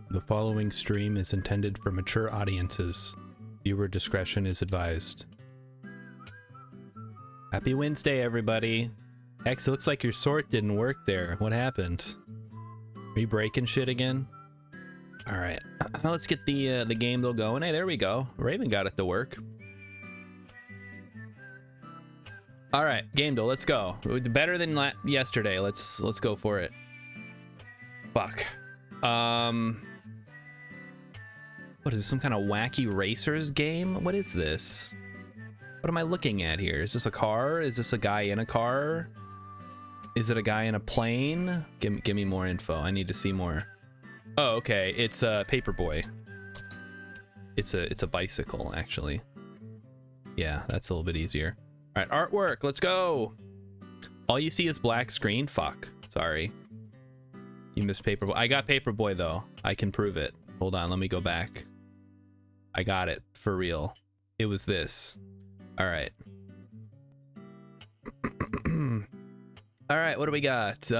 The following stream is intended for mature audiences. Viewer discretion is advised. Happy Wednesday, everybody. Hex, it looks like your sort didn't work there. What happened? Are you breaking shit again? All right, let's get the game though going. Hey, there we go. Raven got it to work. All right, game though, let's go. Better than yesterday. Let's go for it. Fuck. What is this, some kind of wacky racers game? What is this? What am I looking at here? Is this a car? Is this a guy in a car? Is it a guy in a plane? Give me more info. I need to see more. Oh, okay. It's a Paperboy. It's a bicycle, actually. Yeah, that's a little bit easier. All right, artwork. Let's go. All you see is black screen. Fuck. Sorry. You missed Paperboy. I got Paperboy though. I can prove it. Hold on. Let me go back. I got it for real. It was this. All right. All right. What do we got?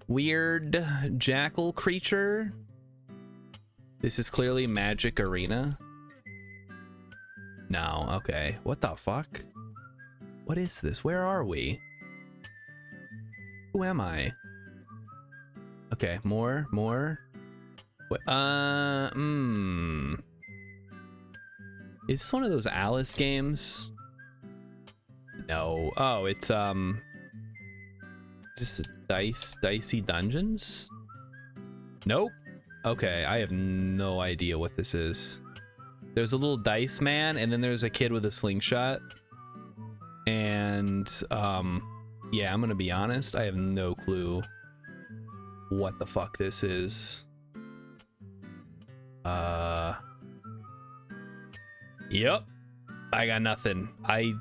Weird jackal creature. This is clearly Magic Arena. No. Okay. What the fuck? What is this? Where are we? Who am I? Okay. More. Wait, is this one of those Alice games? No. Oh, it's is this a Dicey Dungeons? Nope. Okay, I have no idea what this is. There's a little dice man, and then there's a kid with a slingshot. And yeah, I'm gonna be honest, I have no clue what the fuck this is. Yep, I got nothing. I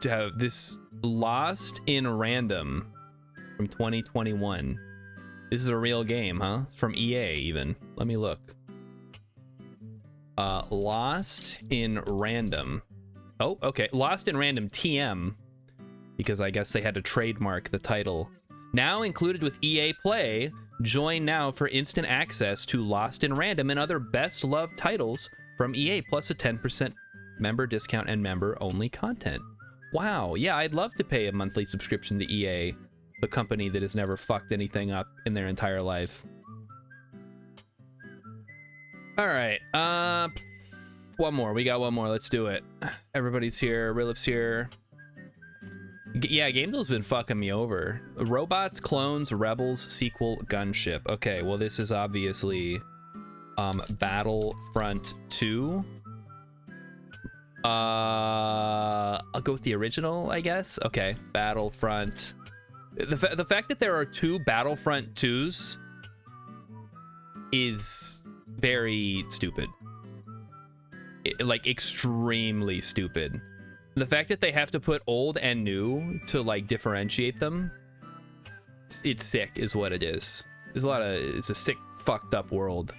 have this Lost in Random from 2021. This is a real game, huh? From EA even. Let me look. Lost in Random. Oh, okay. Lost in Random TM, because I guess they had to trademark the title. Now included with EA Play. Join now for instant access to Lost in Random and other best loved titles from EA, plus a 10% member discount and member only content. Wow. Yeah, I'd love to pay a monthly subscription to EA, the company that has never fucked anything up in their entire life. All right. One more. We got one more. Let's do it. Everybody's here. Rilip's here. Yeah, GameDeal's been fucking me over. Robots, Clones, Rebels, Sequel, Gunship. Okay, well, this is obviously Battlefront 2. I'll go with the original, I guess. Okay, Battlefront. The fact that there are two Battlefront 2s is very stupid. Like, extremely stupid. The fact that they have to put old and new to like differentiate them, it's sick is what it is. It's a sick, fucked up world.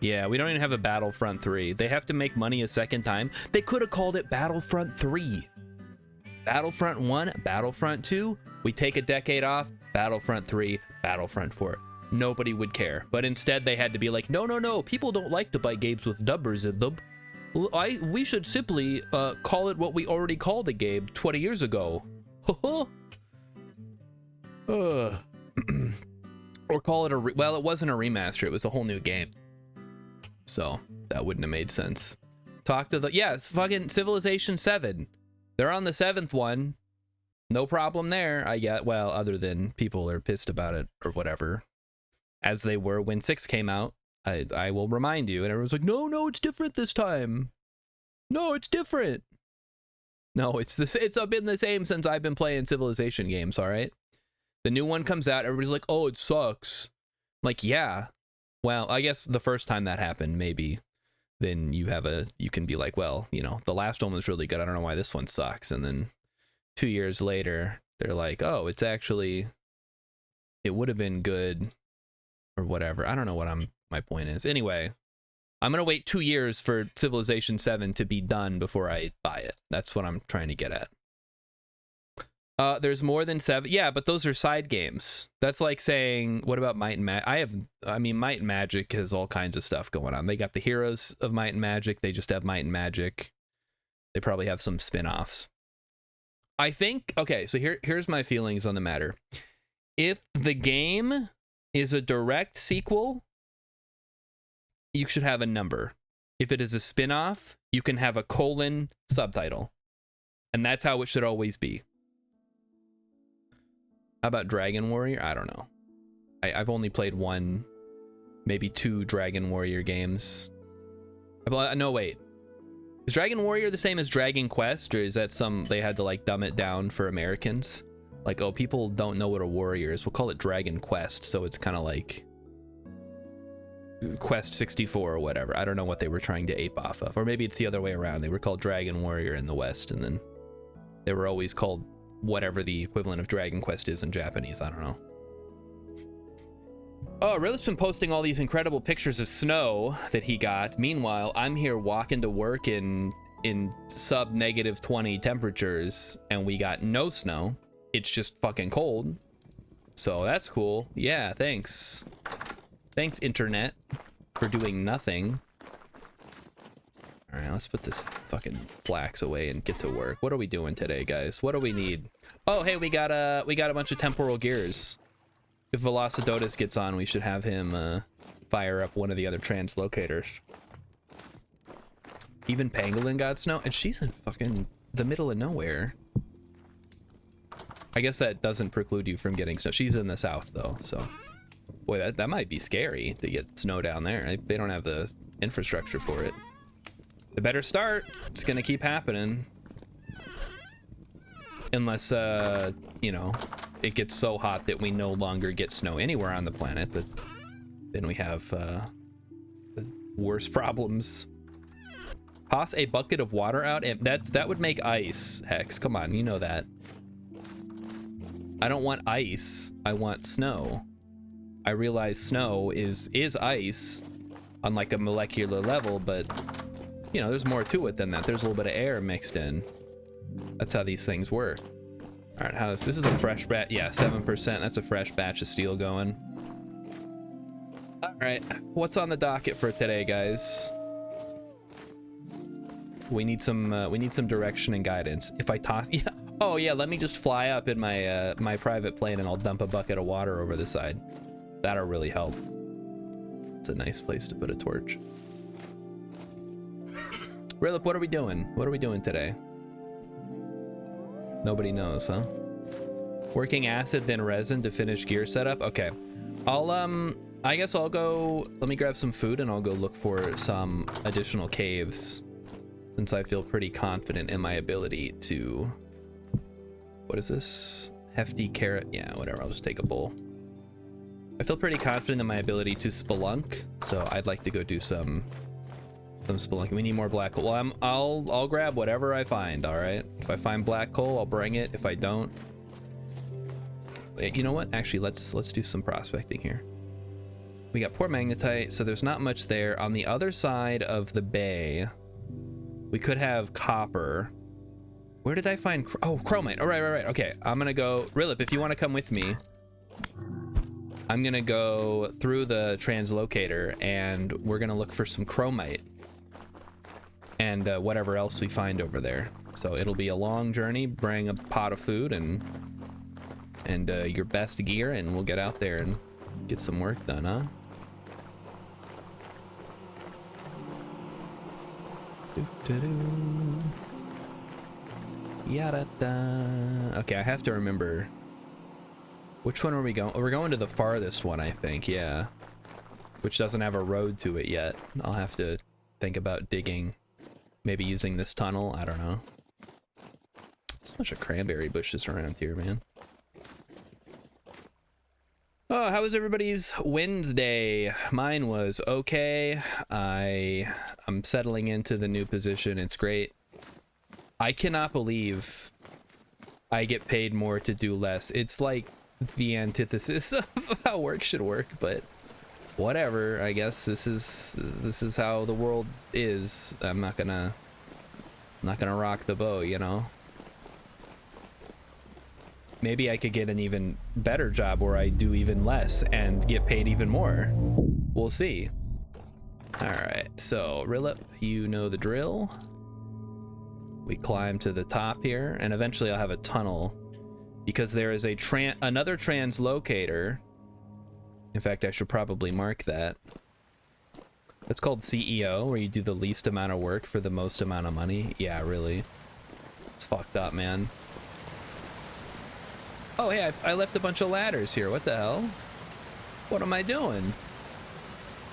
Yeah, we don't even have a Battlefront 3. They have to make money a second time. They could have called it Battlefront 3. Battlefront 1, Battlefront 2, we take a decade off, Battlefront 3, Battlefront 4. Nobody would care. But instead they had to be like, no, people don't like to buy games with numbers in them. We should simply call it what we already called the game 20 years ago. Or call it well, it wasn't a remaster, it was a whole new game. So that wouldn't have made sense. It's fucking Civilization 7. They're on the 7th one. No problem there, I get. Well, other than people are pissed about it or whatever. As they were when 6 came out. I will remind you, and everyone's like, no, it's different this time. No, it's different. No, it's been the same since I've been playing Civilization games, all right? The new one comes out, everybody's like, oh, it sucks. I'm like, yeah. Well, I guess the first time that happened, maybe, then you can be like, well, you know, the last one was really good. I don't know why this one sucks. And then 2 years later, they're like, oh, it would have been good or whatever. I don't know what my point is. Anyway, I'm gonna wait 2 years for Civilization 7 to be done before I buy it. That's what I'm trying to get at. There's more than 7. Yeah, but those are side games. That's like saying, what about Might and Magic? I mean, Might and Magic has all kinds of stuff going on. They got the Heroes of Might and Magic. They just have Might and Magic. They probably have some spin-offs. I think, okay, so here's my feelings on the matter. If the game is a direct sequel, you should have a number. If it is a spin-off, you can have a colon subtitle. And that's how it should always be. How about Dragon Warrior? I don't know. I've only played 1, maybe 2 Dragon Warrior games. No, wait. Is Dragon Warrior the same as Dragon Quest, or is that they had to like dumb it down for Americans? Like, oh, people don't know what a warrior is. We'll call it Dragon Quest, so it's kind of like Quest 64 or whatever. I don't know what they were trying to ape off of. Or maybe it's the other way around. They were called Dragon Warrior in the West, and then they were always called whatever the equivalent of Dragon Quest is in Japanese. I don't know. Oh, Rilith's been posting all these incredible pictures of snow that he got. Meanwhile, I'm here walking to work in sub -20 temperatures, and we got no snow. It's just fucking cold. So that's cool. Yeah, thanks. Thanks, internet, for doing nothing. All right, let's put this fucking flax away and get to work. What are we doing today, guys? What do we need? Oh, hey, we got a bunch of temporal gears. If Velocidotus gets on, we should have him fire up one of the other translocators. Even Pangolin got snow, and she's in fucking the middle of nowhere. I guess that doesn't preclude you from getting snow. She's in the south, though, so... Boy, that might be scary to get snow down there. They don't have the infrastructure for it. They better start. It's gonna keep happening. Unless, you know, it gets so hot that we no longer get snow anywhere on the planet, but then we have worse problems. Toss a bucket of water out, and that would make ice. Hex, come on, you know that. I don't want ice. I want snow. I realize snow is ice on like a molecular level, but you know, there's more to it than that. There's a little bit of air mixed in. That's how these things work. All right, this is a fresh batch. Yeah, 7%. That's a fresh batch of steel going. All right, what's on the docket for today, guys? We need some direction and guidance. If I toss, yeah. Oh yeah, let me just fly up in my my private plane and I'll dump a bucket of water over the side. That'll really help. It's a nice place to put a torch. Rilip, what are we doing? What are we doing today? Nobody knows, huh? Working acid, then resin to finish gear setup. Okay. I guess I'll go, let me grab some food and I'll go look for some additional caves, since I feel pretty confident in my ability to, what is this? Hefty carrot. Yeah, whatever. I'll just take a bowl. I feel pretty confident in my ability to spelunk, so I'd like to go do some spelunking. We need more black coal. Well, I'll grab whatever I find. All right. If I find black coal, I'll bring it. If I don't, you know what? Actually, let's do some prospecting here. We got poor magnetite, so there's not much there. On the other side of the bay, we could have copper. Where did I find? Oh, chromite. All right, right. Okay, I'm gonna go. Rilip, if you want to come with me, I'm gonna go through the translocator and we're gonna look for some chromite and whatever else we find over there. So it'll be a long journey. Bring a pot of food and your best gear, and we'll get out there and get some work done, huh? Yada da. Okay, I have to remember. Which one are we going? Oh, we're going to the farthest one, I think, yeah. Which doesn't have a road to it yet. I'll have to think about digging. Maybe using this tunnel, I don't know. There's a bunch of cranberry bushes around here, man. Oh, how was everybody's Wednesday? Mine was okay. I'm settling into the new position. It's great. I cannot believe I get paid more to do less. It's like the antithesis of how work should work, but whatever. I guess this is how the world is. I'm not gonna rock the boat, you know. maybe I could get an even better job where I do even less and get paid even more. We'll see. All right, so Rilip, you know the drill. We climb to the top here, and eventually I'll have a tunnel because there is a another translocator. In fact, I should probably mark that. It's called CEO, where you do the least amount of work for the most amount of money. Yeah, really. It's fucked up, man. Oh, hey, I left a bunch of ladders here. What the hell? What am I doing?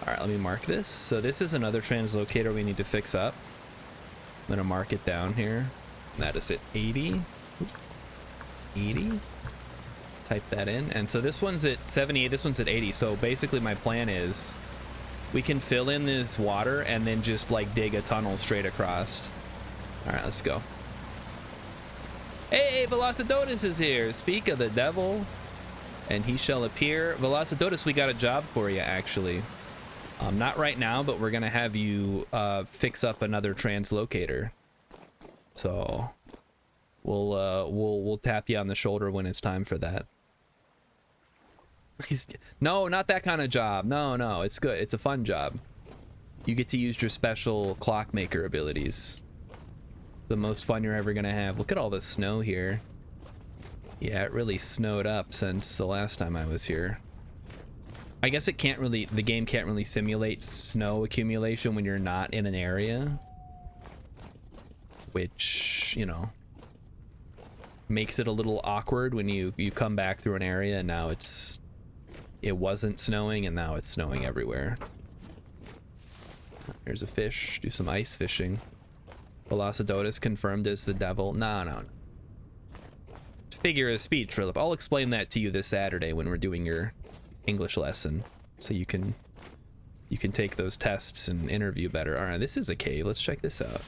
All right, let me mark this. So this is another translocator we need to fix up. I'm gonna mark it down here. That is at 80. 80. Type that in. And so this one's at 78, this one's at 80. So basically my plan is we can fill in this water and then just like dig a tunnel straight across. All right, let's go. Hey, Velocidotus is here. Speak of the devil, and he shall appear. Velocidotus, we got a job for you, actually. Not right now, but we're gonna have you fix up another translocator. So we'll tap you on the shoulder when it's time for that. No, not that kind of job. No, it's good. It's a fun job. You get to use your special clockmaker abilities. The most fun you're ever gonna have. Look at all the snow here. Yeah, it really snowed up since the last time I was here. I guess it can't really, the game can't really simulate snow accumulation when you're not in an area, which, you know, makes it a little awkward when you come back through an area and now it wasn't snowing and now it's snowing everywhere. There's a fish. Do some ice fishing. Velocidotus confirmed as the devil. No. It's a figure of speech, Philip. I'll explain that to you this Saturday when we're doing your English lesson, so you can take those tests and interview better. All right, this is a cave. Let's check this out.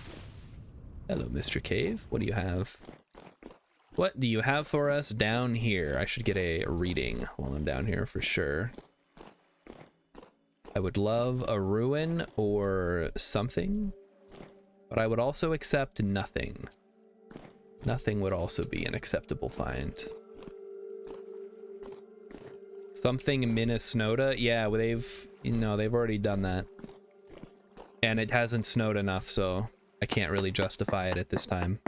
Hello, Mr. Cave. What do you have? What do you have for us down here? I should get a reading while I'm down here for sure. I would love a ruin or something, but I would also accept nothing. Nothing would also be an acceptable find. Something Minnesota? Yeah, they've already done that. And it hasn't snowed enough, so I can't really justify it at this time.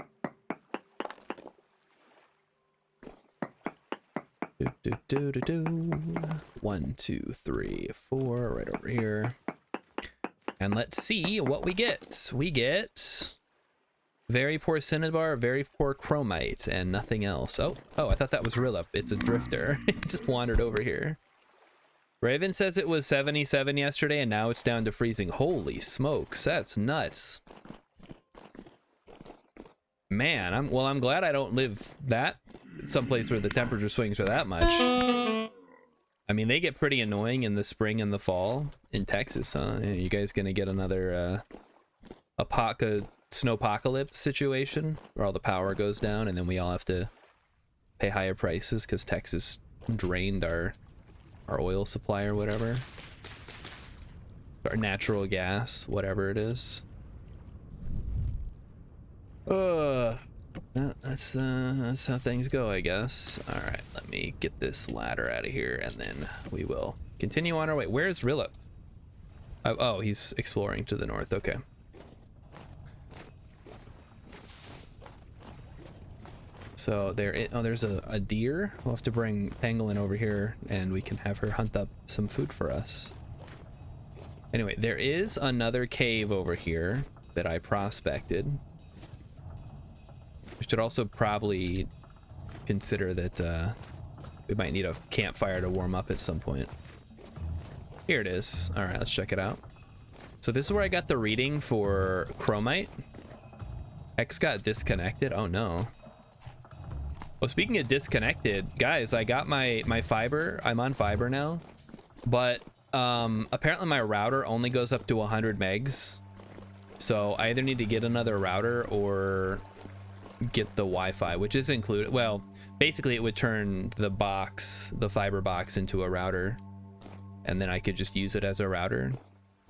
Do. 1, 2, 3, 4, right over here. And let's see what we get. We get very poor cinnabar, very poor chromite, and nothing else. Oh, I thought that was Rilip. It's a drifter. It just wandered over here. Raven says it was 77 yesterday and now it's down to freezing. Holy smokes, that's nuts. Man, I'm glad I don't live someplace where the temperature swings are that much. I mean, they get pretty annoying in the spring and the fall in Texas, huh? You guys gonna get another snowpocalypse situation where all the power goes down and then we all have to pay higher prices because Texas drained our oil supply or whatever, our natural gas, whatever it is. That's how things go, I guess. All right, let me get this ladder out of here and then we will continue on our way. Where's Rilip? Oh, he's exploring to the north. Okay. So there's a deer. We'll have to bring Pangolin over here and we can have her hunt up some food for us. Anyway, there is another cave over here that I prospected. We should also probably consider that we might need a campfire to warm up at some point. Here it is. All right, let's check it out. So this is where I got the reading for chromite. X got disconnected. Oh no. Well, speaking of disconnected, guys, I got my fiber. I'm on fiber now, but apparently my router only goes up to 100 megs. So I either need to get another router or get the Wi-Fi, which is included. Well, basically it would turn the fiber box into a router, and then I could just use it as a router.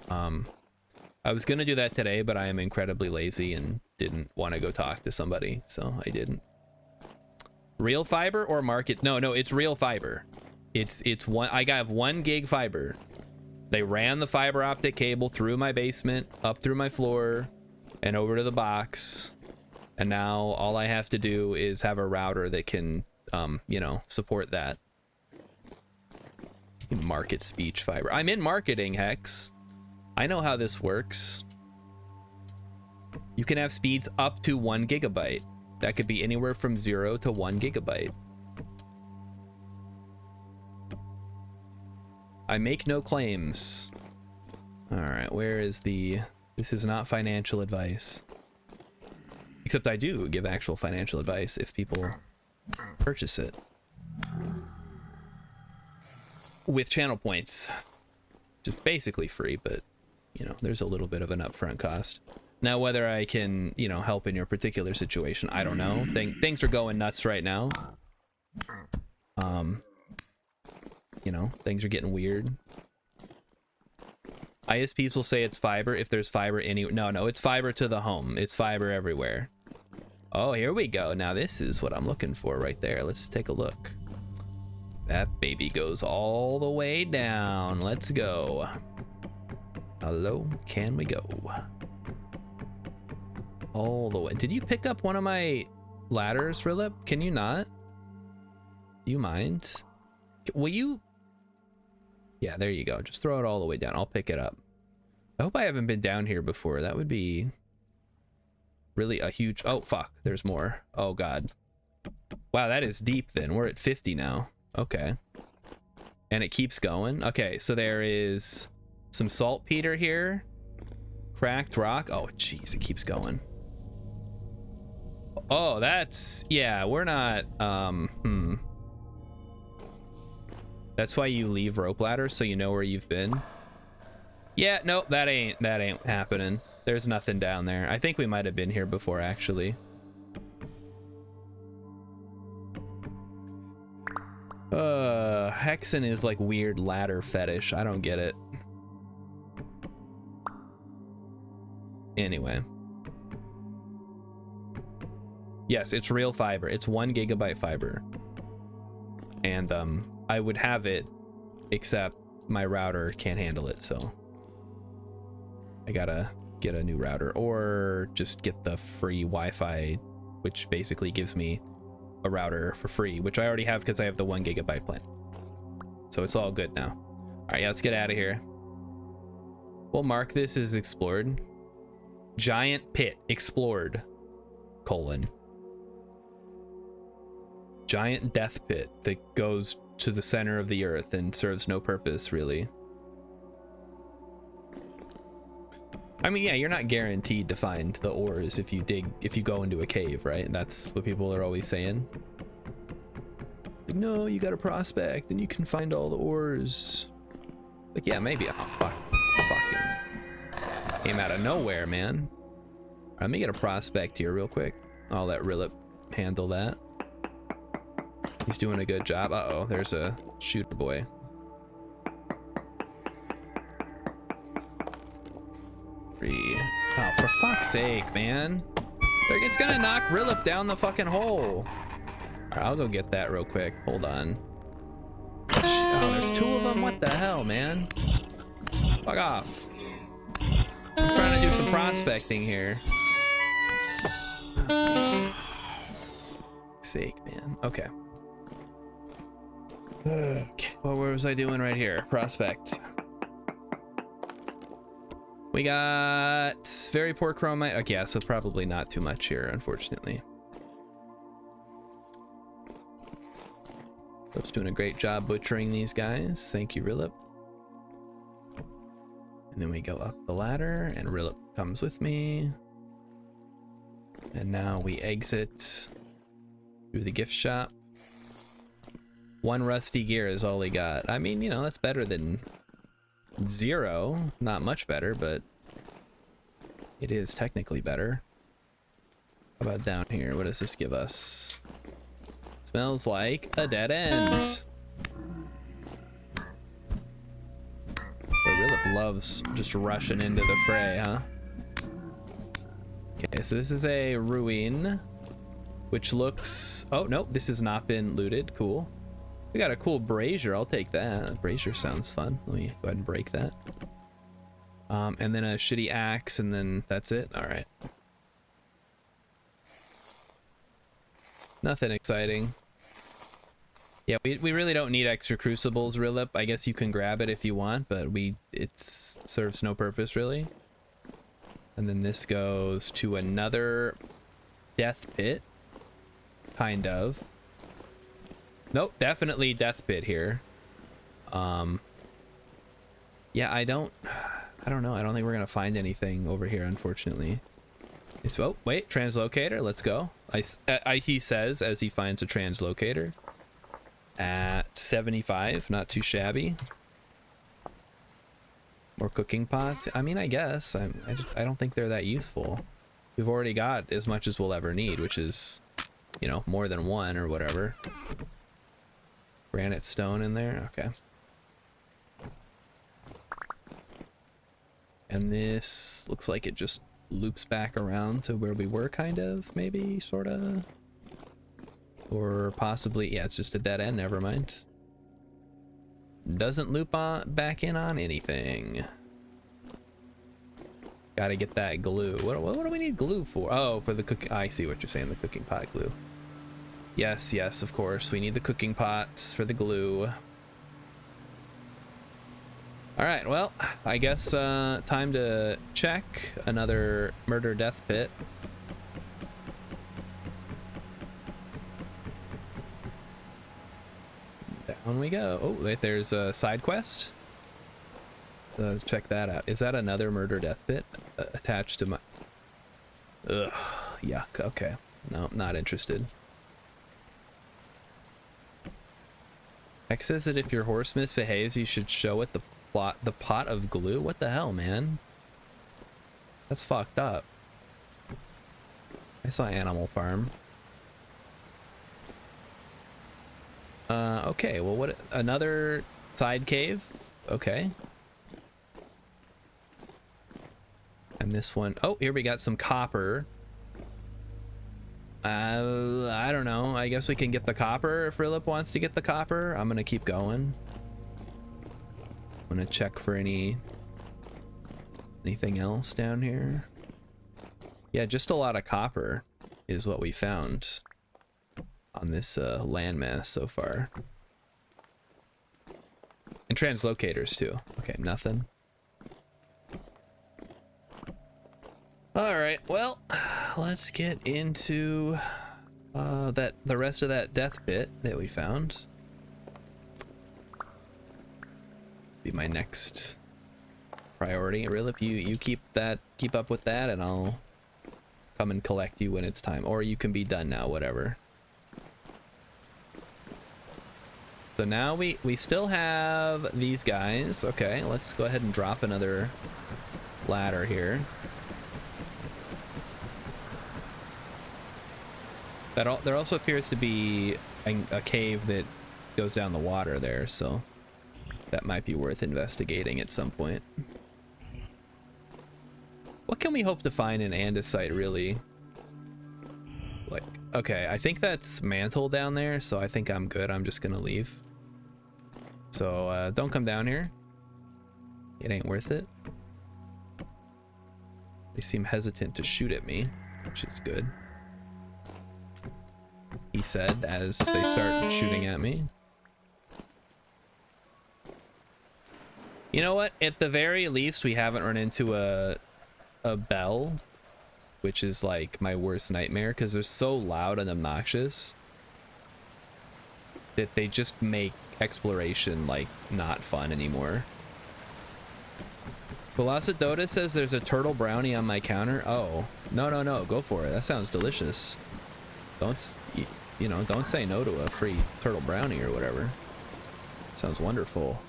I was gonna do that today, but I am incredibly lazy and didn't want to go talk to somebody, so I didn't. Real fiber or market? No, it's real fiber. It's one. I have 1 gig fiber. They ran the fiber optic cable through my basement, up through my floor, and over to the box. And now all I have to do is have a router that can, you know, support that. Market speech fiber. I'm in marketing, Hex. I know how this works. You can have speeds up to 1 gigabyte. That could be anywhere from 0 to 1 gigabyte. I make no claims. All right, where is the... This is not financial advice. Except I do give actual financial advice if people purchase it. With channel points. Just basically free, but, you know, there's a little bit of an upfront cost. Now, whether I can, you know, help in your particular situation, I don't know. Things are going nuts right now. You know, things are getting weird. ISPs will say it's fiber if there's fiber anywhere. No, it's fiber to the home. It's fiber everywhere. Oh, here we go. Now this is what I'm looking for right there. Let's take a look. That baby goes all the way down. Let's go. Hello, can we go? All the way. Did you pick up one of my ladders, Rilip? Can you not? Do you mind? Will you? Yeah, there you go. Just throw it all the way down. I'll pick it up. I hope I haven't been down here before. That would be really a huge... Oh, fuck. There's more. Oh, God. Wow, that is deep then. We're at 50 now. Okay. And it keeps going. Okay, so there is some saltpeter here. Cracked rock. Oh, jeez, it keeps going. Oh, that's... Yeah, we're not... That's why you leave rope ladders, so you know where you've been. Yeah, nope, that ain't happening. There's nothing down there. I think we might have been here before, actually. Hexen is like weird ladder fetish. I don't get it. Anyway. Yes, it's real fiber. It's 1 gigabyte fiber. And I would have it, except my router can't handle it, so I gotta get a new router or just get the free Wi-Fi, which basically gives me a router for free, which I already have because I have the 1 gigabyte plan. So it's all good now. All right, yeah, let's get out of here. We'll mark this as explored. Giant pit explored, : giant death pit that goes to the center of the earth and serves no purpose, really. I mean, yeah, you're not guaranteed to find the ores if you go into a cave, right? That's what people are always saying. Like, no, you gotta prospect and you can find all the ores. Like, yeah, maybe. Oh, fuck. Fucking came out of nowhere, man. Let me get a prospect here real quick. I'll let Rilip handle that. He's doing a good job. Uh-oh, there's a shooter boy. Oh, for fuck's sake, man. It's gonna knock Rilip down the fucking hole. All right, I'll go get that real quick. Hold on. Oh, there's 2 of them? What the hell, man? Fuck off. I'm trying to do some prospecting here. Sake, man. Okay. Well, where was I doing right here? Prospect. We got very poor chromite. Okay, yeah, so probably not too much here, unfortunately. Rilip's doing a great job butchering these guys. Thank you, Rilip. And then we go up the ladder, and Rilip comes with me. And now we exit through the gift shop. 1 rusty gear is all he got. I mean, you know, that's better than 0. Not much better, but it is technically better. How about down here? What does this give us? Smells like a dead end. Rilip loves just rushing into the fray, huh? Okay, so this is a ruin. which looks, oh no, this has not been looted. Cool. We got a cool brazier. I'll take that. Brazier sounds fun. Let me go ahead and break that. And then a shitty axe, and then that's it. All right. Nothing exciting. Yeah, we really don't need extra crucibles, Rilip. I guess you can grab it if you want, but it serves no purpose really. And then this goes to another death pit, kind of. Nope, definitely death pit here. Yeah, I don't know. I don't think we're gonna find anything over here, unfortunately. It's, oh wait, translocator. Let's go. He says as he finds a translocator at 75. Not too shabby. More cooking pots. I mean, I guess I don't think they're that useful. We've already got as much as we'll ever need, which is, you know, more than one or whatever. Granite stone in there. Okay. And this looks like it just loops back around to where we were, kind of, maybe, sort of. Or possibly, yeah, it's just a dead end, never mind. Doesn't loop back in on anything. Gotta get that glue. What do we need glue for? Oh, for the cooking. I see what you're saying, the cooking pot glue. Yes, yes, of course. We need the cooking pots for the glue. All right, well, I guess time to check another murder death pit. Down we go. Oh, wait, there's a side quest. Let's check that out. Is that another murder death pit attached to my... Ugh, yuck, okay. No, not interested. X says that if your horse misbehaves, you should show it the pot of glue. What the hell, man? That's fucked up. I saw Animal Farm. Okay, well, what, another side cave? Okay. And this one, oh, here we got some copper. I don't know. I guess we can get the copper if Rilip wants to get the copper. I'm gonna keep going. I'm gonna check for anything else down here. Yeah, just a lot of copper is what we found on this landmass so far. And translocators too. Okay, nothing. All right, well, let's get into the rest of that death pit that we found. Be my next priority. Rilip, you keep up with that, and I'll come and collect you when it's time, or you can be done now, whatever. So now we still have these guys. Okay, let's go ahead and drop another ladder here. There also appears to be a cave that goes down the water there, so that might be worth investigating at some point. What can we hope to find in andesite, really? Like, okay, I think that's mantle down there, so I think I'm good. I'm just gonna leave. So don't come down here. It ain't worth it. They seem hesitant to shoot at me, which is good. He said as they start shooting at me. You know what? At the very least, we haven't run into a bell, which is like my worst nightmare because they're so loud and obnoxious that they just make exploration like not fun anymore. Velocidoda says there's a turtle brownie on my counter. Oh, no, go for it. That sounds delicious. Don't, you know, don't say no to a free turtle brownie or whatever. Sounds wonderful.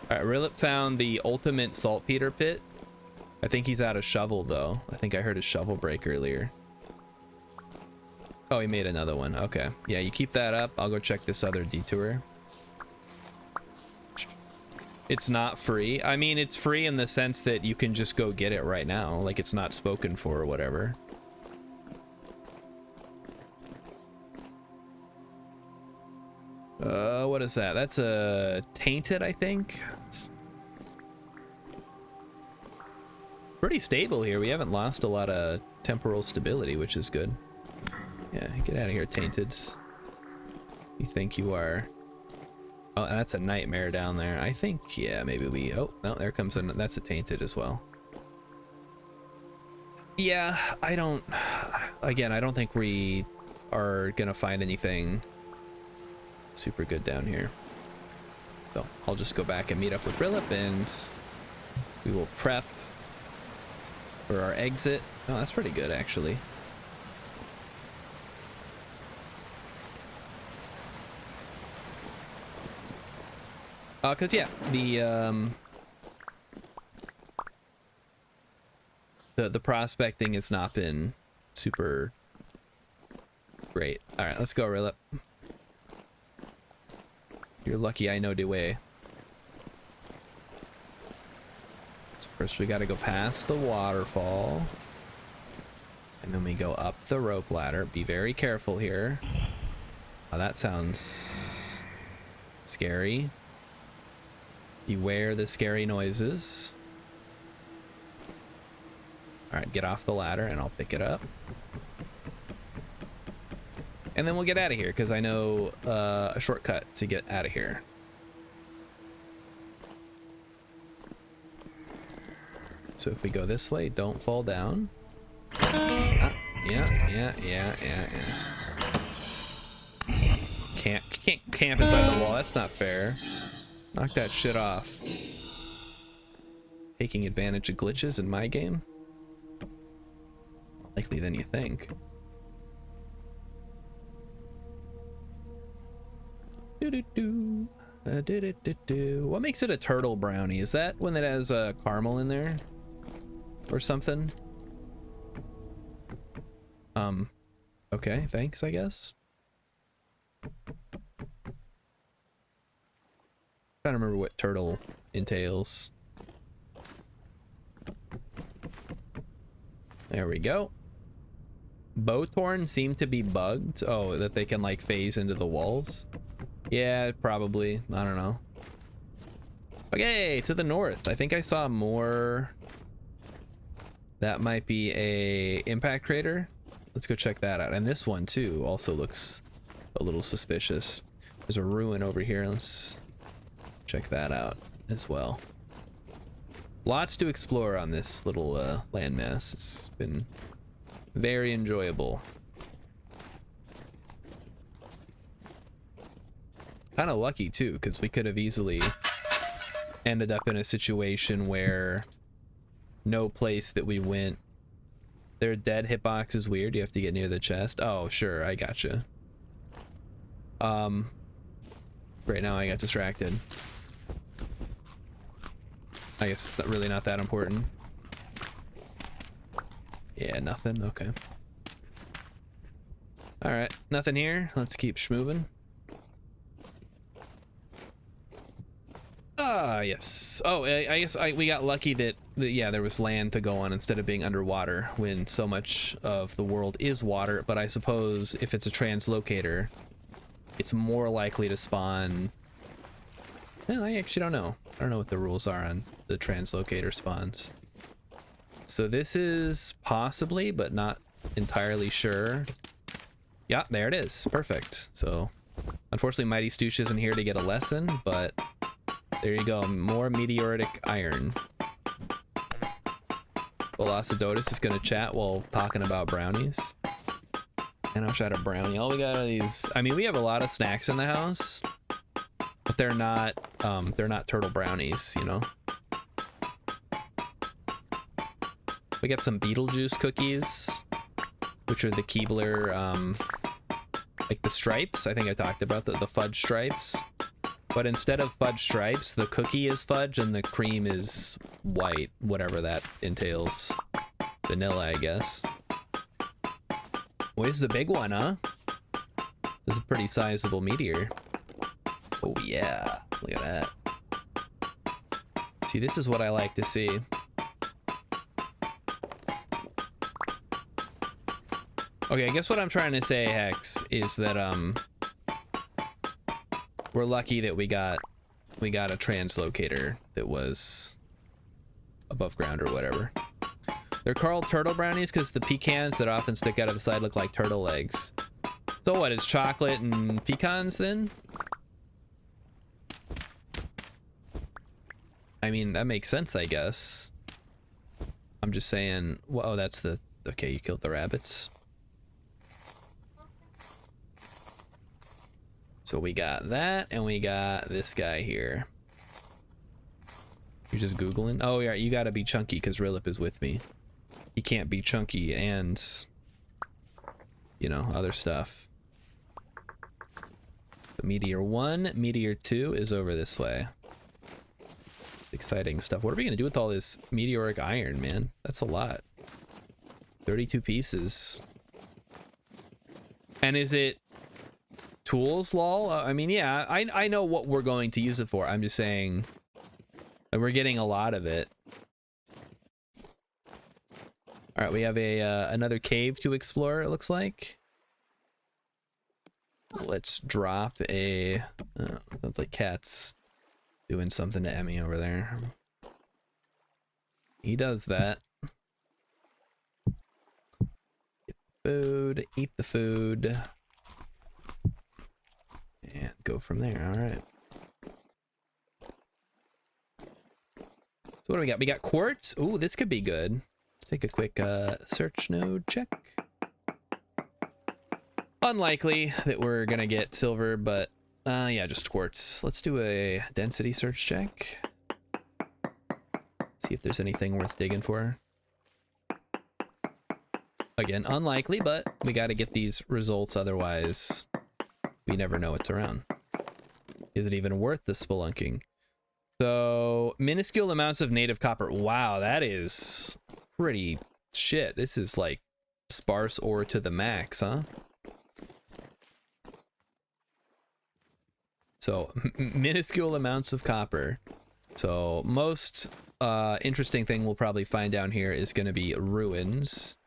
All right, Rilip found the ultimate saltpeter pit. I think he's out of shovel though. I think I heard his shovel break earlier. Oh, he made another one. Okay, yeah, you keep that up. I'll go check this other detour. It's not free. I mean, it's free in the sense that you can just go get it right now. Like, it's not spoken for or whatever. What is that? That's a tainted, I think. It's pretty stable here. We haven't lost a lot of temporal stability, which is good. Yeah, get out of here, tainted. You think you are? Oh, that's a nightmare down there. I think, yeah, maybe we. Oh, no, there comes a. That's a tainted as well. Yeah, I don't. Again, I don't think we are gonna find anything super good down here. So I'll just go back and meet up with Rillip, and we will prep for our exit. Oh, that's pretty good, actually. Cause yeah, the prospecting has not been super great. All right, let's go, Rillip. You're lucky I know the way. So first we gotta go past the waterfall. And then we go up the rope ladder. Be very careful here. Oh, that sounds scary. Beware the scary noises. All right, get off the ladder and I'll pick it up. And then we'll get out of here because I know a shortcut to get out of here. So if we go this way, don't fall down. Ah, yeah. Can't camp inside the wall. That's not fair. Knock that shit off. Taking advantage of glitches in my game? More likely than you think. What makes it a turtle brownie? Is that when it has caramel in there? Or something? Okay, thanks, I guess. Trying to remember what turtle entails. There we go. Bowthorns seem to be bugged. Oh, that they can like phase into the walls. Yeah, probably. I don't know. Okay, to the north. I think I saw more. That might be a impact crater. Let's go check that out. And this one too also looks a little suspicious. There's a ruin over here. Let's check that out as well. Lots to explore on this little landmass. It's been very enjoyable. Kind of lucky too, because we could have easily ended up in a situation where no place that we went. Their dead hitbox is weird. You have to get near the chest. Oh, sure, I gotcha. Right now I got distracted. I guess it's not really not that important. Yeah, nothing. Okay. All right, nothing here. Let's keep schmoving. Ah, yes. Oh, I guess we got lucky that yeah, there was land to go on instead of being underwater when so much of the world is water. But I suppose if it's a translocator, it's more likely to spawn. Well, I actually don't know. I don't know what the rules are on the translocator spawns. So this is possibly, but not entirely sure. Yeah, there it is. Perfect. So unfortunately, Mighty Stoosh isn't here to get a lesson, but there you go. More meteoritic iron. Velocidotus is going to chat while talking about brownies. And I'll try to brownie. All we got are these. I mean, we have a lot of snacks in the house, but they're not turtle brownies, you know. We got some Beetlejuice cookies, which are the Keebler, like the stripes. I think I talked about the fudge stripes. But instead of fudge stripes, the cookie is fudge and the cream is white, whatever that entails. Vanilla, I guess. Well, this is a big one, huh? This is a pretty sizable meteor. Oh yeah, look at that. See, this is what I like to see. Okay, I guess what I'm trying to say, Hex, is that We're lucky that we got a translocator that was above ground or whatever. They're called turtle brownies because the pecans that often stick out of the side look like turtle legs. So what, is chocolate and pecans then? I mean, that makes sense, I guess. I'm just saying, well, oh, that's the, okay, you killed the rabbits. So we got that, and we got this guy here. You're just Googling? Oh, yeah, you gotta be chunky because Rilip is with me. He can't be chunky and, you know, other stuff. But Meteor 1, Meteor 2 is over this way. Exciting stuff. What are we gonna do with all this meteoric iron, man? That's a lot. 32 pieces. And is it tools, lol? I mean, yeah, I know what we're going to use it for. I'm just saying that we're getting a lot of it. All right, we have a another cave to explore, it looks like. Let's drop a sounds like cats doing something to Emmy over there. He does that. Get the food, eat the food, and go from there. All right. So what do we got? We got quartz. Ooh, this could be good. Let's take a quick search node check. Unlikely that we're gonna get silver, but yeah, just quartz. Let's do a density search check. See if there's anything worth digging for. Again, unlikely, but we got to get these results, otherwise we never know what's around. Is it even worth the spelunking? So, minuscule amounts of native copper. Wow, that is pretty shit. This is like sparse ore to the max, huh? So, minuscule amounts of copper. So, most interesting thing we'll probably find down here is going to be ruins,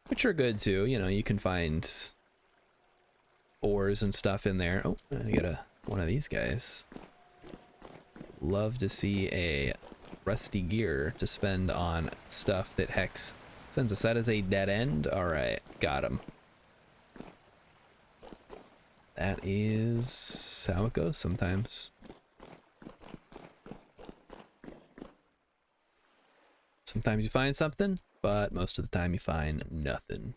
which are good too. You know, you can find ores and stuff in there. Oh, I got one of these guys. Love to see a rusty gear to spend on stuff that Hex sends us. That is a dead end. All right, got him. That is how it goes sometimes. Sometimes you find something, but most of the time you find nothing.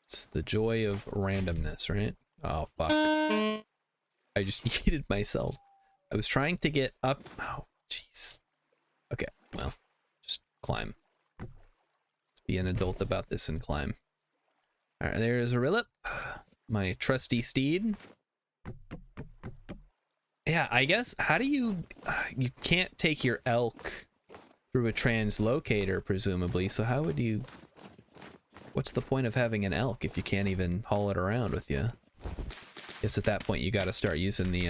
It's the joy of randomness, right? Oh, fuck. I just yeeted myself. I was trying to get up. Oh, jeez. Okay, well, just climb. Let's be an adult about this and climb. All right, there's a Rilip, my trusty steed. Yeah, I guess, how do you can't take your elk through a translocator, presumably, so how would you, what's the point of having an elk if you can't even haul it around with you? Guess at that point you got to start using the,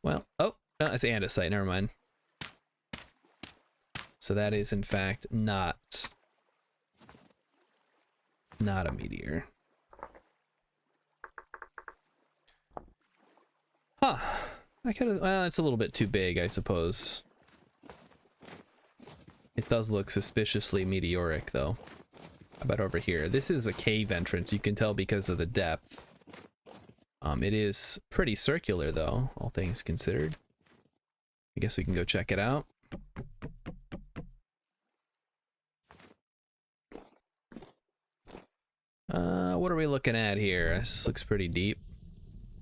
well, oh, no, it's andesite, never mind. So that is, in fact, not a meteor. Huh. I could have, well, it's a little bit too big, I suppose. It does look suspiciously meteoric, though. How about over here? This is a cave entrance, you can tell because of the depth. It is pretty circular, though, all things considered. I guess we can go check it out. What are we looking at here? This looks pretty deep.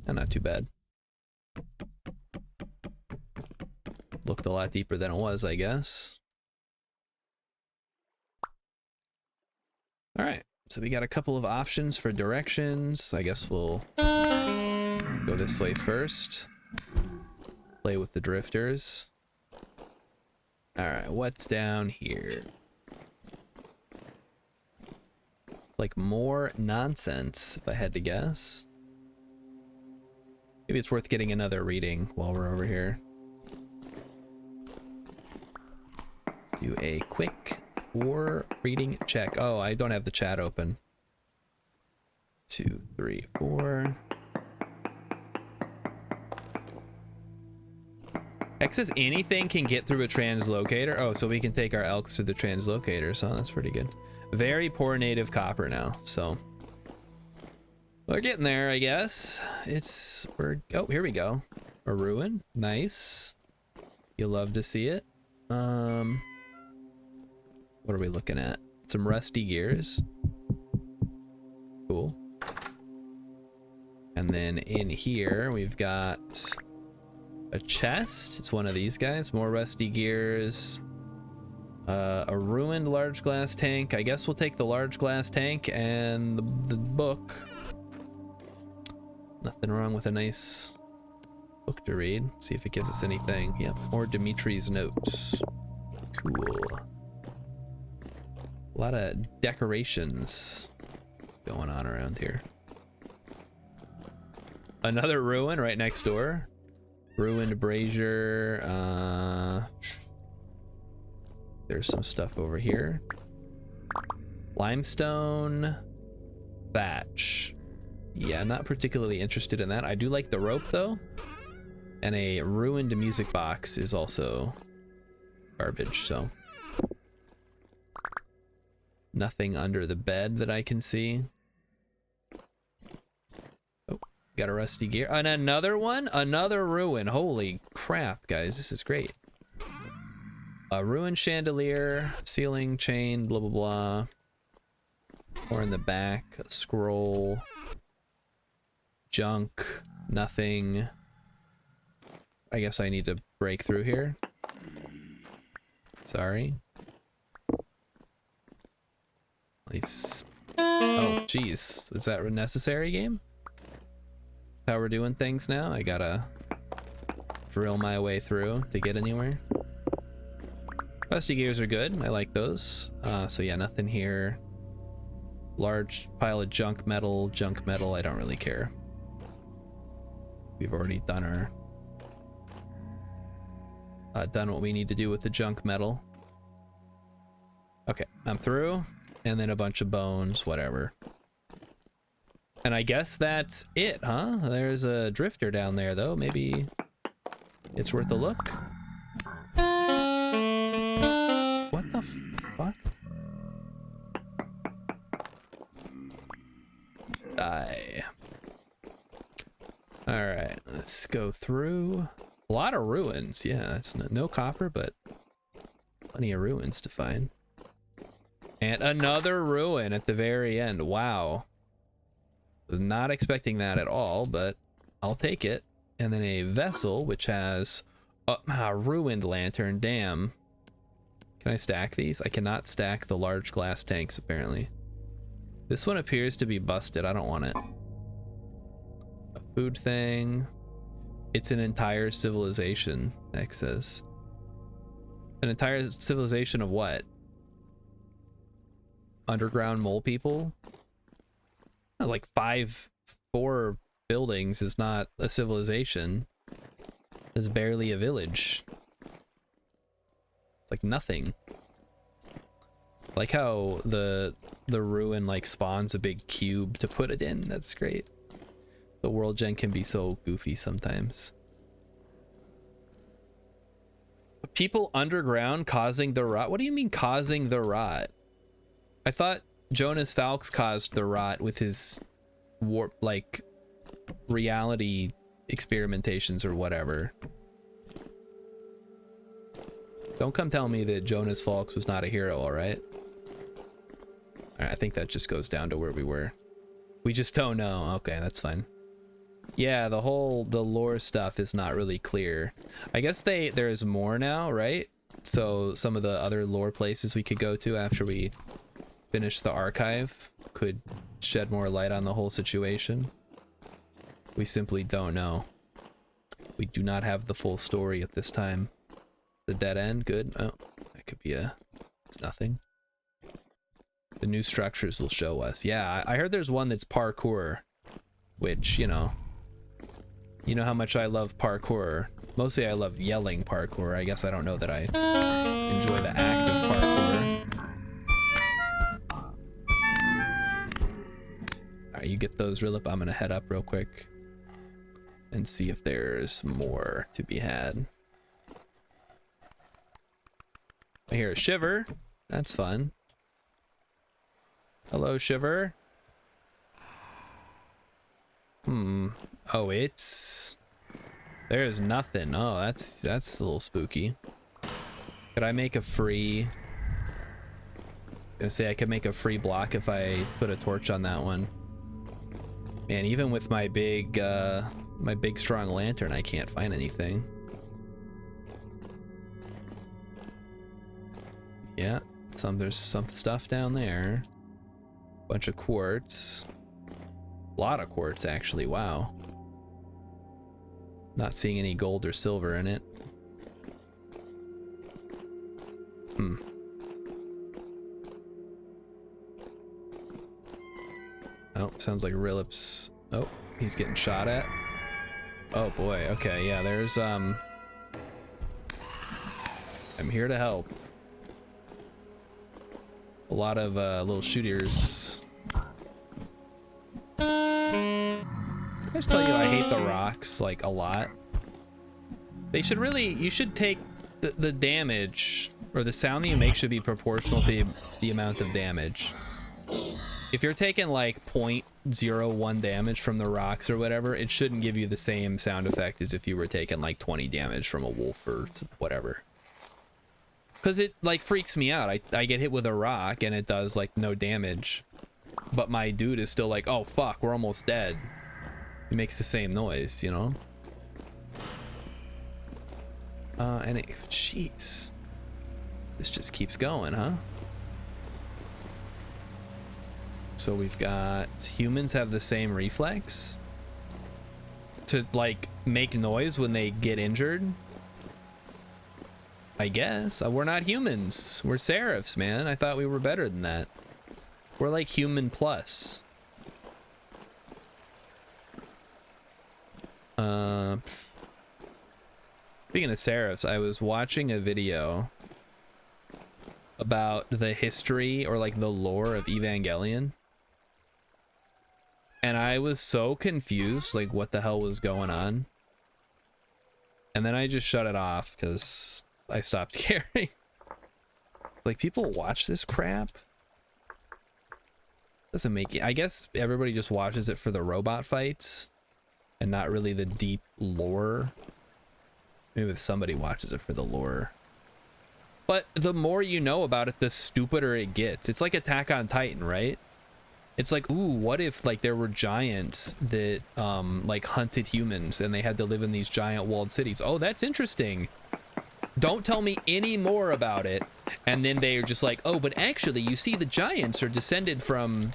Not too bad. Looked a lot deeper than it was, I guess. All right, so we got a couple of options for directions. I guess we'll go this way first. Play with the drifters. All right, what's down here? Like more nonsense, if I had to guess. Maybe it's worth getting another reading while we're over here. Do a quick ore reading check. Oh, I don't have the chat open. 2, 3, 4. X says anything can get through a translocator. Oh, so we can take our elks through the translocator. So that's pretty good. Very poor native copper now. So we're getting there, I guess. Oh, here we go. A ruin. Nice. You love to see it. What are we looking at? Some rusty gears. Cool. And then in here we've got a chest. It's one of these guys. More rusty gears. A ruined large glass tank. I guess we'll take the large glass tank and the book. Nothing wrong with a nice book to read. See if it gives us anything. Yep, more Dimitri's notes. Cool. A lot of decorations going on around here. Another ruin right next door. Ruined brazier. There's some stuff over here. Limestone thatch. Yeah, not particularly interested in that. I do like the rope though. And a ruined music box is also garbage, so. Nothing under the bed that I can see. Oh, got a rusty gear. And another one? Another ruin. Holy crap, guys. This is great. A ruined chandelier, ceiling, chain, blah, blah, blah. Or in the back, a scroll. Junk. Nothing. I guess I need to break through here. Sorry. Nice. Oh, jeez. Is that necessary, game? How we're doing things now? I gotta drill my way through to get anywhere. Rusty gears are good. I like those. So yeah, nothing here. Large pile of junk metal. I don't really care. We've already done our... done what we need to do with the junk metal. Okay, I'm through. And then a bunch of bones, whatever. And I guess that's it, huh? There's a drifter down there, though. Maybe it's worth a look. What the fuck? Die. Alright, let's go through. A lot of ruins. Yeah, it's no copper, but plenty of ruins to find. And another ruin at the very end. Wow. Was not expecting that at all, but I'll take it. And then a vessel, which has a ruined lantern. Damn. Can I stack these? I cannot stack the large glass tanks, apparently. This one appears to be busted. I don't want it. A food thing. It's an entire civilization, X says. An entire civilization of what? Underground mole people? Like 4 buildings is not a civilization. It's barely a village. It's like nothing. Like how the ruin like spawns a big cube to put it in. That's great. The world gen can be so goofy sometimes. People underground causing the rot? What do you mean causing the rot? I thought Jonas Falks caused the rot with his warp, like, reality experimentations or whatever. Don't come tell me that Jonas Falks was not a hero, alright? Alright, I think that just goes down to where we were. We just don't know. Okay, that's fine. Yeah, the lore stuff is not really clear. I guess there's more now, right? So some of the other lore places we could go to after we finish the archive could shed more light on the whole situation. We simply don't know. We do not have the full story at this time. The dead end, good. Oh, that could be it's nothing. The new structures will show us. Yeah, I heard there's one that's parkour, which, you know how much I love parkour. Mostly I love yelling parkour. I guess I don't know that I enjoy the act of parkour. Alright, you get those, Rilip. I'm gonna head up real quick and see if there's more to be had. I hear a shiver. That's fun. Hello, shiver. Oh, it's... There's nothing. Oh, that's a little spooky. Could I make a free... Gonna say I could make a free block if I put a torch on that one. Man, even with my big strong lantern, I can't find anything. Yeah, there's some stuff down there. Bunch of quartz. A lot of quartz, actually. Wow. Not seeing any gold or silver in it. Oh, sounds like Rilip's. Oh, he's getting shot at. Oh boy. Okay, yeah, there's I'm here to help. A lot of little shooters. I just tell you, I hate the rocks like a lot. They should really, you should take the damage, or the sound that you make should be proportional to the amount of damage. If you're taking like 0.01 damage from the rocks or whatever, it shouldn't give you the same sound effect as if you were taking like 20 damage from a wolf or whatever. Because it like freaks me out. I get hit with a rock and it does like no damage, but my dude is still like, oh fuck, we're almost dead. It makes the same noise, you know? And it, jeez, this just keeps going, huh? So we've got humans have the same reflex to like make noise when they get injured. I guess we're not humans. We're seraphs, man. I thought we were better than that. We're like human plus. Speaking of seraphs, I was watching a video about the history or like the lore of Evangelion. And I was so confused, like what the hell was going on. And then I just shut it off because I stopped caring. Like, people watch this crap? Doesn't make it. I guess everybody just watches it for the robot fights and not really the deep lore. Maybe somebody watches it for the lore. But the more you know about it, the stupider it gets. It's like Attack on Titan, right? It's like, ooh, what if like there were giants that like hunted humans and they had to live in these giant walled cities? Oh, that's interesting. Don't tell me any more about it. And then they're just like, oh, but actually you see the giants are descended from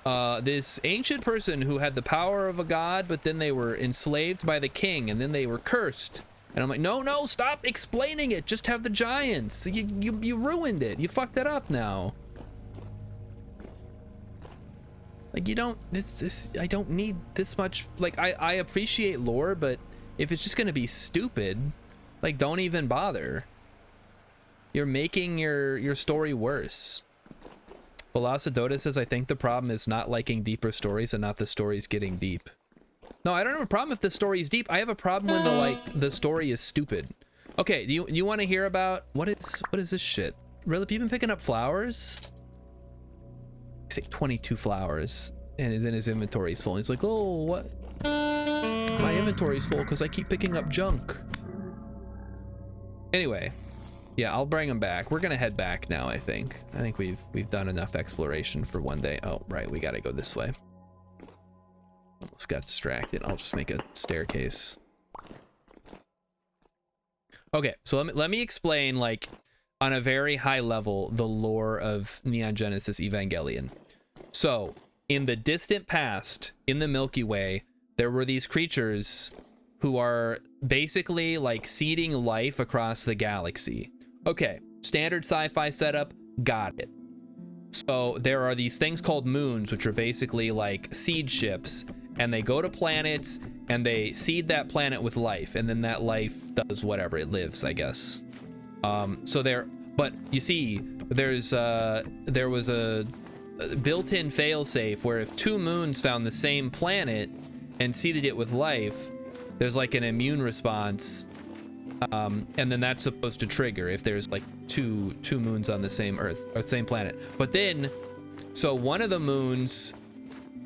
this ancient person who had the power of a god, but then they were enslaved by the king and then they were cursed. And I'm like, no, stop explaining it. Just have the giants. You ruined it. You fucked it up now. Like, you don't, I don't need this much. Like, I appreciate lore, but if it's just gonna be stupid, like, don't even bother. You're making your story worse. Velocidoda says, I think the problem is not liking deeper stories and not the stories getting deep. No, I don't have a problem if the story is deep. I have a problem when the story is stupid. Okay, do you want to hear about what is this shit? Really, you've been picking up flowers? He's like 22 flowers, and then his inventory is full. He's like, oh, what? My inventory is full because I keep picking up junk. Anyway, yeah, I'll bring him back. We're gonna head back now. I think we've done enough exploration for one day. Oh, right, we gotta go this way. Almost got distracted. I'll just make a staircase. Okay, so let me explain, like, on a very high level, the lore of Neon Genesis Evangelion. So, in the distant past, in the Milky Way, there were these creatures who are basically like seeding life across the galaxy. Okay, standard sci-fi setup, got it. So there are these things called moons, which are basically like seed ships, and they go to planets and they seed that planet with life, and then that life does whatever, it lives, I guess. But you see, there was a built-in failsafe where if two moons found the same planet and seeded it with life, there's like an immune response, and then that's supposed to trigger if there's like two moons on the same Earth or same planet. But then, so one of the moons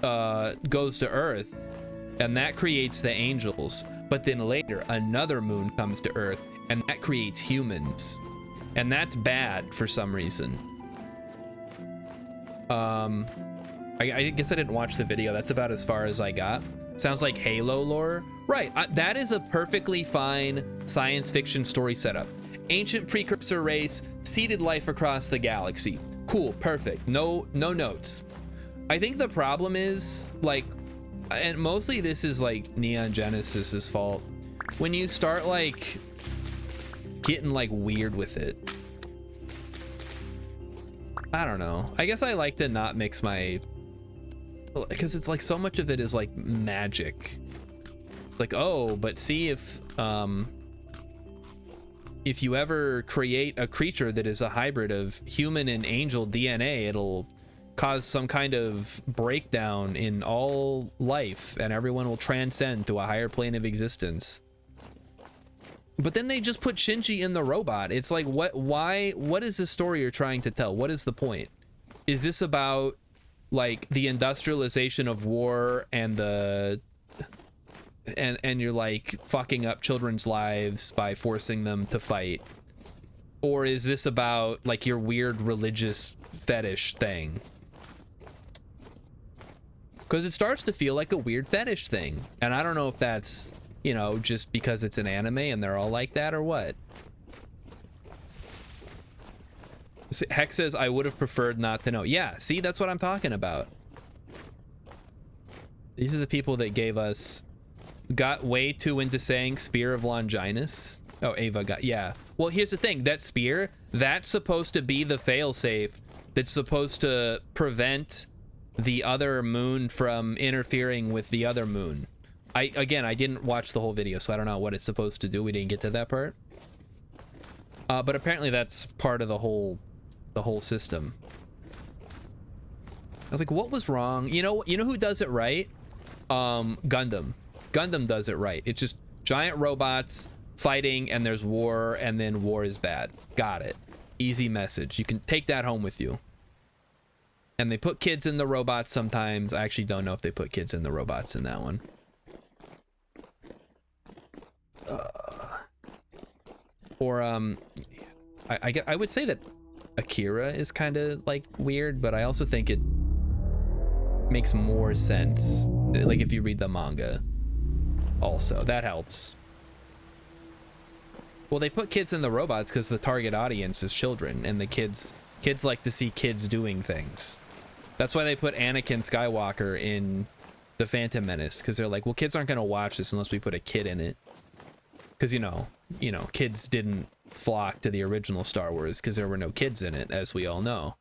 goes to Earth, and that creates the angels. But then later, another moon comes to Earth, and that creates humans, and that's bad for some reason. I guess I didn't watch the video. That's about as far as I got. Sounds like Halo lore. Right, that is a perfectly fine science fiction story setup. Ancient precursor race, seeded life across the galaxy. Cool, perfect. No notes. I think the problem is, like, and mostly this is like Neon Genesis's fault, when you start like getting like weird with it. I don't know. I guess I like to not mix my, because it's like so much of it is like magic. Like, oh, but see if you ever create a creature that is a hybrid of human and angel DNA, it'll cause some kind of breakdown in all life and everyone will transcend to a higher plane of existence. But then they just put Shinji in the robot. It's like, what is the story you're trying to tell? What is the point? Is this about like the industrialization of war and and you're like fucking up children's lives by forcing them to fight? Or is this about like your weird religious fetish thing? Because it starts to feel like a weird fetish thing, and I don't know if that's, you know, just because it's an anime and they're all like that or what. Hex says, I would have preferred not to know. Yeah, see, that's what I'm talking about. These are the people that got way too into saying Spear of Longinus. Oh, Ava got, yeah. Well, here's the thing, that spear, that's supposed to be the failsafe that's supposed to prevent the other moon from interfering with the other moon. I didn't watch the whole video, so I don't know what it's supposed to do. We didn't get to that part. But apparently that's part of the whole system. I was like, what was wrong? You know who does it right? Gundam. Gundam does it right. It's just giant robots fighting and there's war, and then war is bad. Got it. Easy message. You can take that home with you. And they put kids in the robots sometimes. I actually don't know if they put kids in the robots in that one. I would say that Akira is kind of like weird, but I also think it makes more sense like if you read the manga also. That helps. Well, they put kids in the robots because the target audience is children, and the kids like to see kids doing things. That's why they put Anakin Skywalker in the Phantom Menace, because they're like, well, kids aren't gonna watch this unless we put a kid in it, because you know kids didn't flock to the original Star Wars because there were no kids in it, as we all know.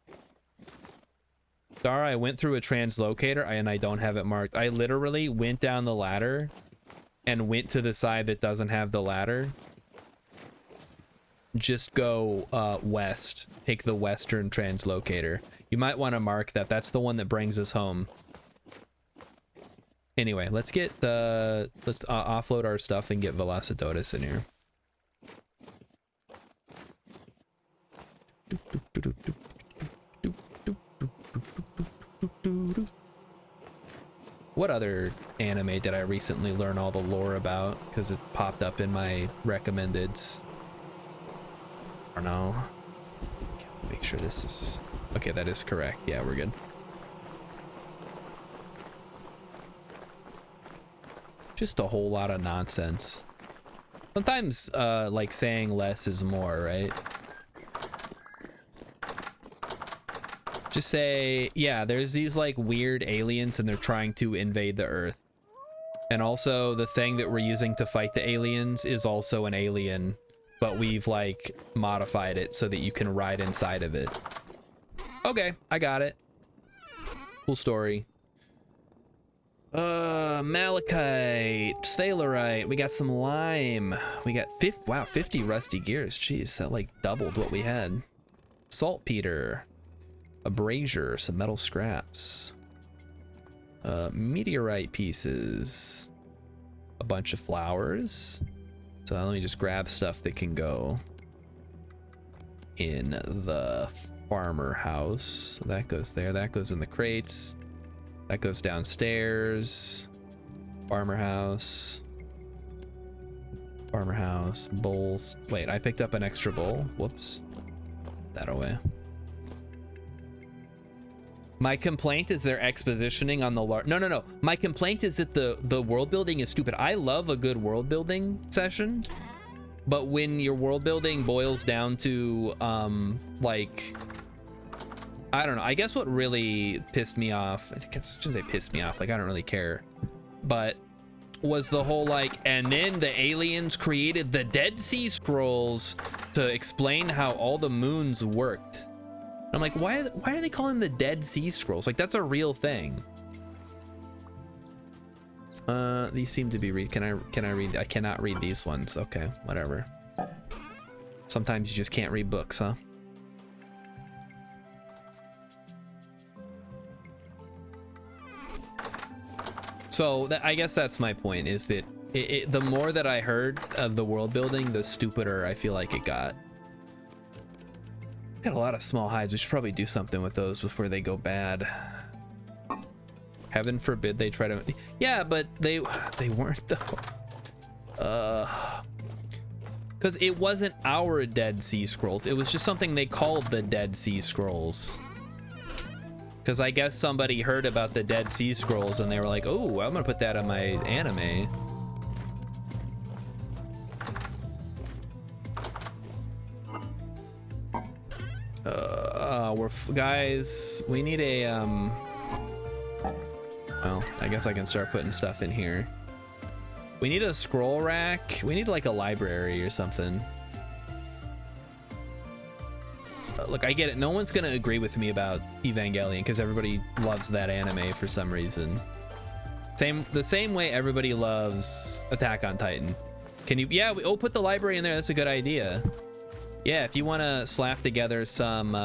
Dara, I went through a translocator and I don't have it marked. I literally went down the ladder and went to the side that doesn't have the ladder. Just go west, take the western translocator. You might want to mark that. That's the one that brings us home. Anyway, let's offload our stuff and get Velocitotus in here. What other anime did I recently learn all the lore about? Because it popped up in my recommendeds. I don't know. Make sure this is... Okay, that is correct. Yeah, we're good. Just a whole lot of nonsense. Sometimes, like, saying less is more, right? Just say, yeah, there's these, like, weird aliens and they're trying to invade the Earth. And also, the thing that we're using to fight the aliens is also an alien, but we've, like, modified it so that you can ride inside of it. Okay, I got it. Cool story. Malachite, Sailorite, we got some lime. We got 50 rusty gears. Jeez, that like doubled what we had. Saltpeter, a brazier, some metal scraps, meteorite pieces, a bunch of flowers. So let me just grab stuff that can go in the farmer house. So that goes there. That goes in the crates. That goes downstairs. Farmer house. Farmer house. Bowls. Wait, I picked up an extra bowl. Whoops. Put that away. My complaint is their expositioning on the no. My complaint is that the world building is stupid. I love a good world building session, but when your world building boils down to like, I don't know. I guess what really pissed me off, I shouldn't say pissed me off, like I don't really care, but was the whole like, and then the aliens created the Dead Sea Scrolls to explain how all the moons worked. I'm like, why are they calling them the Dead Sea Scrolls? Like, that's a real thing. These seem to be can I read? I cannot read these ones. Okay, whatever. Sometimes you just can't read books, huh? So I guess that's my point, is that the more that I heard of the world building, the stupider I feel like it got. Got a lot of small hides. We should probably do something with those before they go bad. Heaven forbid they try to. Yeah, but they weren't though. Because it wasn't our Dead Sea Scrolls. It was just something they called the Dead Sea Scrolls. Because I guess somebody heard about the Dead Sea Scrolls and they were like, oh, I'm gonna put that on my anime. Guys, we need a well, I guess I can start putting stuff in here. We need a scroll rack. We need like a library or something. Look, I get it. No one's gonna agree with me about Evangelion because everybody loves that anime for some reason. The same way everybody loves Attack on Titan. Can you? Yeah. Put the library in there. That's a good idea. Yeah, if you want to slap together some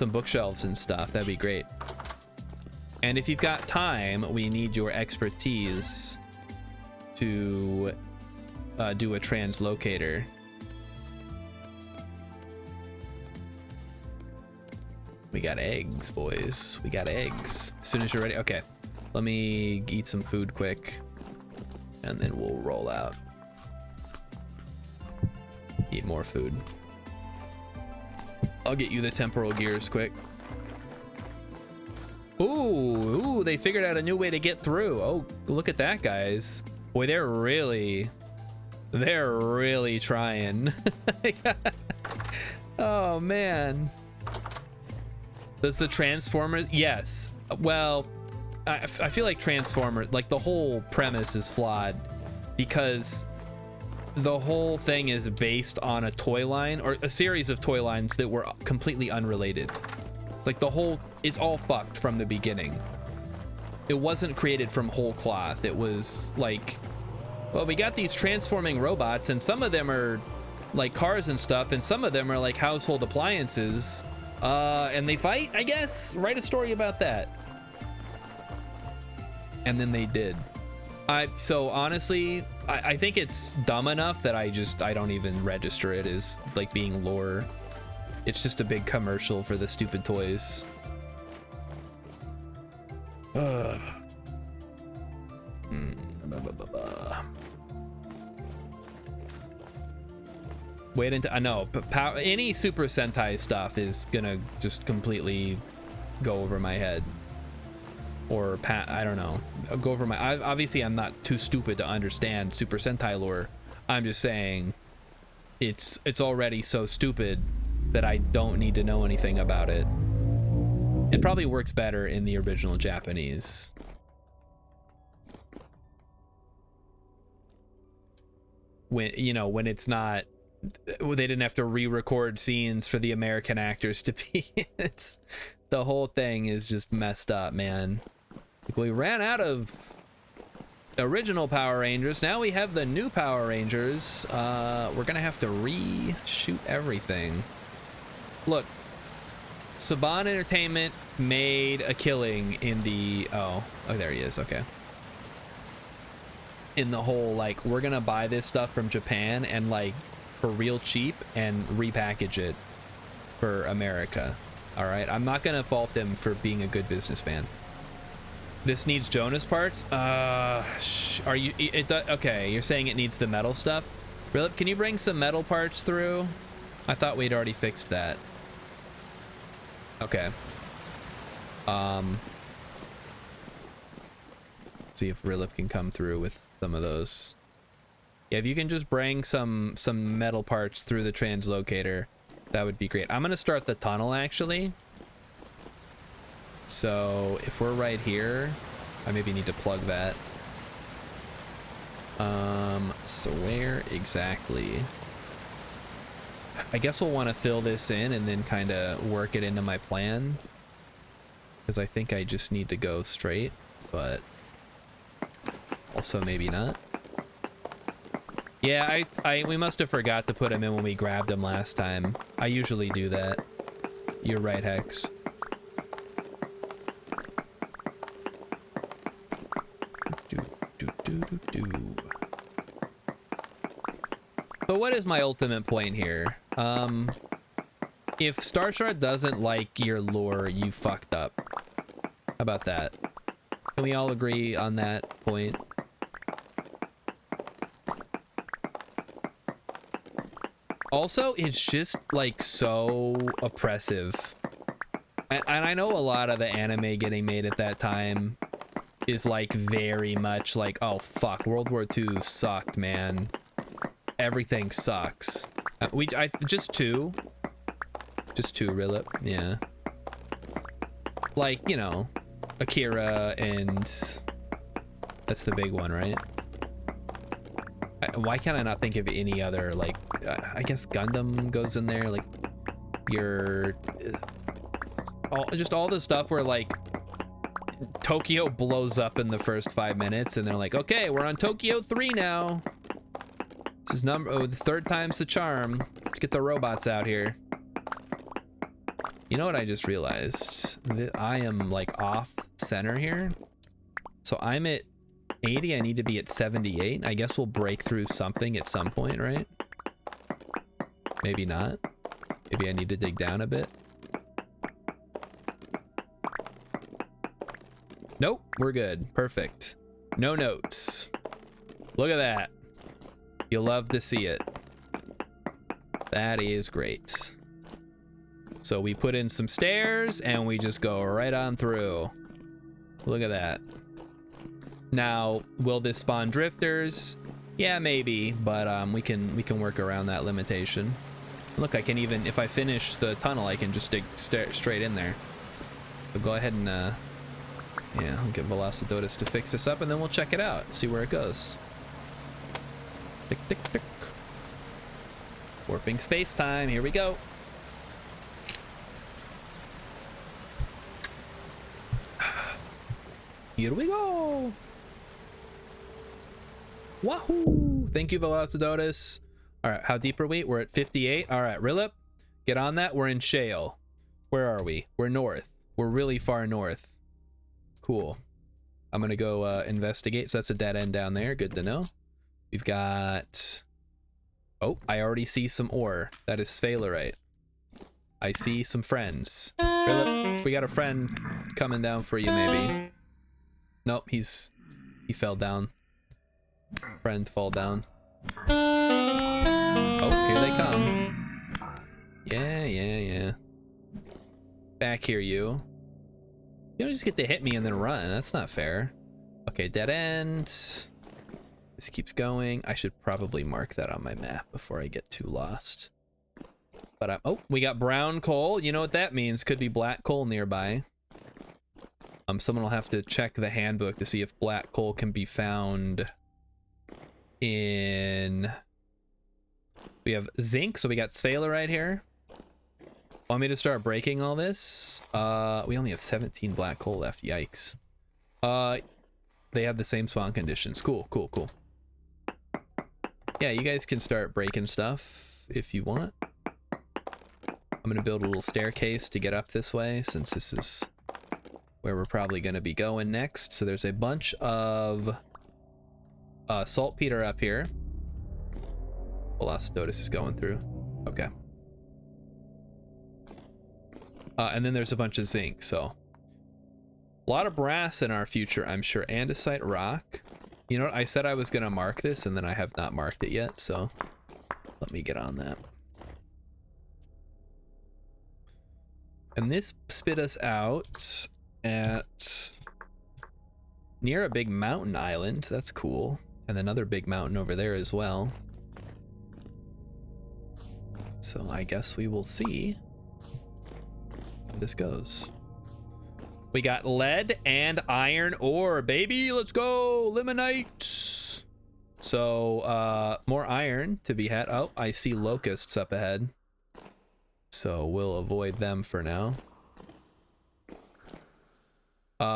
bookshelves and stuff, that'd be great. And if you've got time, we need your expertise to do a translocator. We got eggs, boys. We got eggs. As soon as you're ready. Okay, let me eat some food quick, and then we'll roll out. Eat more food. I'll get you the temporal gears quick. Ooh, they figured out a new way to get through. Oh, look at that, guys. Boy, they're really trying. Oh, man. Does the Transformers? Yes. Well, I feel like Transformers, like the whole premise is flawed because the whole thing is based on a toy line or a series of toy lines that were completely unrelated. Like it's all fucked from the beginning. It wasn't created from whole cloth. It was like, well, we got these transforming robots and some of them are like cars and stuff and some of them are like household appliances. And they fight, I guess. Write a story about that. And then they did. So honestly, I think it's dumb enough that I don't even register it as like being lore. It's just a big commercial for the stupid toys. Wait until I know any Super Sentai stuff is gonna just completely go over my head. Or I don't know, go over my. Obviously, I'm not too stupid to understand Super Sentai lore. I'm just saying, it's already so stupid that I don't need to know anything about it. It probably works better in the original Japanese. When it's not, they didn't have to re-record scenes for the American actors to be. The whole thing is just messed up, man. We ran out of original Power Rangers. Now we have the new Power Rangers. We're gonna have to reshoot everything. Look, Saban Entertainment made a killing in the oh there he is. Okay. In the whole like, we're gonna buy this stuff from Japan and like for real cheap and repackage it for America. All right, I'm not gonna fault him for being a good businessman. This needs Jonas parts. Are you? Okay, you're saying it needs the metal stuff. Really? Can you bring some metal parts through? I thought we'd already fixed that. Okay. See if Rilip can come through with some of those. Yeah, if you can just bring some metal parts through the translocator, that would be great. I'm gonna start the tunnel actually. So if we're right here, I maybe need to plug that. So where exactly? I guess we'll want to fill this in and then kind of work it into my plan, because I think I just need to go straight, but also maybe not. Yeah, we must have forgot to put him in when we grabbed him last time. I usually do that. You're right, Hex. So what is my ultimate point here? If Starshard doesn't like your lore, you fucked up. How about that? Can we all agree on that point? Also, it's just like so oppressive. And I know a lot of the anime getting made at that time is like very much like, oh fuck, World War II sucked, man. Everything sucks. Just two, Rilip, yeah. Like, you know, Akira, and that's the big one, right? Why can't I not think of any other, like, I guess Gundam goes in there, like, just all the stuff where, like, Tokyo blows up in the first 5 minutes, and they're like, okay, we're on Tokyo 3 now. This is the third time's the charm. Let's get the robots out here. You know what I just realized? That I am, like, off center here. So I'm at 80, I need to be at 78. I guess we'll break through something at some point, right? Maybe not. Maybe I need to dig down a bit. Nope, we're good. Perfect. No notes. Look at that. You'll love to see it. That is great. So we put in some stairs and we just go right on through. Look at that. Now, will this spawn drifters? Yeah, maybe, but we can work around that limitation. Look, I can even, if I finish the tunnel, I can just dig straight in there. So go ahead and yeah, I'll get Velocidotus to fix this up, and then we'll check it out, see where it goes. Tick, tick, tick. Warping space time, here we go. Here we go. Wahoo! Thank you, Velocidotus. All right, how deep are we? We're at 58. All right, Rilip, get on that. We're in Shale. Where are we? We're north. We're really far north. Cool. I'm gonna go investigate. So that's a dead end down there. Good to know. We've got... Oh, I already see some ore. That is sphalerite. I see some friends. Rilip, if we got a friend coming down for you, maybe. Nope, he fell down. Friend fall down. Oh, here they come. Yeah. Back here, you. You don't just get to hit me and then run. That's not fair. Okay, dead end. This keeps going. I should probably mark that on my map before I get too lost. But oh, we got brown coal. You know what that means? Could be black coal nearby. Someone will have to check the handbook to see if black coal can be found in... We have zinc, so we got sphalerite here. Want me to start breaking all this? We only have 17 black coal left. Yikes. They have the same spawn conditions. Cool. Yeah, you guys can start breaking stuff if you want. I'm gonna build a little staircase to get up this way, since this is where we're probably gonna be going next. So there's a bunch of saltpeter up here. Velocidotus is going through. Okay. And then there's a bunch of zinc, so a lot of brass in our future, I'm sure. Andesite rock. You know what? I said I was gonna mark this, and then I have not marked it yet, so let me get on that. And this spit us out at near a big mountain island. That's cool. And another big mountain over there as well. So I guess we will see how this goes. We got lead and iron ore, baby. Let's go, limonite. So more iron to be had. Oh, I see locusts up ahead, so we'll avoid them for now.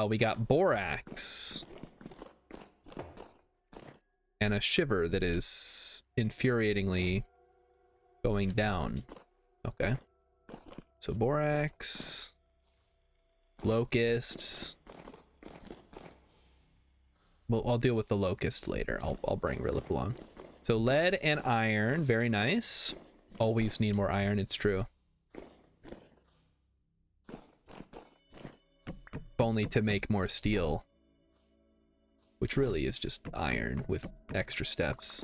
We got borax and a shiver that is infuriatingly going down. Okay, so borax, locusts. Well, I'll deal with the locust later. I'll bring Rilip along. So lead and iron, very nice. Always need more iron, it's true. Only to make more steel, which really is just iron with extra steps.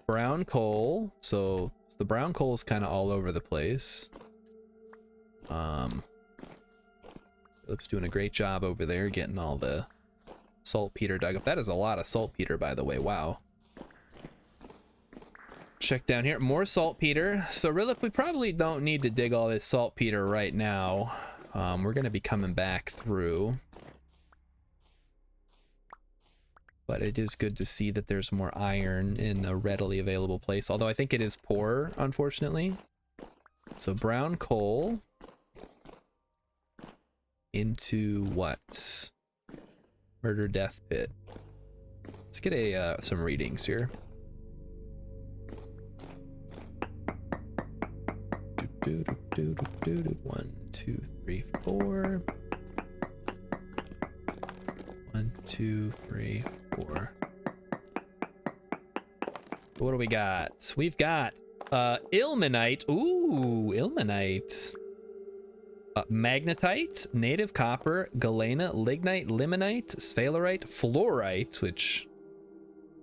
Brown coal. So the brown coal is kind of all over the place. Rilip's doing a great job over there getting all the saltpeter dug up. That is a lot of saltpeter, by the way. Wow. Check down here. More saltpeter. So Rilip, we probably don't need to dig all this saltpeter right now. We're going to be coming back through. But it is good to see that there's more iron in a readily available place. Although I think it is poor, unfortunately. So brown coal. Into what? Murder death pit. Let's get some readings here. 1, 2, 3, 4. 1, 2, 3, 4. What do we got? We've got ilmenite. Ooh, ilmenite. Magnetite, native copper, galena, lignite, limonite, sphalerite, fluorite, which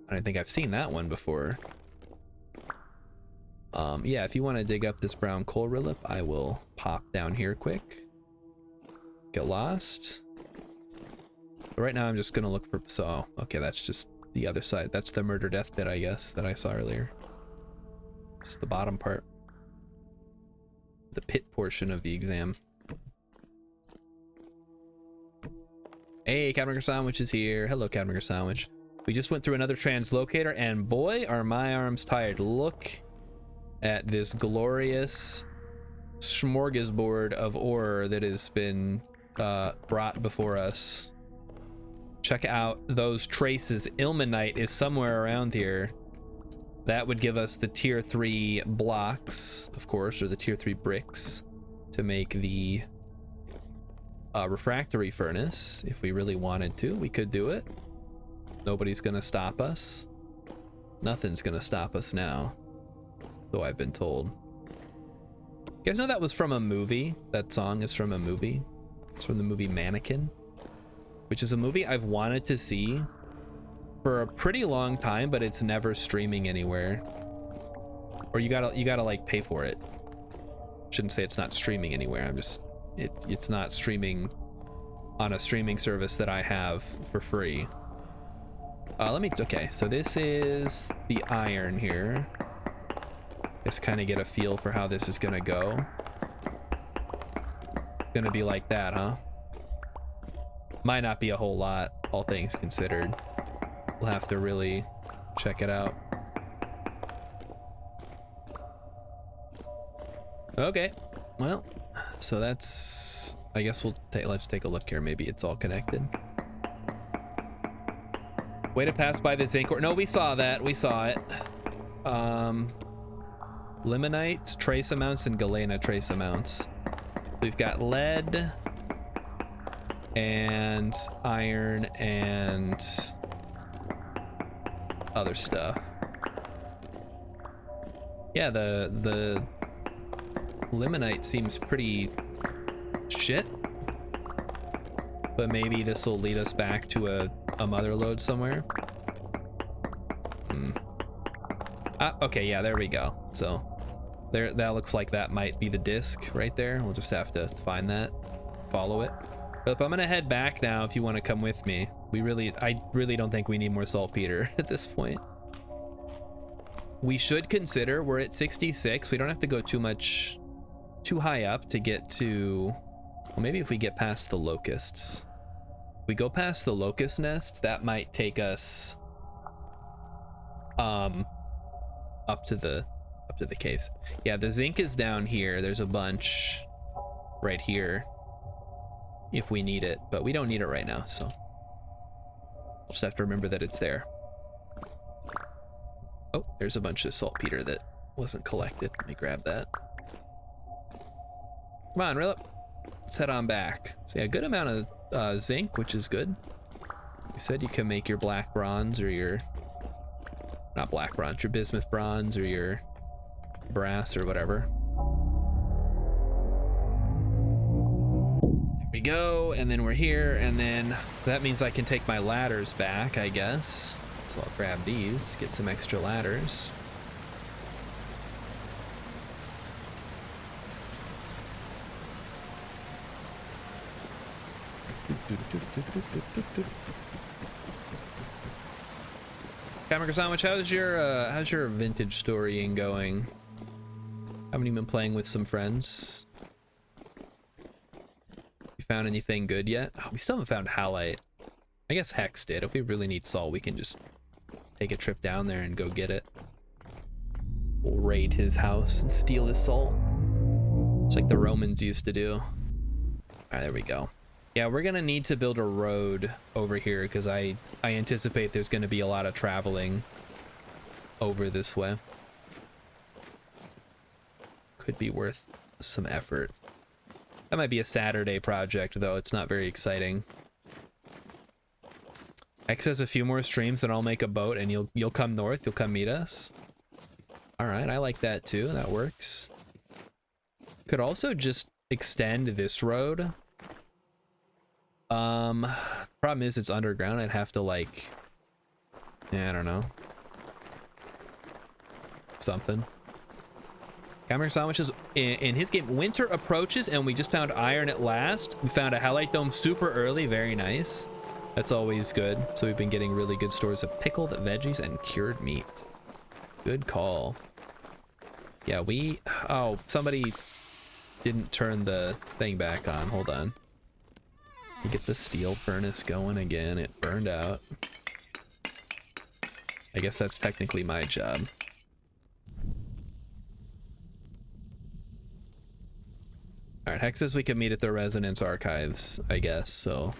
I don't think I've seen that one before. Yeah, if you want to dig up this brown coal, Rilip, I will pop down here quick. Get lost. But right now I'm just gonna look for, so okay, that's just the other side. That's the murder death pit, I guess, that I saw earlier. Just the bottom part. The pit portion of the exam. Hey, Catmaker Sandwich is here. Hello, Catmaker Sandwich. We just went through another translocator, and boy, are my arms tired. Look at this glorious smorgasbord of ore that has been brought before us. Check out those traces. Ilmenite is somewhere around here. That would give us the tier 3 blocks, of course, or the tier 3 bricks to make the refractory furnace. If we really wanted to, we could do it. Nobody's gonna stop us. Nothing's gonna stop us now, though I've been told. You guys know that was from a movie? That song is from a movie. It's from the movie Mannequin, which is a movie I've wanted to see for a pretty long time, but it's never streaming anywhere. Or you gotta like pay for it. Shouldn't say it's not streaming anywhere. I'm just, it's not streaming on a streaming service that I have for free. Okay, so this is the iron here. Just kind of get a feel for how this is gonna go. Gonna be like that, huh? Might not be a whole lot, all things considered. We'll have to really check it out. Okay, well, so that's, I guess let's take a look here. Maybe it's all connected. Way to pass by the zinc ore. No, we saw that. We saw it. Limonite trace amounts and galena trace amounts. We've got lead and iron and other stuff. Yeah, the limonite seems pretty shit, but maybe this will lead us back to a mother lode somewhere. Okay, yeah, there we go. So there, that looks like that might be the disc right there. We'll just have to find that, follow it. But I'm gonna head back now if you want to come with me. I really don't think we need more saltpeter at this point. We should consider, we're at 66. We don't have to go too high up to get to, well, maybe if we get past the locusts. If we go past the locust nest, that might take us up to the caves. Yeah, the zinc is down here. There's a bunch right here if we need it, but we don't need it right now, so we'll just have to remember that it's there. Oh, there's a bunch of saltpeter that wasn't collected. Let me grab that. Come on, reel up. Let's head on back. So yeah, a good amount of zinc, which is good. You said you can make your black bronze or your, not black bronze, your bismuth bronze or your brass or whatever. There we go, and then we're here, and then that means I can take my ladders back, I guess. So I'll grab these, get some extra ladders. Camera Sandwich, how's your vintage storying going? Haven't you been playing with some friends? You found anything good yet? Oh, we still haven't found halite. I guess Hex did. If we really need salt, we can just take a trip down there and go get it. We'll raid his house and steal his salt. It's like the Romans used to do. All right, there we go. Yeah, we're gonna need to build a road over here because I anticipate there's gonna be a lot of traveling over this way. Could be worth some effort. That might be a Saturday project though. It's not very exciting. X has a few more streams and I'll make a boat and you'll come north, you'll come meet us. All right, I like that too. That works. Could also just extend this road. Problem is it's underground. I'd have to like, yeah, I don't know. Something. Camera Sandwiches in his game, winter approaches and we just found iron at last. We found a halite dome super early, very nice. That's always good. So we've been getting really good stores of pickled veggies and cured meat. Good call. Yeah, oh, somebody didn't turn the thing back on. Hold on. Get the steel furnace going again. It burned out. I guess that's technically my job. All right, Hex says we can meet at the Resonance Archives, I guess. So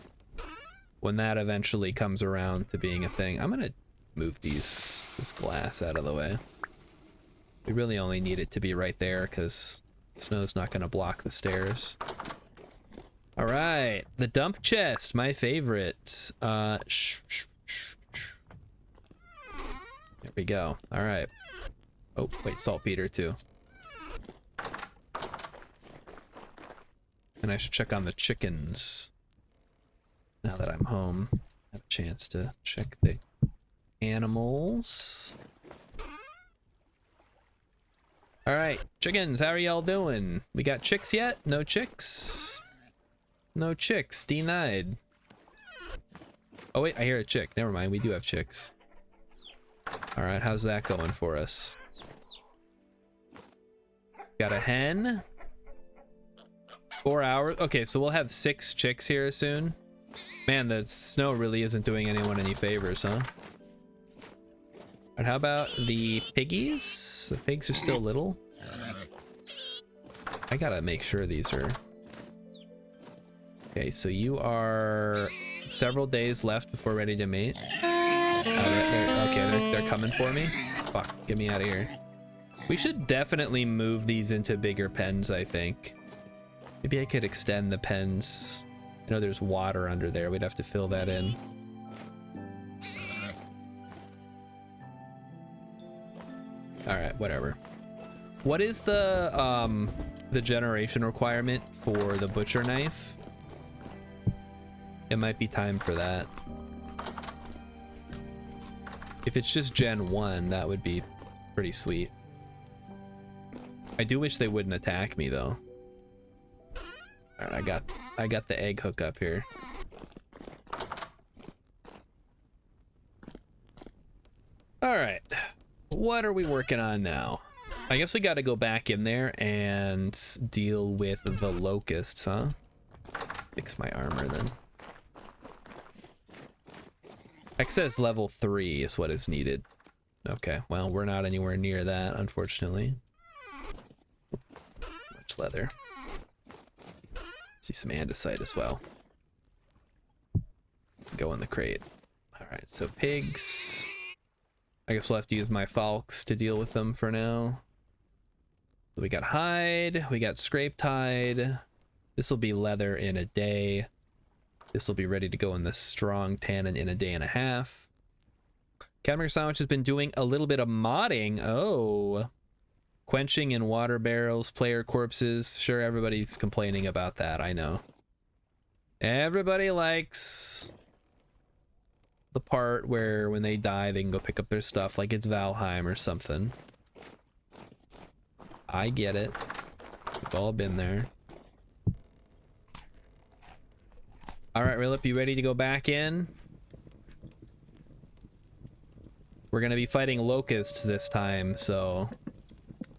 when that eventually comes around to being a thing, I'm gonna move this glass out of the way. We really only need it to be right there because snow's not gonna block the stairs. All right, the dump chest, my favorite. There we go. All right. Oh, wait, saltpeter too. And I should check on the chickens. Now that I'm home, I have a chance to check the animals. All right, chickens, how are y'all doing? We got chicks yet? No chicks? No chicks, denied. Oh wait, I hear a chick. Never mind, we do have chicks. All right, how's that going for us? Got a hen. 4 hours. Okay, so we'll have 6 chicks here soon. Man, the snow really isn't doing anyone any favors, huh? And how about the piggies? The pigs are still little. I gotta make sure these are... Okay, so you are several days left before ready to mate. They're coming for me. Fuck, get me out of here. We should definitely move these into bigger pens, I think. Maybe I could extend the pens. I know there's water under there. We'd have to fill that in. All right, whatever. What is the generation requirement for the butcher knife? It might be time for that. If it's just Gen 1, that would be pretty sweet. I do wish they wouldn't attack me though. All right, I got the egg hook up here. All right, what are we working on now? I guess we got to go back in there and deal with the locusts, huh? Fix my armor then. Excess level 3 is what is needed. Okay, well, we're not anywhere near that, unfortunately. Much leather. See some andesite as well. Go in the crate. All right, so pigs. I guess we'll have to use my falx to deal with them for now. We got hide, we got scraped hide. This will be leather in a day. This will be ready to go in the strong tannin in a day and a half. Cadmic Sandwich has been doing a little bit of modding. Oh, quenching in water barrels, player corpses. Sure, everybody's complaining about that, I know. Everybody likes the part where when they die, they can go pick up their stuff like it's Valheim or something. I get it. We've all been there. All right, Rilip, you ready to go back in? We're gonna be fighting locusts this time, so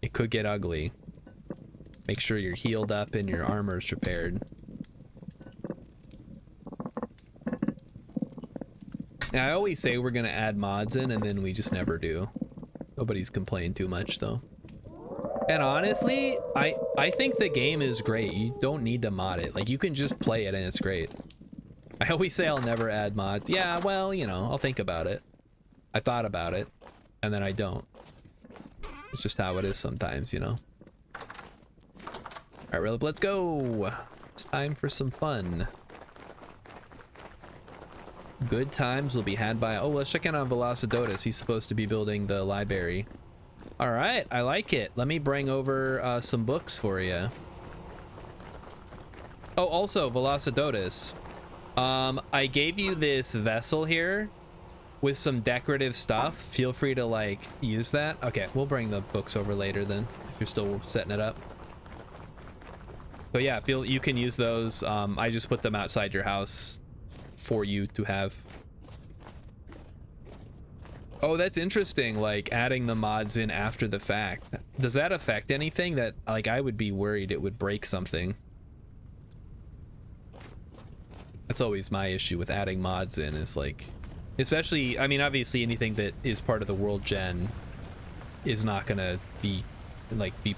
it could get ugly. Make sure you're healed up and your armor's repaired. I always say we're gonna add mods in and then we just never do. Nobody's complained too much though. And honestly, I think the game is great. You don't need to mod it. Like, you can just play it and it's great. I always say I'll never add mods. Yeah, well, you know, I'll think about it. I thought about it, and then I don't. It's just how it is sometimes, you know? Alright, Rilip, let's go! It's time for some fun. Good times will be had by... Oh, let's check in on Velocidotus. He's supposed to be building the library. Alright, I like it. Let me bring over some books for you. Oh, also, Velocidotus. I gave you this vessel here with some decorative stuff. Feel free to, like, use that. Okay, we'll bring the books over later then, if you're still setting it up. So yeah, you can use those. I just put them outside your house for you to have. Oh, that's interesting, like adding the mods in after the fact. Does that affect anything? That, like, I would be worried it would break something. That's always my issue with adding mods in, is like, especially, I mean, obviously anything that is part of the world gen is not gonna be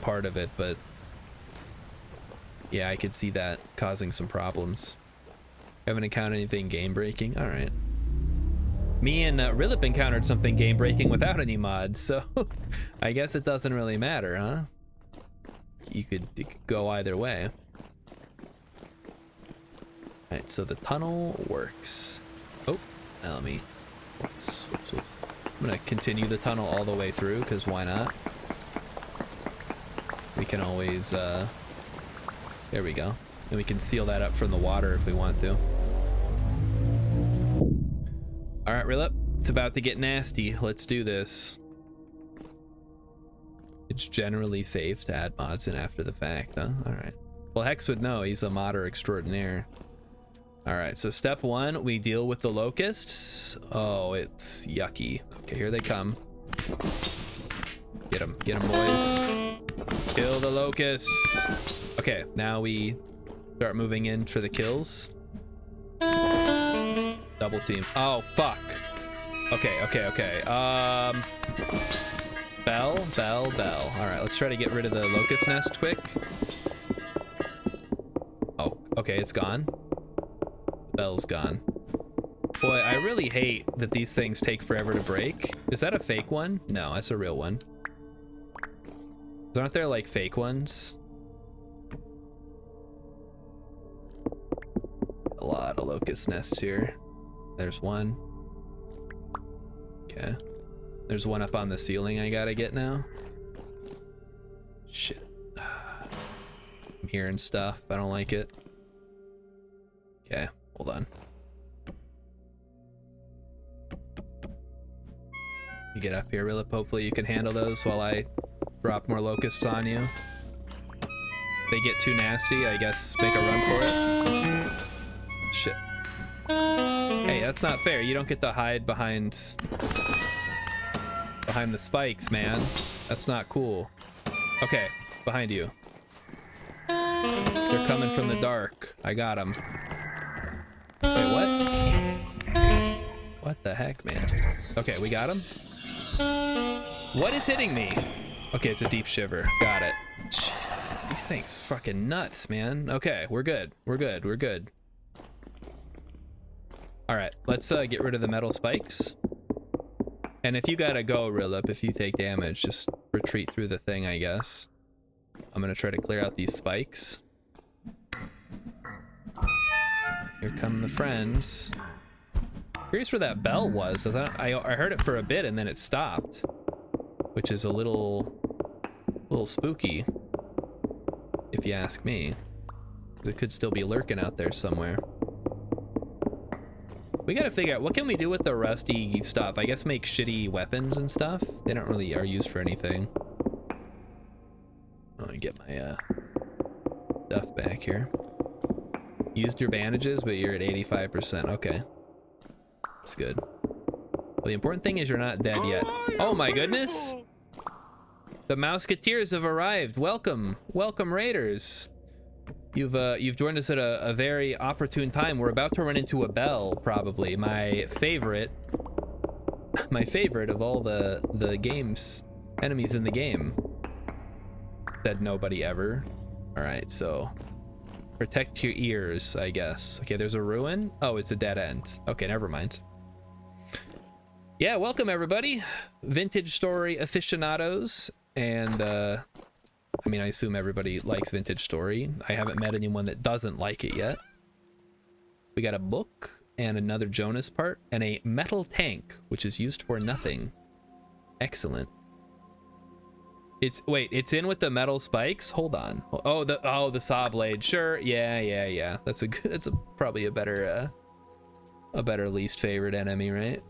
part of it, but yeah, I could see that causing some problems. Haven't encountered anything game breaking. All right. Me and Rilip encountered something game breaking without any mods, so I guess it doesn't really matter, huh? It could go either way. Alright, so the tunnel works. Oh, now let me... I'm gonna continue the tunnel all the way through, because why not? We can always, there we go. And we can seal that up from the water if we want to. Alright, Rilip, it's about to get nasty. Let's do this. It's generally safe to add mods in after the fact, huh? Alright. Well, Hex would know. He's a modder extraordinaire. Alright, so step one, we deal with the locusts. Oh, it's yucky. Okay, here they come. Get them, boys. Kill the locusts. Okay, now we start moving in for the kills. Double team. Oh, fuck. Okay. Bell. All right, let's try to get rid of the locust nest quick. Oh, okay, it's gone. Bell's gone. Boy, I really hate that these things take forever to break. Is that a fake one? No, that's a real one. Aren't there like fake ones? A lot of locust nests here. There's one. Okay. There's one up on the ceiling I gotta get now. Shit. I'm hearing stuff. I don't like it. Okay, hold on. You get up here, Rilip. Hopefully you can handle those while I drop more locusts on you. They get too nasty, I guess make a run for it. Shit. Hey, that's not fair. You don't get to hide behind the spikes, man. That's not cool. Okay, behind you. They're coming from the dark. I got them. Wait, what? What the heck, man? Okay, we got him. What is hitting me? Okay, it's a deep shiver. Got it. Jeez, these things fucking nuts, man. Okay, we're good. We're good. We're good. All right, let's get rid of the metal spikes. And if you gotta go, Rilip, if you take damage, just retreat through the thing, I guess. I'm gonna try to clear out these spikes. Here come the friends. Curious where that bell was. I heard it for a bit and then it stopped, which is a little spooky, if you ask me. It could still be lurking out there somewhere. We gotta figure out what can we do with the rusty stuff. I guess make shitty weapons and stuff. They don't really are used for anything. Let me get my stuff back here. Used your bandages, but you're at 85%. Okay, that's good. Well, the important thing is you're not dead yet. Oh my goodness! The Mouseketeers have arrived. Welcome, welcome, Raiders. You've joined us at a very opportune time. We're about to run into a bell, probably my favorite of all the games, enemies in the game. Said nobody ever. All right, so protect your ears, I guess. Okay, there's a ruin. Oh, it's a dead end. Okay, never mind. Yeah, welcome everybody, Vintage Story aficionados, and I mean, I assume everybody likes Vintage Story. I haven't met anyone that doesn't like it yet. We got a book and another Jonas part and a metal tank, which is used for nothing. Excellent. Wait, it's in with the metal spikes? Hold on. Oh, the saw blade. Sure. Yeah. That's probably a better least favorite enemy, right?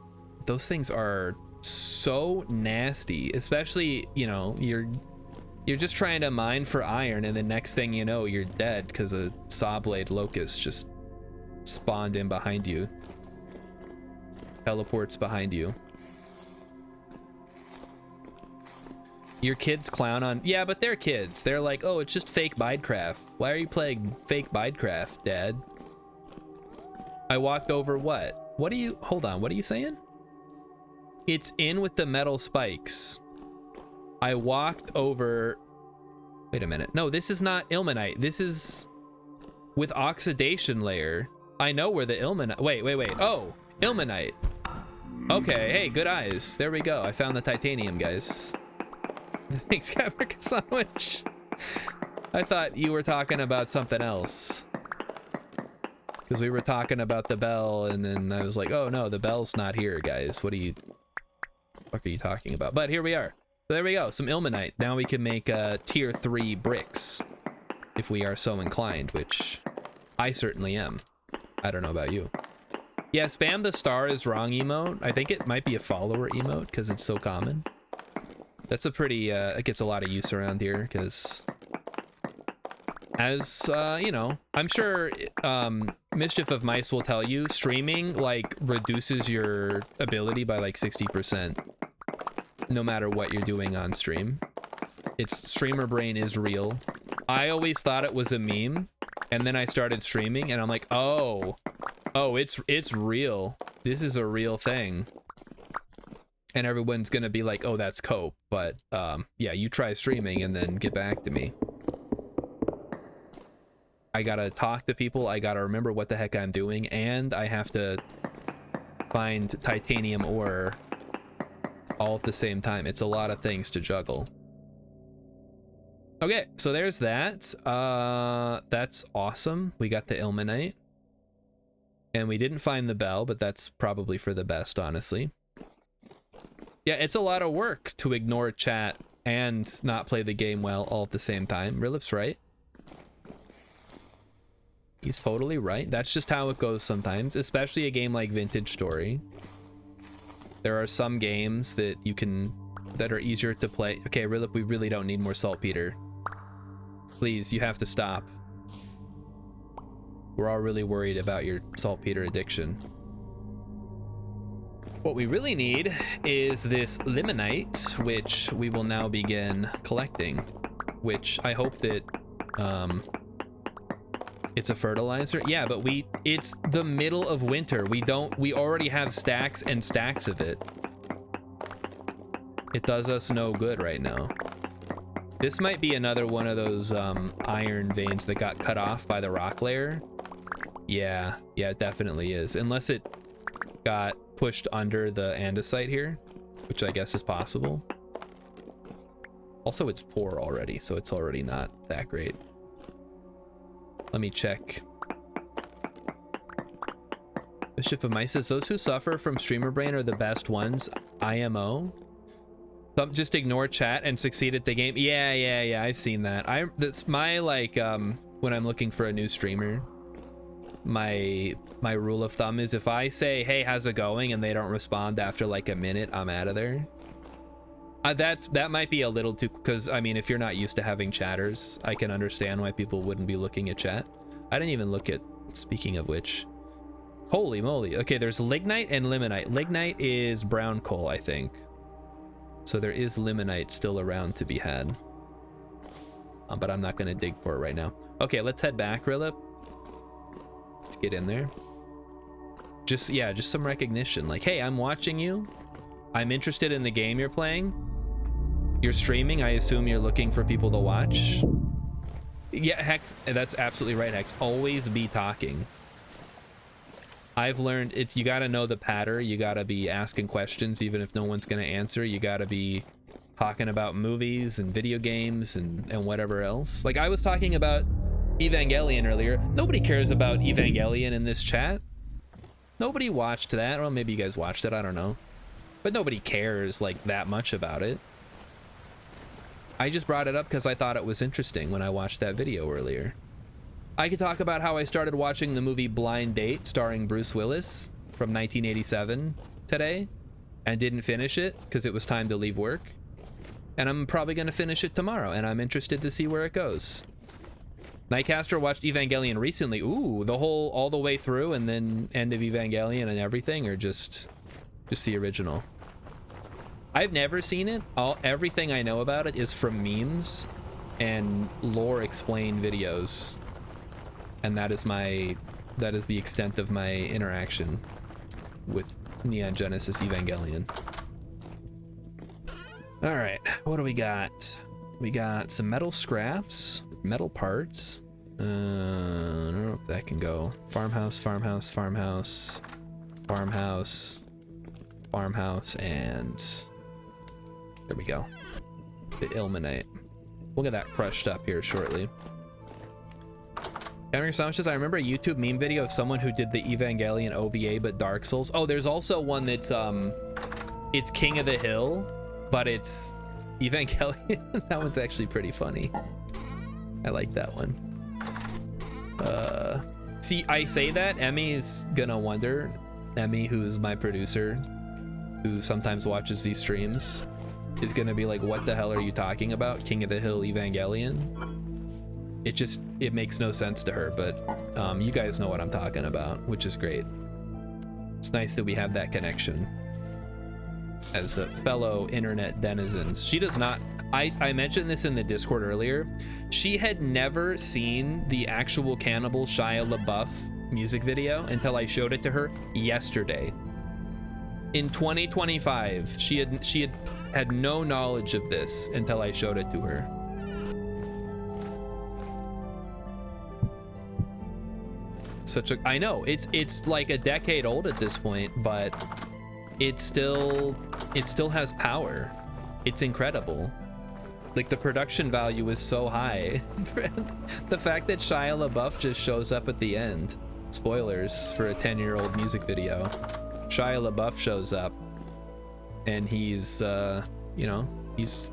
Those things are so nasty, especially, you know, you're just trying to mine for iron and the next thing you know you're dead because a saw blade locust just spawned in behind you, teleports behind you. Your kids clown on, yeah, but they're kids. They're like, oh, it's just fake Minecraft. Why are you playing fake Minecraft, Dad? I walked over what? What are you, hold on, what are you saying? It's in with the metal spikes. I walked over, wait a minute. No, this is not ilmenite. This is with oxidation layer. I know where the ilmenite, wait. Oh, ilmenite. Okay, hey, good eyes. There we go. I found the titanium, guys. Thanks, Caprica Sandwich. I thought you were talking about something else. Because we were talking about the bell, and then I was like, oh no, the bell's not here, guys. What are you talking about? But here we are. So there we go, some ilmenite. Now we can make tier 3 bricks, if we are so inclined, which I certainly am. I don't know about you. Yeah, spam the star is wrong emote. I think it might be a follower emote, because it's so common. That's a pretty, it gets a lot of use around here, because as, you know, I'm sure Mischief of Mice will tell you, streaming, like, reduces your ability by, like, 60%, no matter what you're doing on stream. It's, streamer brain is real. I always thought it was a meme, and then I started streaming, and I'm like, oh, it's real. This is a real thing. And everyone's gonna be like, oh, that's cope, but yeah, you try streaming and then get back to me. I gotta talk to people, I gotta remember what the heck I'm doing, and I have to find titanium ore all at the same time. It's a lot of things to juggle. Okay, so there's that. That's awesome. We got the ilmenite. And we didn't find the bell, but that's probably for the best, honestly. Yeah, it's a lot of work to ignore chat and not play the game well all at the same time. Rilip's right. He's totally right. That's just how it goes sometimes, especially a game like Vintage Story. There are some games that that are easier to play. Okay, Rilip, we really don't need more saltpeter. Please, you have to stop. We're all really worried about your saltpeter addiction. What we really need is this limonite, which we will now begin collecting, which I hope that it's a fertilizer. Yeah, but it's the middle of winter. We already have stacks and stacks of it. It does us no good right now. This might be another one of those iron veins that got cut off by the rock layer. Yeah, it definitely is. Unless it got pushed under the andesite here, which I guess is possible. Also, it's poor already, so it's already not that great. Let me check. Bishop of Mice says, those who suffer from streamer brain are the best ones. IMO. Some just ignore chat and succeed at the game. Yeah, I've seen that. That's my, like, when I'm looking for a new streamer, my rule of thumb is if I say, hey, how's it going, and they don't respond after like a minute, I'm out of there. That might be a little too, because I mean, if you're not used to having chatters, I can understand why people wouldn't be looking at chat. I didn't even look at, speaking of which, holy moly. Okay, there's lignite and limonite. Lignite is brown coal, I think. So there is limonite still around to be had. But I'm not gonna dig for it right now. Okay, let's head back, Rilip. Let's get in there. Just some recognition. Like, hey, I'm watching you. I'm interested in the game you're playing. You're streaming. I assume you're looking for people to watch. Yeah, Hex, that's absolutely right, Hex. Always be talking. I've learned you gotta know the pattern. You gotta be asking questions even if no one's gonna answer. You gotta be talking about movies and video games and whatever else. Like, I was talking about Evangelion earlier. Nobody cares about Evangelion in this chat. Nobody watched that. Well, maybe you guys watched it, I don't know. But nobody cares like that much about it. I just brought it up because I thought it was interesting when I watched that video earlier. I could talk about how I started watching the movie Blind Date starring Bruce Willis from 1987 today and didn't finish it because it was time to leave work. And I'm probably going to finish it tomorrow, and I'm interested to see where it goes. Nightcaster watched Evangelion recently. Ooh, all the way through and then end of Evangelion and everything, or just the original? I've never seen it. Everything I know about it is from memes and lore explained videos. And that is the extent of my interaction with Neon Genesis Evangelion. All right, what do we got? We got some metal scraps, metal parts. I don't know if that can go. Farmhouse, farmhouse, farmhouse, farmhouse, farmhouse, and there we go. The ilmenite. We'll get that crushed up here shortly. Cameron says, I remember a YouTube meme video of someone who did the Evangelion OVA but Dark Souls. Oh, there's also one that's it's King of the Hill, but it's Evangelion. That one's actually pretty funny. I like that one. See, I say that, Emmy's gonna wonder. Emmy, who's my producer, who sometimes watches these streams, is gonna be like, what the hell are you talking about? King of the Hill Evangelion? It makes no sense to her, but you guys know what I'm talking about, which is great. It's nice that we have that connection as a fellow internet denizens. She does not, I mentioned this in the Discord earlier. She had never seen the actual Cannibal Shia LaBeouf music video until I showed it to her yesterday. In 2025, she had no knowledge of this until I showed it to her. I know it's like a decade old at this point, but it still has power. It's incredible. Like, the production value is so high. The fact that Shia LaBeouf just shows up at the end, spoilers for a 10-year-old music video, Shia LaBeouf shows up and he's you know, he's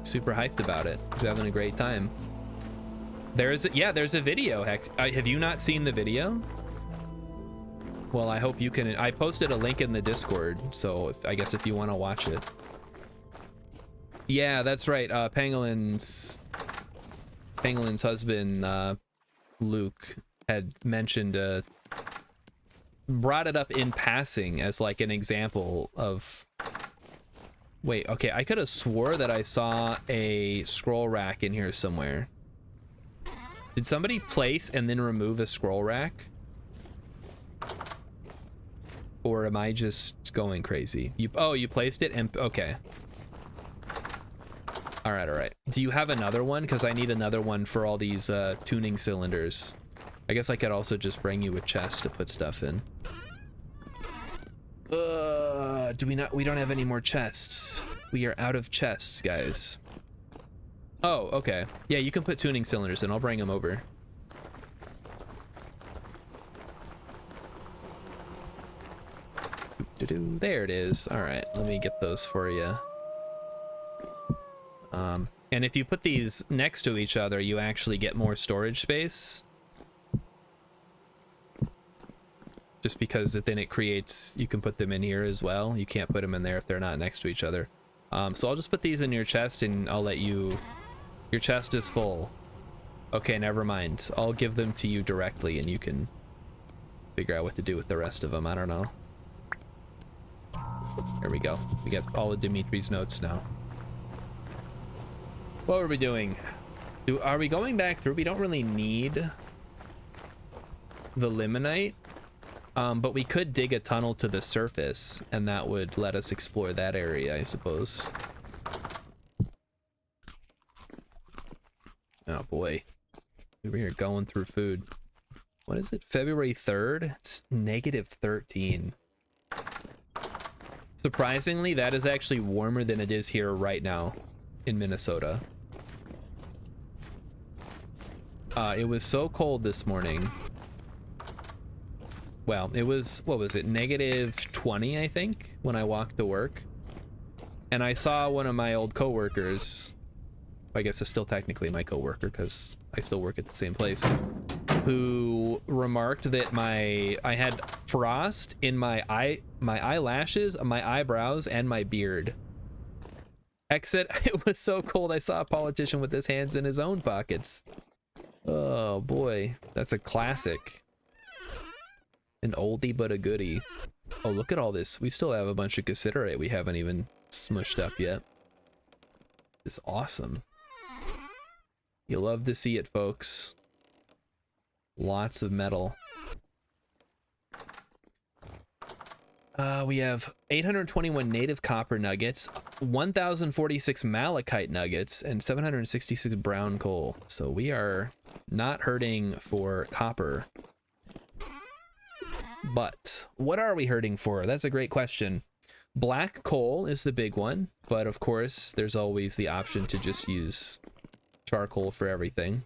super hyped about it. He's having a great time. There's a video, Hex. Have you not seen the video? Well, I hope you can. I posted a link in the Discord, so I guess if you want to watch it. Yeah, that's right. Pangolin's husband, Luke, had mentioned, brought it up in passing as like an example of. Wait, okay, I could have swore that I saw a scroll rack in here somewhere. Did somebody place and then remove a scroll rack? Or am I just going crazy? You placed it and okay. All right. Do you have another one? Because I need another one for all these tuning cylinders. I guess I could also just bring you a chest to put stuff in. Do we not? We don't have any more chests. We are out of chests, guys. Oh, okay. Yeah, you can put tuning cylinders in. I'll bring them over. There it is. All right, let me get those for you. And if you put these next to each other, you actually get more storage space. Just because then it creates, you can put them in here as well. You can't put them in there if they're not next to each other. So I'll just put these in your chest and I'll let you, your chest is full. Okay, never mind. I'll give them to you directly and you can figure out what to do with the rest of them. I don't know. There we go. We get all of Dimitri's notes now. What are we doing? Are we going back through? We don't really need the limonite. But we could dig a tunnel to the surface and that would let us explore that area, I suppose. Oh boy. We're here going through food. What is it? February 3rd? It's -13. Surprisingly, that is actually warmer than it is here right now in Minnesota. It was so cold this morning. Well, it was, what was it, -20, I think, when I walked to work. And I saw one of my old coworkers, I guess it's still technically my coworker because I still work at the same place, who remarked that I had frost in my eyelashes, my eyebrows, and my beard. Exit, it was so cold I saw a politician with his hands in his own pockets. Oh boy, that's a classic. An oldie but a goodie. Oh, look at all this. We still have a bunch of cassiterite we haven't even smushed up yet. It's awesome. You love to see it, folks. Lots of metal. We have 821 native copper nuggets, 1046 malachite nuggets, and 766 brown coal. So we are not hurting for copper. But what are we hurting for? That's a great question. Black coal is the big one, but of course there's always the option to just use charcoal for everything.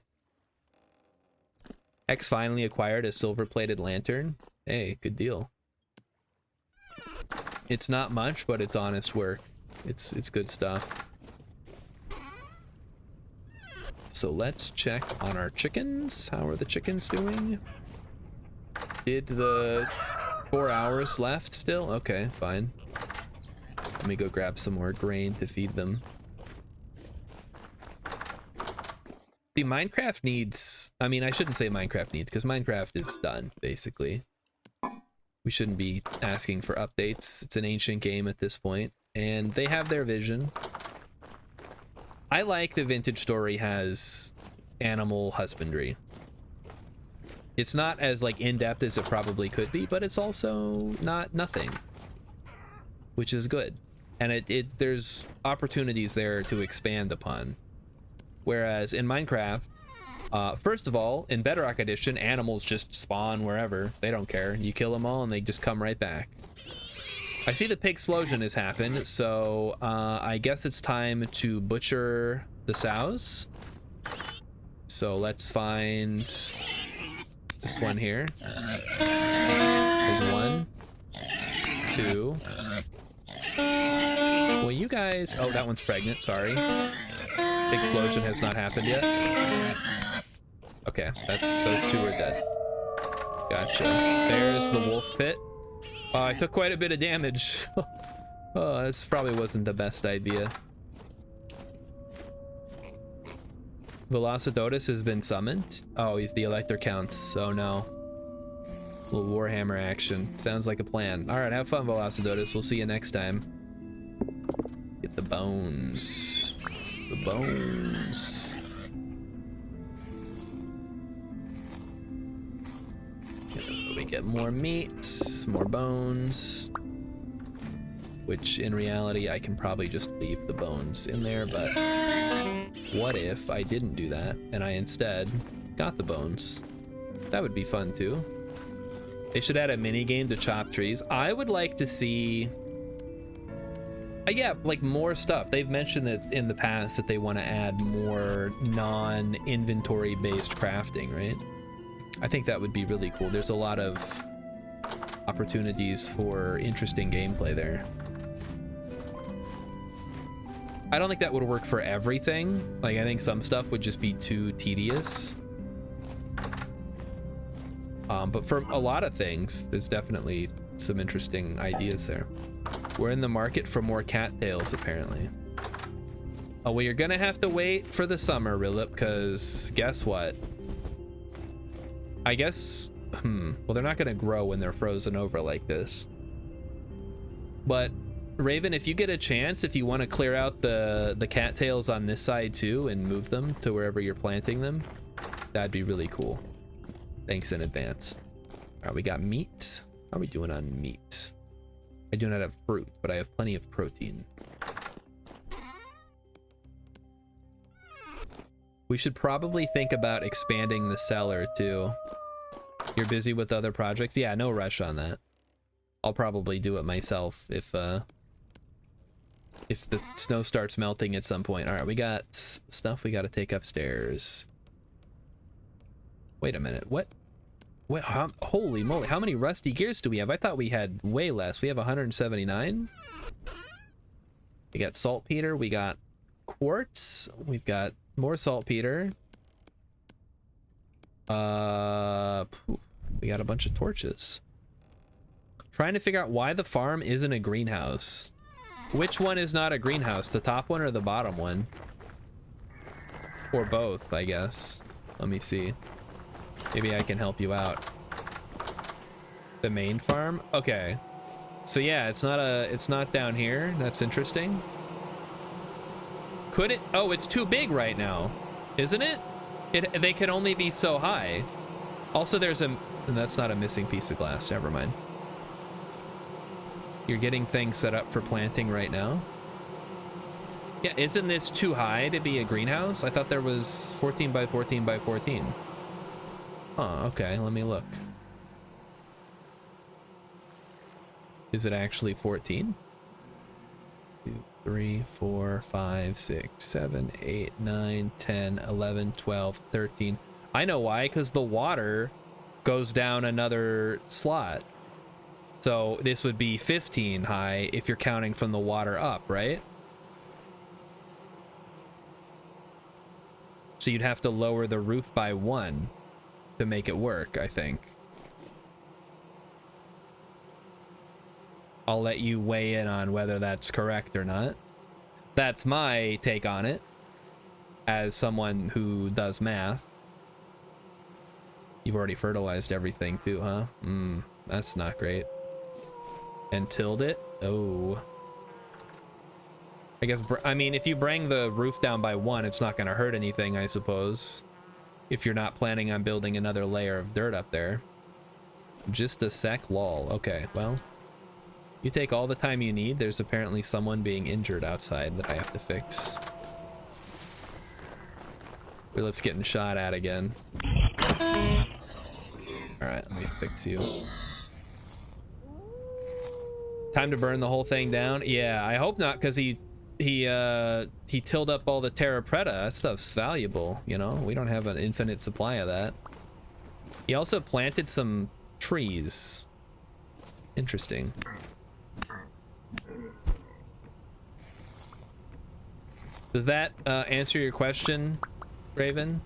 X finally acquired a silver-plated lantern. Hey, good deal. It's not much, but it's honest work. It's good stuff. So let's check on our chickens. How are the chickens doing? Did the 4 hours left still? Okay, fine. Let me go grab some more grain to feed them. See, Minecraft needs, I mean, I shouldn't say Minecraft needs, because Minecraft is done, basically. We shouldn't be asking for updates. It's an ancient game at this point, and they have their vision. I like that Vintage Story has animal husbandry. It's not as like in-depth as it probably could be, but it's also not nothing, which is good. And there's opportunities there to expand upon. Whereas in Minecraft, first of all, in Bedrock Edition, animals just spawn wherever. They don't care. You kill them all and they just come right back. I see the pig explosion has happened, so I guess it's time to butcher the sows. So let's find this one here. There's 1, 2. Well, you guys, oh, that one's pregnant, sorry. explosion has not happened yet. Okay, those two are dead. Gotcha. There's the wolf pit. I took quite a bit of damage. Oh, this probably wasn't the best idea. Velocidotus has been summoned. Oh, he's the Elector Counts. Oh no. A little Warhammer action. Sounds like a plan. Alright, have fun, Velocidotus. We'll see you next time. Get the bones. The bones. We get more meat, more bones. Which in reality, I can probably just leave the bones in there, but what if I didn't do that and I instead got the bones? That would be fun too. They should add a mini game to chop trees. I would like to see, yeah, like more stuff. They've mentioned that in the past that they want to add more non-inventory based crafting, right? I think that would be really cool. There's a lot of opportunities for interesting gameplay there. I don't think that would work for everything. Like, I think some stuff would just be too tedious. But for a lot of things, there's definitely some interesting ideas there. We're in the market for more cattails, apparently. Oh, well, you're gonna have to wait for the summer, Rilip, because guess what? I guess, well, they're not gonna grow when they're frozen over like this. But Raven, if you get a chance, if you want to clear out the cattails on this side too and move them to wherever you're planting them, that'd be really cool. Thanks in advance. All right, we got meat. How are we doing on meat? I do not have fruit, but I have plenty of protein. We should probably think about expanding the cellar too. You're busy with other projects? Yeah, no rush on that. I'll probably do it myself if the snow starts melting at some point. All right, we got stuff we got to take upstairs. Wait a minute, what? Holy moly, how many rusty gears do we have? I thought we had way less. We have 179. We got saltpeter, we got quartz, we've got more saltpeter. We got a bunch of torches. Trying to figure out why the farm isn't a greenhouse. Which one is not a greenhouse? The top one or the bottom one? Or both, I guess. Let me see. Maybe I can help you out. The main farm? Okay. So yeah, it's not down here. That's interesting. Could it? Oh, it's too big right now, isn't it? They can only be so high. Also, there's and that's not a missing piece of glass. Never mind. You're getting things set up for planting right now. Yeah, isn't this too high to be a greenhouse? I thought there was 14 by 14 by 14. Oh, okay, let me look. Is it actually 14? 2, 3, 4, 5, 6, 7, 8, 9, 10, 11, 12, 13. I know why, because the water goes down another slot. So this would be 15 high if you're counting from the water up, right? So you'd have to lower the roof by 1 to make it work, I think. I'll let you weigh in on whether that's correct or not. That's my take on it, as someone who does math. You've already fertilized everything too, huh? That's not great. And tilled it? Oh. I guess, I mean, if you bring the roof down by 1, it's not gonna hurt anything, I suppose. If you're not planning on building another layer of dirt up there. Just a sec, lol. Okay, well, you take all the time you need. There's apparently someone being injured outside that I have to fix. Rilip's getting shot at again. Alright, let me fix you. Time to burn the whole thing down? Yeah, I hope not, because he tilled up all the Terra Preta. That stuff's valuable, you know? We don't have an infinite supply of that. He also planted some trees. Interesting. Does that answer your question, Raven?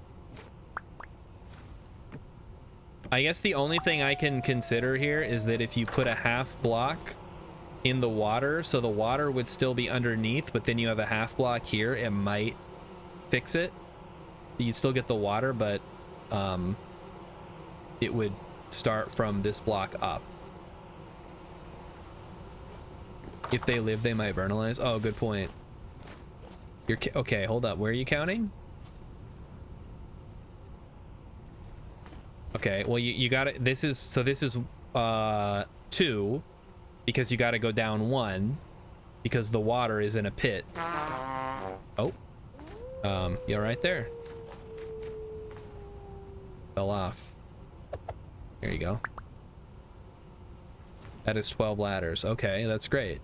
I guess the only thing I can consider here is that if you put a half block in the water, so the water would still be underneath, but then you have a half block here, it might fix it. You'd still get the water, but it would start from this block up. If they live, they might vernalize. Oh, good point. You're okay, hold up. Where are you counting? Okay, well, you got it. This is 2 because you got to go down 1 because the water is in a pit. Oh, you're right there. Fell off. There you go. That is 12 ladders. Okay, that's great.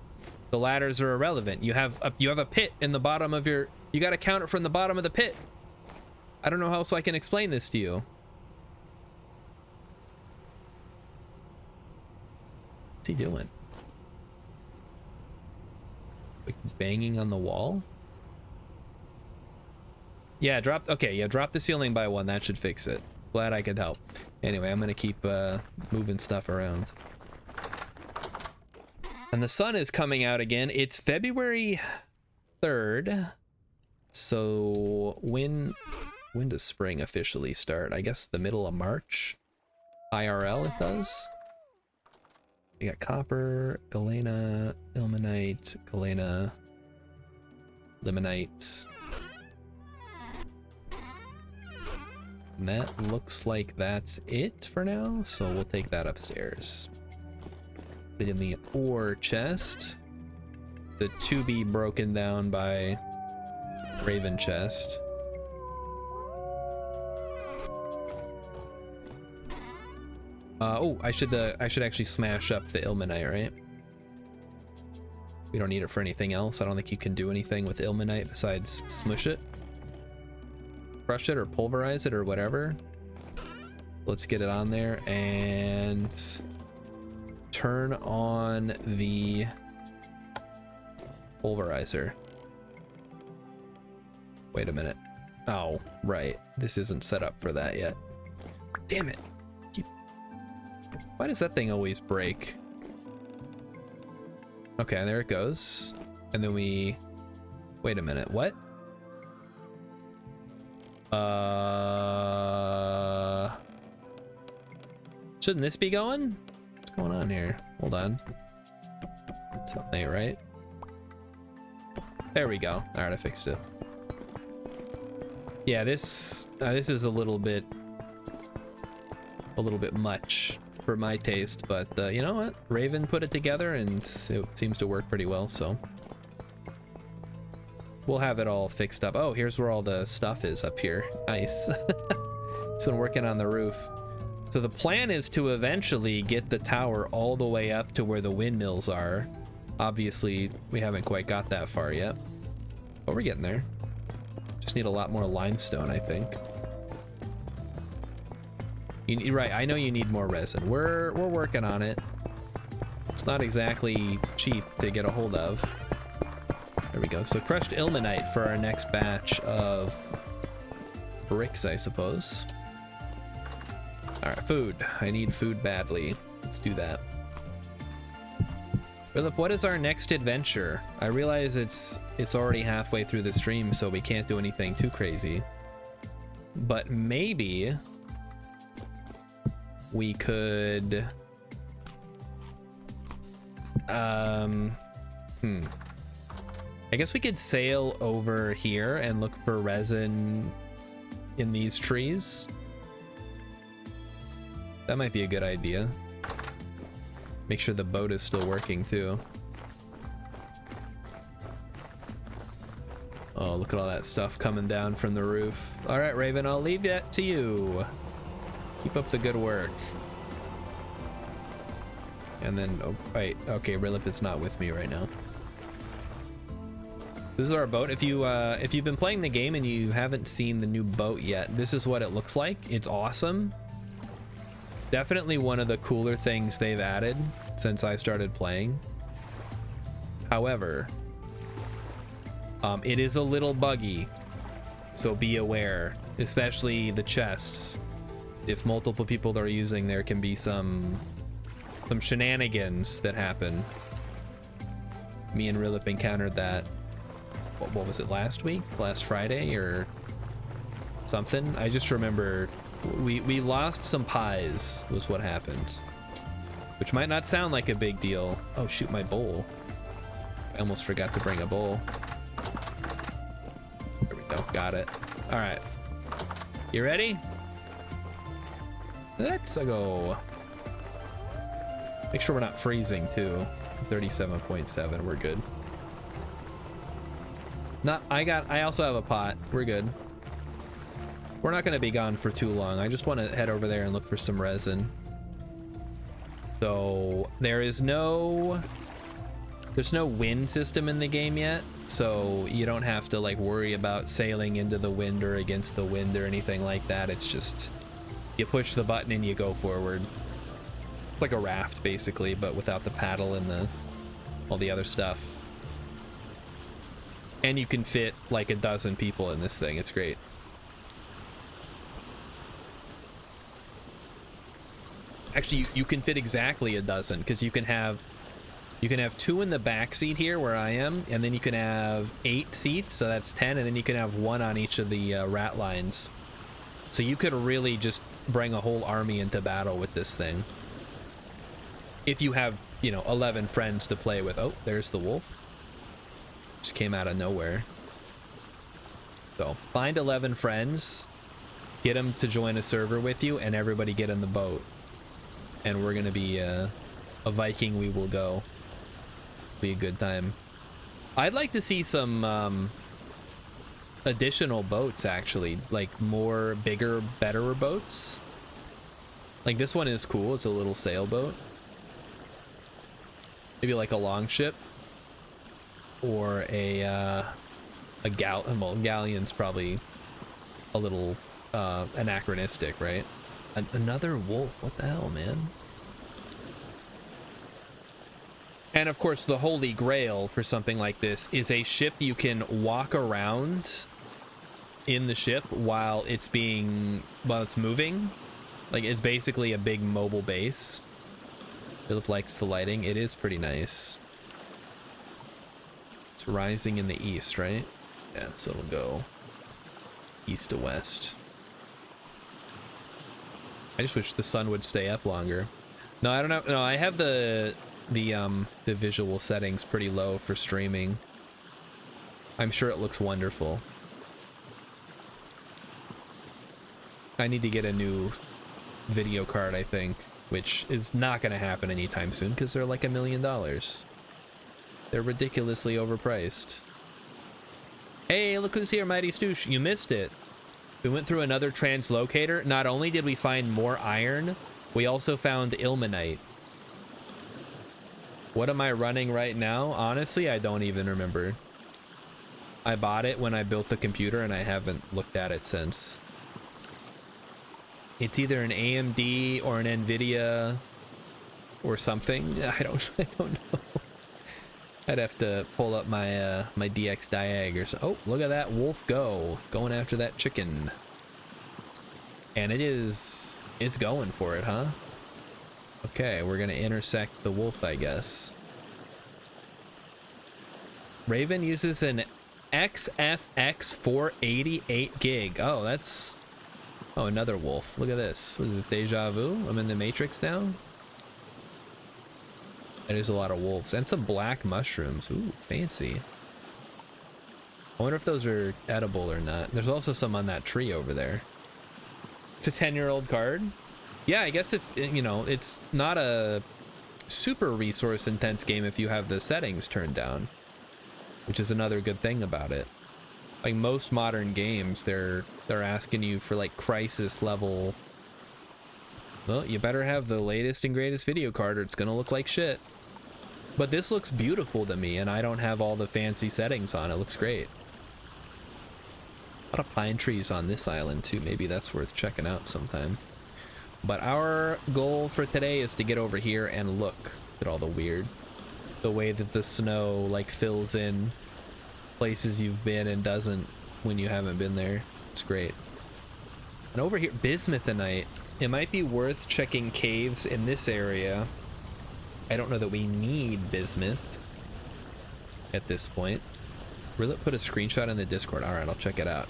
The ladders are irrelevant. You have a pit in the bottom of your. You got to count it from the bottom of the pit. I don't know how else I can explain this to you. What's he doing? Like banging on the wall? Yeah, drop. Okay, yeah, drop the ceiling by 1. That should fix it. Glad I could help. Anyway, I'm gonna keep moving stuff around. And the sun is coming out again. It's February 3rd. So when does spring officially start? I guess the middle of March. IRL it does. We got copper, galena, ilmenite, galena, limonite. And that looks like that's it for now, so we'll take that upstairs. Put it in the ore chest. The to be broken down by Raven chest. Oh, I should actually smash up the ilmenite, right? We don't need it for anything else. I don't think you can do anything with ilmenite besides smush it. Crush it or pulverize it or whatever. Let's get it on there and turn on the pulverizer. Wait a minute. Oh, right. This isn't set up for that yet. Damn it. Why does that thing always break? Okay, there it goes. And then we... Wait a minute. What? Shouldn't this be going? What's going on here? Hold on. Something ain't right. There we go. All right, I fixed it. Yeah, this is a little bit much for my taste, but you know what? Raven put it together and it seems to work pretty well, so we'll have it all fixed up. Oh, here's where all the stuff is up here. Nice. It's been working on the roof. So the plan is to eventually get the tower all the way up to where the windmills are. Obviously, we haven't quite got that far yet, but we're getting there. Just need a lot more limestone, I think. You're right, I know you need more resin. We're working on it. It's not exactly cheap to get a hold of. There we go. So crushed ilmenite for our next batch of bricks, I suppose. All right, food. I need food badly. Let's do that. Philip, what is our next adventure? I realize it's already halfway through the stream, so we can't do anything too crazy. But maybe we could I guess we could sail over here and look for resin in these trees. That might be a good idea. Make sure the boat is still working too. Oh, look at all that stuff coming down from the roof. All right, Raven, I'll leave that to you. Keep up the good work. And then, oh, right, okay, Rilip is not with me right now. This is our boat. If you've been playing the game and you haven't seen the new boat yet, this is what it looks like. It's awesome. Definitely one of the cooler things they've added since I started playing. However, It is a little buggy, so be aware, especially the chests. If multiple people are using, there can be some shenanigans that happen. Me and Rilip encountered that. What was it, last week? Last Friday or something? I just remember we lost some pies was what happened. Which might not sound like a big deal. Oh shoot, my bowl. I almost forgot to bring a bowl. There we go, got it. All right, you ready? Let's go. Make sure we're not freezing too. 37.7, we're good. I also have a pot, we're good. We're not gonna be gone for too long. I just want to head over there and look for some resin. So there's no wind system in the game yet, so you don't have to like worry about sailing into the wind or against the wind or anything like that. It's just you push the button and you go forward, like a raft basically, but without the paddle and all the other stuff. And you can fit like a dozen people in this thing. It's great. Actually, you can fit exactly a dozen, because you can have 2 in the back seat here where I am, and then you can have 8 seats, so that's 10, and then you can have 1 on each of the rat lines. So you could really just bring a whole army into battle with this thing. If you have, 11 friends to play with. Oh, there's the wolf. Just came out of nowhere. So find 11 friends, get them to join a server with you, and everybody get in the boat. And we're gonna be a Viking. We will go. Be a good time. I'd like to see some additional boats, actually, like more bigger, better boats. Like this one is cool. It's a little sailboat. Maybe like a long ship, or a galleon's probably a little anachronistic, right? Another wolf. What the hell, man? And of course, the holy grail for something like this is a ship you can walk around in the ship while it's moving. Like, it's basically a big mobile base. Philip likes the lighting. It is pretty nice. It's rising in the east, right? Yeah, so it'll go east to west. I just wish the sun would stay up longer. No, I don't know. No, I have the visual settings pretty low for streaming. I'm sure it looks wonderful. I need to get a new video card, I think, which is not going to happen anytime soon because they're like $1 million. They're ridiculously overpriced. Hey, look who's here, Mighty Stoosh. You missed it. We went through another translocator. Not only did we find more iron, we also found ilmenite. What am I running right now? Honestly, I don't even remember. I bought it when I built the computer and I haven't looked at it since. It's either an AMD or an Nvidia or something. I don't know. I'd have to pull up my my DX Diag or so. Oh, look at that wolf go. Going after that chicken. And it's going for it, huh? Okay, we're gonna intersect the wolf, I guess. Raven uses an XFX 488 gig. Oh, that's... Oh, another wolf. Look at this. What is this, deja vu? I'm in the Matrix now? There's a lot of wolves. And some black mushrooms. Ooh, fancy. I wonder if those are edible or not. There's also some on that tree over there. It's a 10-year-old card. Yeah, I guess if, it's not a super resource intense game if you have the settings turned down, which is another good thing about it. Like most modern games, they're asking you for like crisis level. Well, you better have the latest and greatest video card or it's gonna look like shit. But this looks beautiful to me and I don't have all the fancy settings on. It looks great. A lot of pine trees on this island too. Maybe that's worth checking out sometime. But our goal for today is to get over here and look at all the way that the snow like fills in places you've been and doesn't when you haven't been there. It's great. And over here, bismuthinite. It might be worth checking caves in this area. I don't know that we need bismuth at this point. Will it put a screenshot in the Discord? All right, I'll check it out.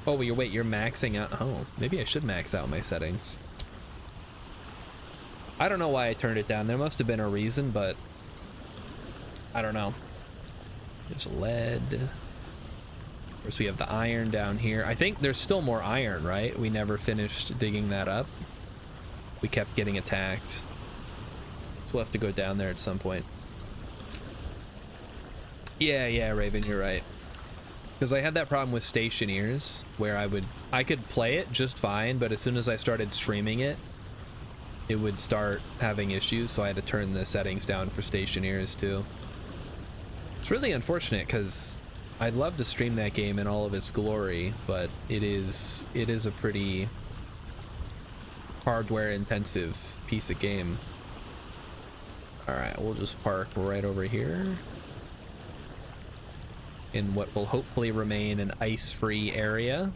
Oh, wait, you're maxing out. Oh, maybe I should max out my settings. I don't know why I turned it down. There must have been a reason, but I don't know. There's lead. Of course, we have the iron down here. I think there's still more iron, right? We never finished digging that up. We kept getting attacked. So we'll have to go down there at some point. Yeah, Raven, you're right. Because I had that problem with Stationeers where I could play it just fine, but as soon as I started streaming it, it would start having issues, so I had to turn the settings down for Stationeers too. It's really unfortunate because I'd love to stream that game in all of its glory, but it is a pretty hardware intensive piece of game. All right, we'll just park right over here in what will hopefully remain an ice-free area.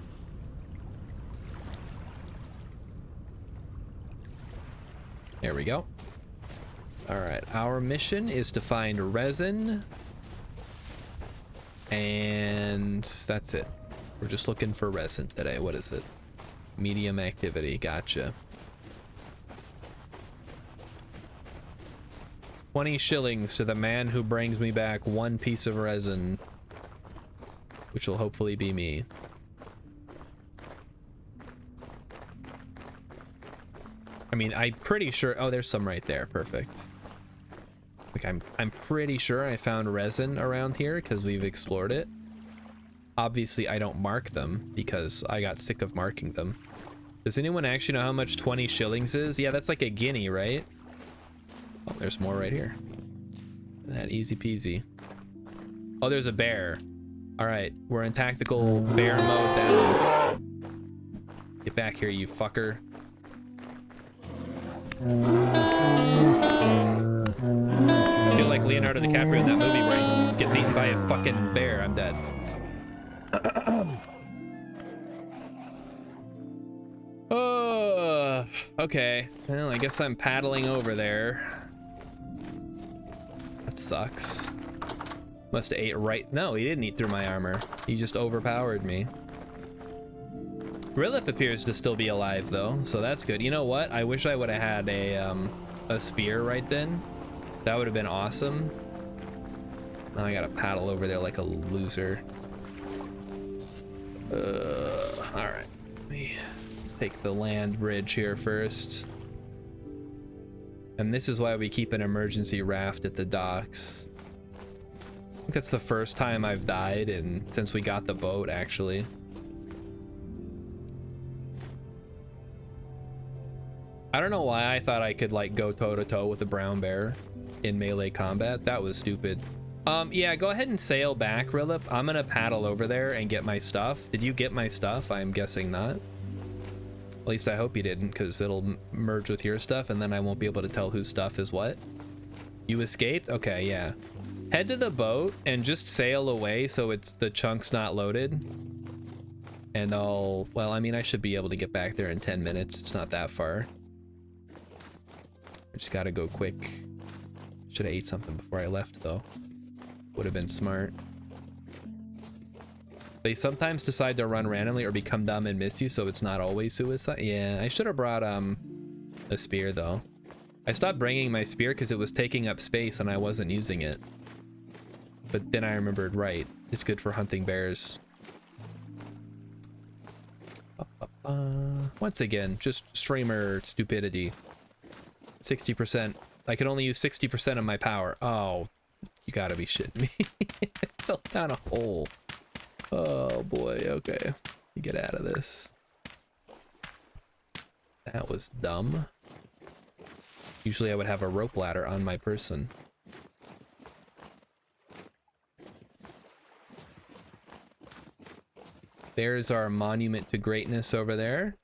There we go. All right, our mission is to find resin, and that's it. We're just looking for resin today. What is it? Medium activity, gotcha. 20 shillings to the man who brings me back one piece of resin, which will hopefully be me. I mean, I'm pretty sure. Oh, there's some right there. Perfect. Like I'm pretty sure I found resin around here because we've explored it. Obviously, I don't mark them because I got sick of marking them. Does anyone actually know how much 20 shillings is? Yeah, that's like a guinea, right? Oh, there's more right here. That easy peasy. Oh, there's a bear. All right, we're in tactical bear mode now. Get back here, you fucker. I feel like Leonardo DiCaprio in that movie where he gets eaten by a fucking bear. I'm dead. Oh, okay. Well, I guess I'm paddling over there. That sucks. Must have ate right. No, he didn't eat through my armor. He just overpowered me. Rilip appears to still be alive though, so that's good. You know what? I wish I would have had a spear right then. That would have been awesome. Now I gotta paddle over there like a loser. All right. Let's take the land bridge here first. And this is why we keep an emergency raft at the docks. I think that's the first time I've died and since we got the boat, actually. I don't know why I thought I could like go toe-to-toe with a brown bear in melee combat. That was stupid. Yeah, go ahead and sail back, Rilip. I'm gonna paddle over there and get my stuff. Did you get my stuff? I'm guessing not. At least I hope you didn't, because it'll merge with your stuff and then I won't be able to tell whose stuff is what. You escaped? Okay, yeah. Head to the boat and just sail away so it's the chunk's not loaded. And well, I mean, I should be able to get back there in 10 minutes. It's not that far. I just gotta go quick. Should have ate something before I left though. Would have been smart. They sometimes decide to run randomly or become dumb and miss you, so it's not always suicide. Yeah, I should have brought a spear though. I stopped bringing my spear because it was taking up space and I wasn't using it. But then I remembered, right, it's good for hunting bears. Once again, just streamer stupidity. 60%. I can only use 60% of my power. Oh, you gotta be shitting me. It fell down a hole. Oh boy, okay. You get out of this. That was dumb. Usually I would have a rope ladder on my person. There's our monument to greatness over there.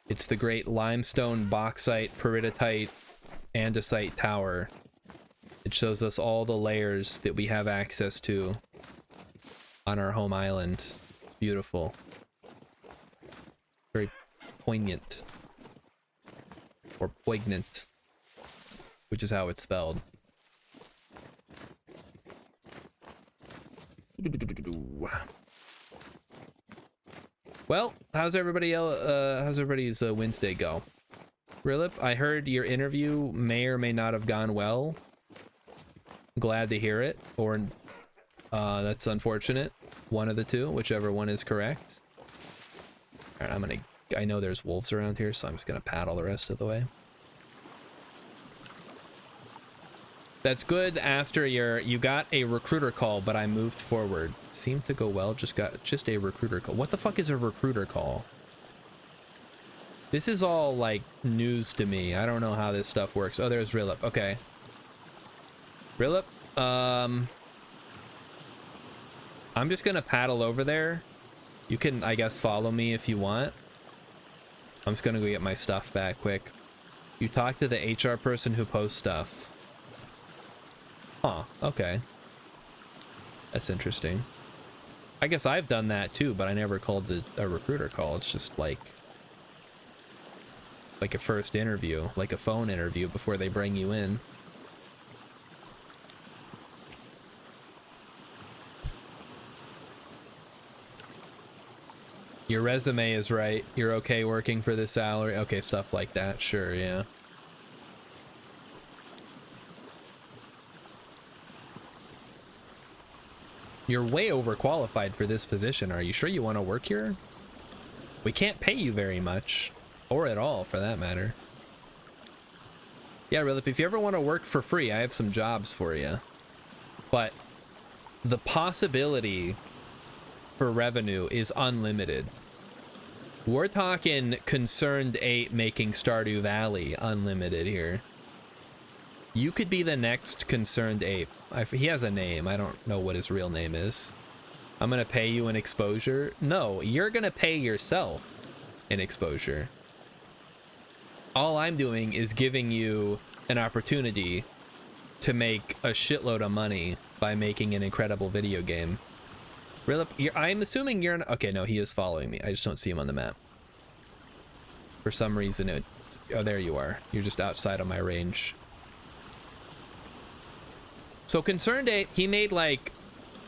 It's the great limestone, bauxite, peridotite, andesite tower. It shows us all the layers that we have access to on our home island. It's beautiful. Very poignant. Or poignant, which is how it's spelled. Well, how's everybody's Wednesday go? Rilip, I heard your interview may or may not have gone well. Glad to hear it, or that's unfortunate. One of the two, whichever one is correct. All right, I know there's wolves around here, so I'm just gonna paddle the rest of the way. That's good after you got a recruiter call, but I moved forward. Seemed to go well, just a recruiter call. What the fuck is a recruiter call? This is all like news to me. I don't know how this stuff works. Oh, there's Rilip. Okay. Rilip, I'm just gonna paddle over there. You can, I guess, follow me if you want. I'm just gonna go get my stuff back quick. You talk to the HR person who posts stuff. Huh, okay. That's interesting. I guess I've done that too, but I never called a recruiter call. It's just like a first interview, like a phone interview before they bring you in. Your resume is right. You're okay working for this salary. Okay, stuff like that. Sure, yeah. You're way overqualified for this position. Are you sure you want to work here? We can't pay you very much, or at all for that matter. Yeah, Rilip, if you ever want to work for free, I have some jobs for you. But the possibility for revenue is unlimited. We're talking Concerned 8 making Stardew Valley unlimited here. You could be the next Concerned Ape. He has a name. I don't know what his real name is. I'm gonna pay you an exposure. No, you're gonna pay yourself an exposure. All I'm doing is giving you an opportunity to make a shitload of money by making an incredible video game. I'm assuming you're in... Okay, no, he is following me. I just don't see him on the map. For some reason, oh, there you are. You're just outside of my range. So Concerned 8, he made like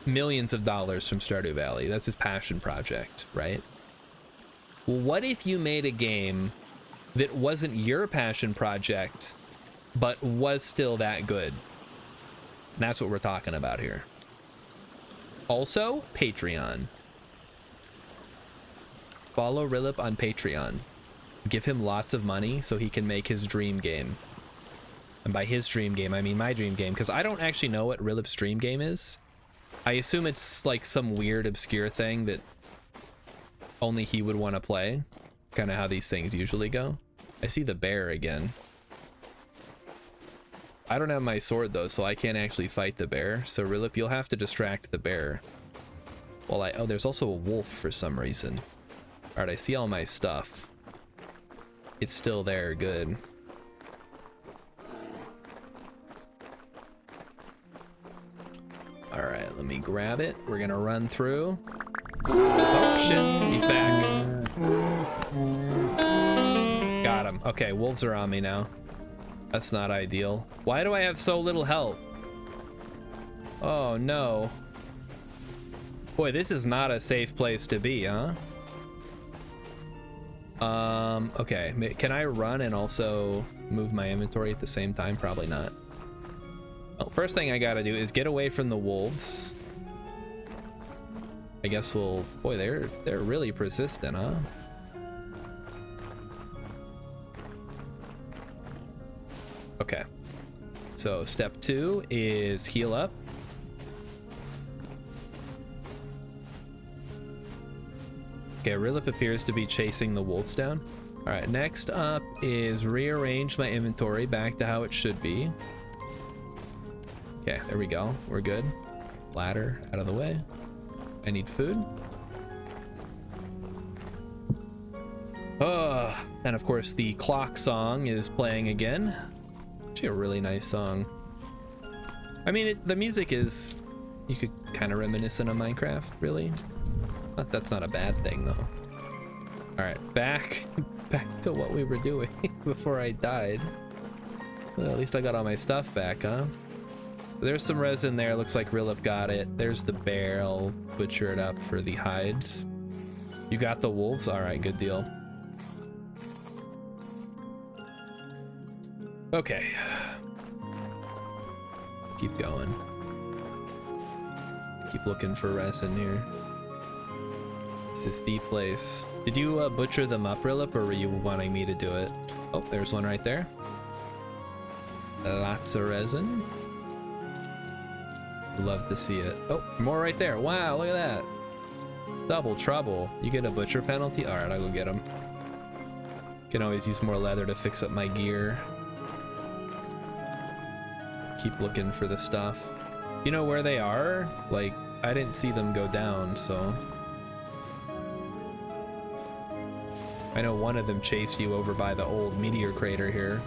millions of dollars from Stardew Valley. That's his passion project, right? Well, what if you made a game that wasn't your passion project, but was still that good? And that's what we're talking about here. Also, Patreon. Follow Rilip on Patreon. Give him lots of money so he can make his dream game. And by his dream game, I mean my dream game, because I don't actually know what Rilip's dream game is. I assume it's like some weird, obscure thing that only he would want to play. Kind of how these things usually go. I see the bear again. I don't have my sword though, so I can't actually fight the bear. So Rilip, you'll have to distract the bear. Well, oh, there's also a wolf for some reason. All right, I see all my stuff. It's still there, good. All right, let me grab it. We're gonna run through. Oh shit, he's back. Got him. Okay, wolves are on me now. That's not ideal. Why do I have so little health? Oh no. Boy, this is not a safe place to be, huh? Okay, can I run and also move my inventory at the same time? Probably not. Well, first thing I gotta do is get away from the wolves. I guess we'll... Boy, they're really persistent, huh? Okay. So step 2 is heal up. Okay, Rilip appears to be chasing the wolves down. All right, next up is rearrange my inventory back to how it should be. Okay, there we go. We're good. Ladder out of the way. I need food. And of course the clock song is playing again. Actually a really nice song. I mean, the music is You could kind of reminiscent of Minecraft, really. But that's not a bad thing though. All right, back to what we were doing before I died. Well, at least I got all my stuff back, huh? There's some resin there. Looks like Rilip got it. There's the bear. I'll butcher it up for the hides. You got the wolves? All right, good deal. Okay. Keep going. Let's keep looking for resin here. This is the place. Did you butcher them up, Rilip, or were you wanting me to do it? Oh, there's one right there. Lots of resin. Love to see it. Oh, more right there. Wow, look at that. Double trouble. You get a butcher penalty? All right, I'll go get them. Can always use more leather to fix up my gear. Keep looking for the stuff. You know where they are? Like, I didn't see them go down, so. I know one of them chased you over by the old meteor crater here.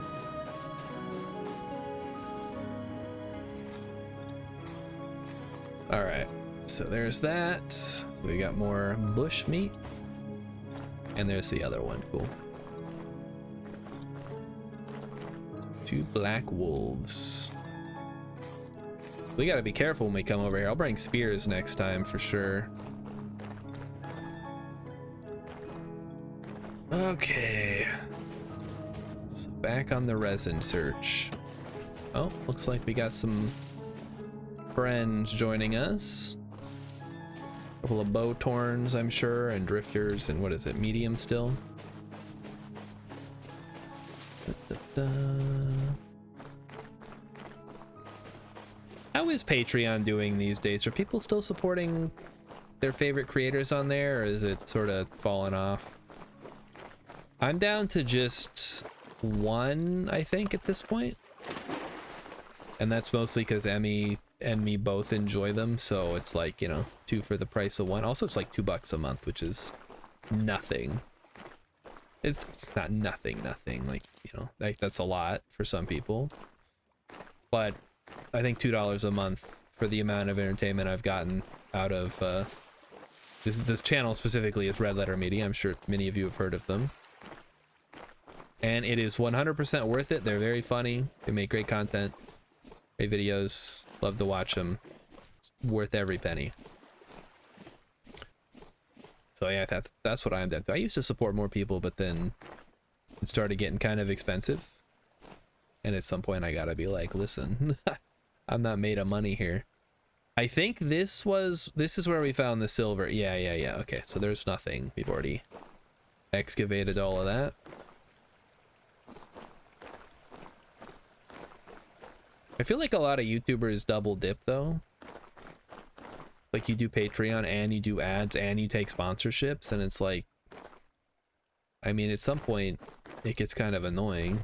All right, so there's that. So we got more bush meat. And there's the other one, cool. 2 black wolves. We gotta be careful when we come over here. I'll bring spears next time for sure. Okay. So back on the resin search. Oh, looks like we got some friends joining us. A couple of bow torns, I'm sure, and drifters, and what is it, medium still? How is Patreon doing these days? Are people still supporting their favorite creators on there, or is it sort of fallen off? I'm down to just 1, I think, at this point. And that's mostly because Emmy and me both enjoy them, so it's like, you know, 2 for the price of 1. Also, it's like $2 a month, which is nothing. It's not nothing, like, you know, like that's a lot for some people. But I think $2 a month for the amount of entertainment I've gotten out of this channel specifically is Red Letter Media. I'm sure many of you have heard of them. And it is 100% worth it. They're very funny. They make great content, great videos. Love to watch them. It's worth every penny. So yeah, that's what I'm doing. I used to support more people, but then it started getting kind of expensive. And at some point I gotta be like, listen, I'm not made of money here. I think this is where we found the silver. Yeah. Okay, so there's nothing. We've already excavated all of that. I feel like a lot of YouTubers double dip though. Like you do Patreon and you do ads and you take sponsorships, and it's like, I mean, at some point it gets kind of annoying.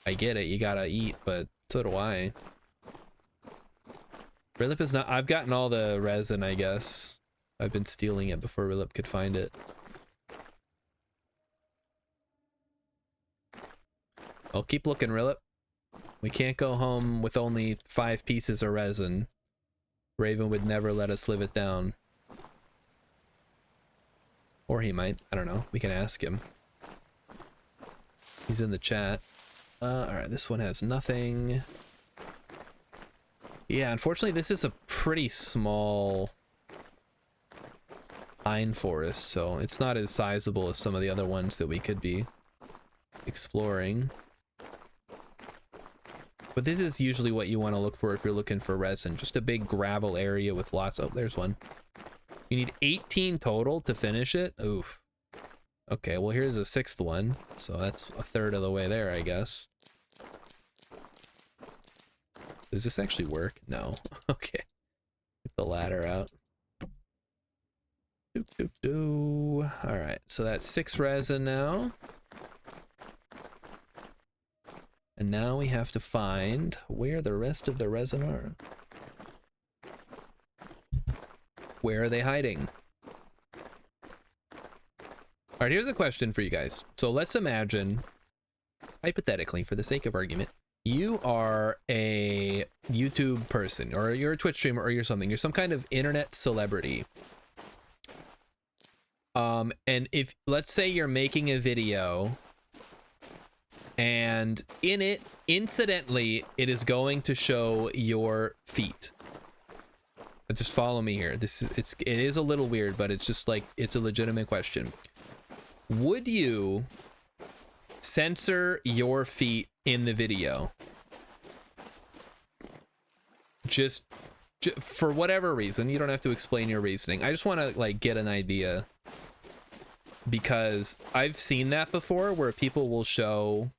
I get it, you gotta eat, but so do I. Rilip is not, I've gotten all the resin, I guess. I've been stealing it before Rilip could find it. I'll keep looking, Rilip. We can't go home with only 5 pieces of resin. Raven would never let us live it down. Or he might, I don't know. We can ask him. He's in the chat. Alright, this one has nothing. Yeah, unfortunately this is a pretty small pine forest, so it's not as sizable as some of the other ones that we could be exploring. But this is usually what you want to look for if you're looking for resin. Just a big gravel area with lots of... Oh, there's one. You need 18 total to finish it? Oof. Okay, well here's a 6th one. So that's a 1/3 of the way there, I guess. Does this actually work? No. Okay. Get the ladder out. Alright, so that's 6 resin now. And now we have to find where the rest of the resin are. Where are they hiding? All right, here's a question for you guys. So let's imagine, hypothetically, for the sake of argument, You are a YouTube person, or you're a Twitch streamer, or you're something. You're some kind of internet celebrity. And if, let's say you're making a video, and in it, incidentally, it is going to show your feet. Just follow me here. It is a little weird, but it's just like, it's a legitimate question. Would you censor your feet in the video? Just for whatever reason. You don't have to explain your reasoning. I just want to like get an idea, because I've seen that before where people will show,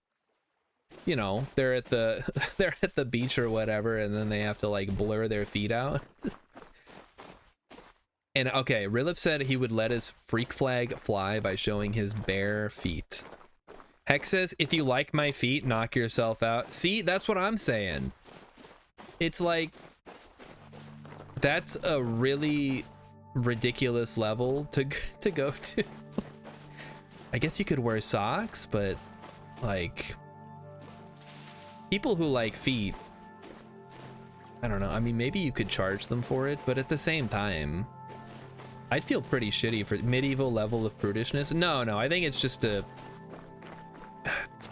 you know, they're at the beach or whatever, and then they have to like blur their feet out. And okay, Rilip said he would let his freak flag fly by showing his bare feet. Hex says, if you like my feet, knock yourself out. See, that's what I'm saying. It's like, that's a really ridiculous level to go to. I guess you could wear socks, but like, people who like feet, I don't know. I mean, maybe you could charge them for it, but at the same time, I'd feel pretty shitty for medieval level of prudishness. No, I think it's just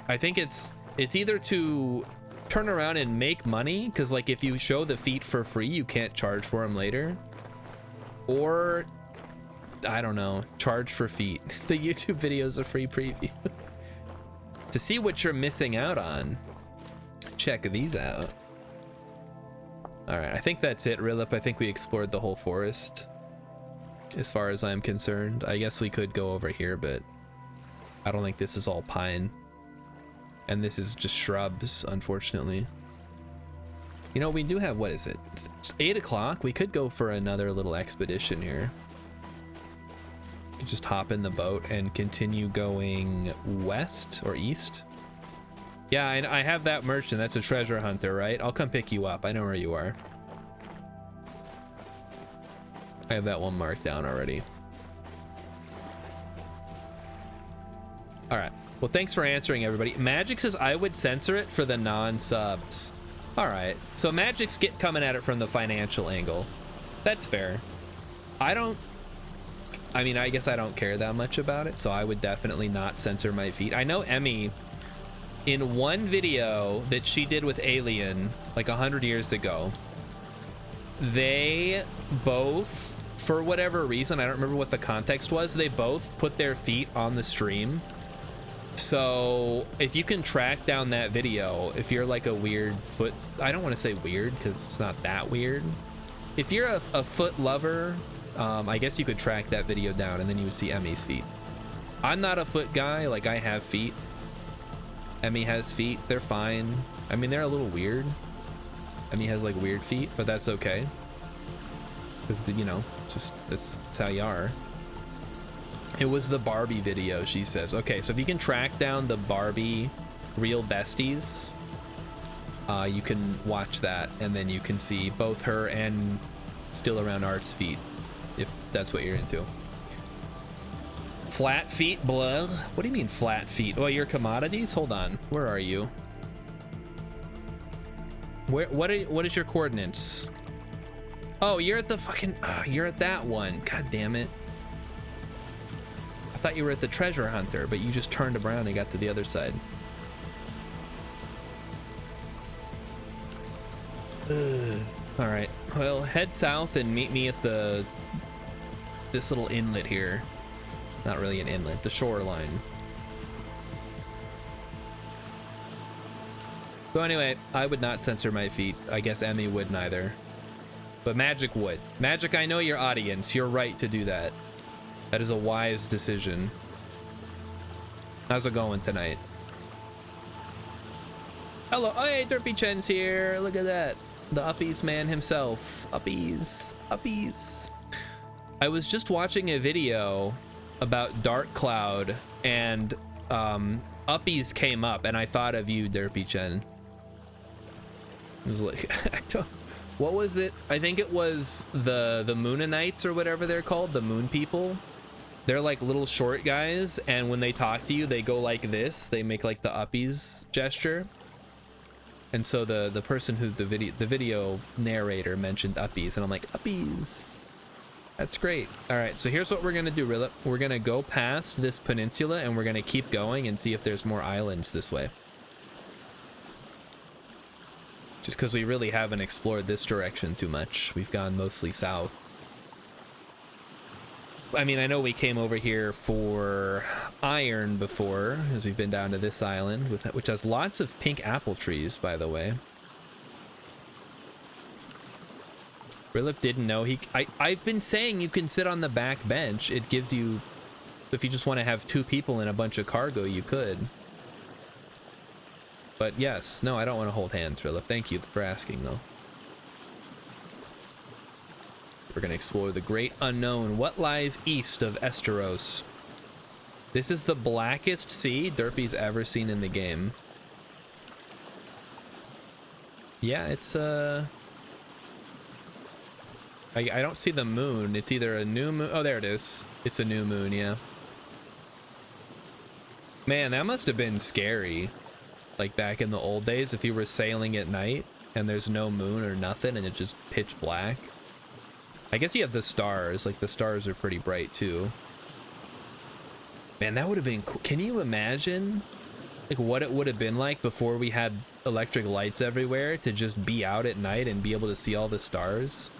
I think it's either to turn around and make money, because like if you show the feet for free, you can't charge for them later, or I don't know, charge for feet. The YouTube video is a free preview. To see what you're missing out on, check these out. All right, I think that's it, Rilip. I think we explored the whole forest as far as I'm concerned. I guess we could go over here, but I don't think this is all pine. And this is just shrubs, unfortunately. You know, we do have, what is it? It's 8 o'clock. We could go for another little expedition here. We could just hop in the boat and continue going west or east. Yeah, I have that merchant. That's a treasure hunter, right? I'll come pick you up. I know where you are. I have that one marked down already. All right. Well, thanks for answering, everybody. Magic says I would censor it for the non-subs. All right. So Magic's coming at it from the financial angle. That's fair. I mean, I guess I don't care that much about it, so I would definitely not censor my feet. I know Emmy, in one video that she did with Alien, like 100 years ago, they both, for whatever reason, I don't remember what the context was, they both put their feet on the stream. So if you can track down that video, if you're like a weird foot, I don't want to say weird because it's not that weird. If you're a foot lover, I guess you could track that video down and then you would see Emmy's feet. I'm not a foot guy, like I have feet. Emmy has feet, they're fine. I mean, they're a little weird. Emmy has like weird feet, but that's okay. Because, you know, just that's how you are. It was the Barbie video, she says. Okay, so if you can track down the Barbie Real Besties, you can watch that, and then you can see both her and Still Around Art's feet, if that's what you're into. Flat feet, blah. What do you mean flat feet? Oh, your commodities? Hold on. Where are you? What is your coordinates? Oh, you're at the fucking, you're at that one. God damn it. I thought you were at the treasure hunter, but you just turned around and got to the other side. All right, well, head south and meet me at this little inlet here. Not really an inlet, the shoreline. So anyway, I would not censor my feet. I guess Emmy would neither. But Magic would. Magic, I know your audience. You're right to do that. That is a wise decision. How's it going tonight? Hello. Oh, hey, Derpy Chen's here. Look at that. The Uppies man himself. Uppies. Uppies. I was just watching a video about Dark Cloud, and Uppies came up, and I thought of you, Derpy Chen. It was like, what was it? I think it was the Moonanites or whatever they're called, the Moon People. They're like little short guys, and when they talk to you, they go like this. They make like the Uppies gesture. And so the person who the video narrator mentioned Uppies, and I'm like, Uppies. That's great. All right, so here's what we're gonna do, Rilla. We're gonna go past this peninsula and we're gonna keep going and see if there's more islands this way. Just because we really haven't explored this direction too much. We've gone mostly south. I mean, I know we came over here for iron before, as we've been down to this island, which has lots of pink apple trees, by the way. Rilip didn't know I've been saying you can sit on the back bench. It gives you, if you just want to have 2 people and a bunch of cargo, you could. But yes, no, I don't want to hold hands, Rilip. Thank you for asking, though. We're going to explore the great unknown. What lies east of Esteros? This is the blackest sea Derpy's ever seen in the game. Yeah, it's I don't see the moon. It's either a new moon. Oh, there it is. It's a new moon, yeah. Man, that must have been scary. Like back in the old days, if you were sailing at night and there's no moon or nothing and it's just pitch black. I guess you have the stars. Like the stars are pretty bright too. Man, that would have been cool. Can you imagine like what it would have been like before we had electric lights everywhere to just be out at night and be able to see all the stars?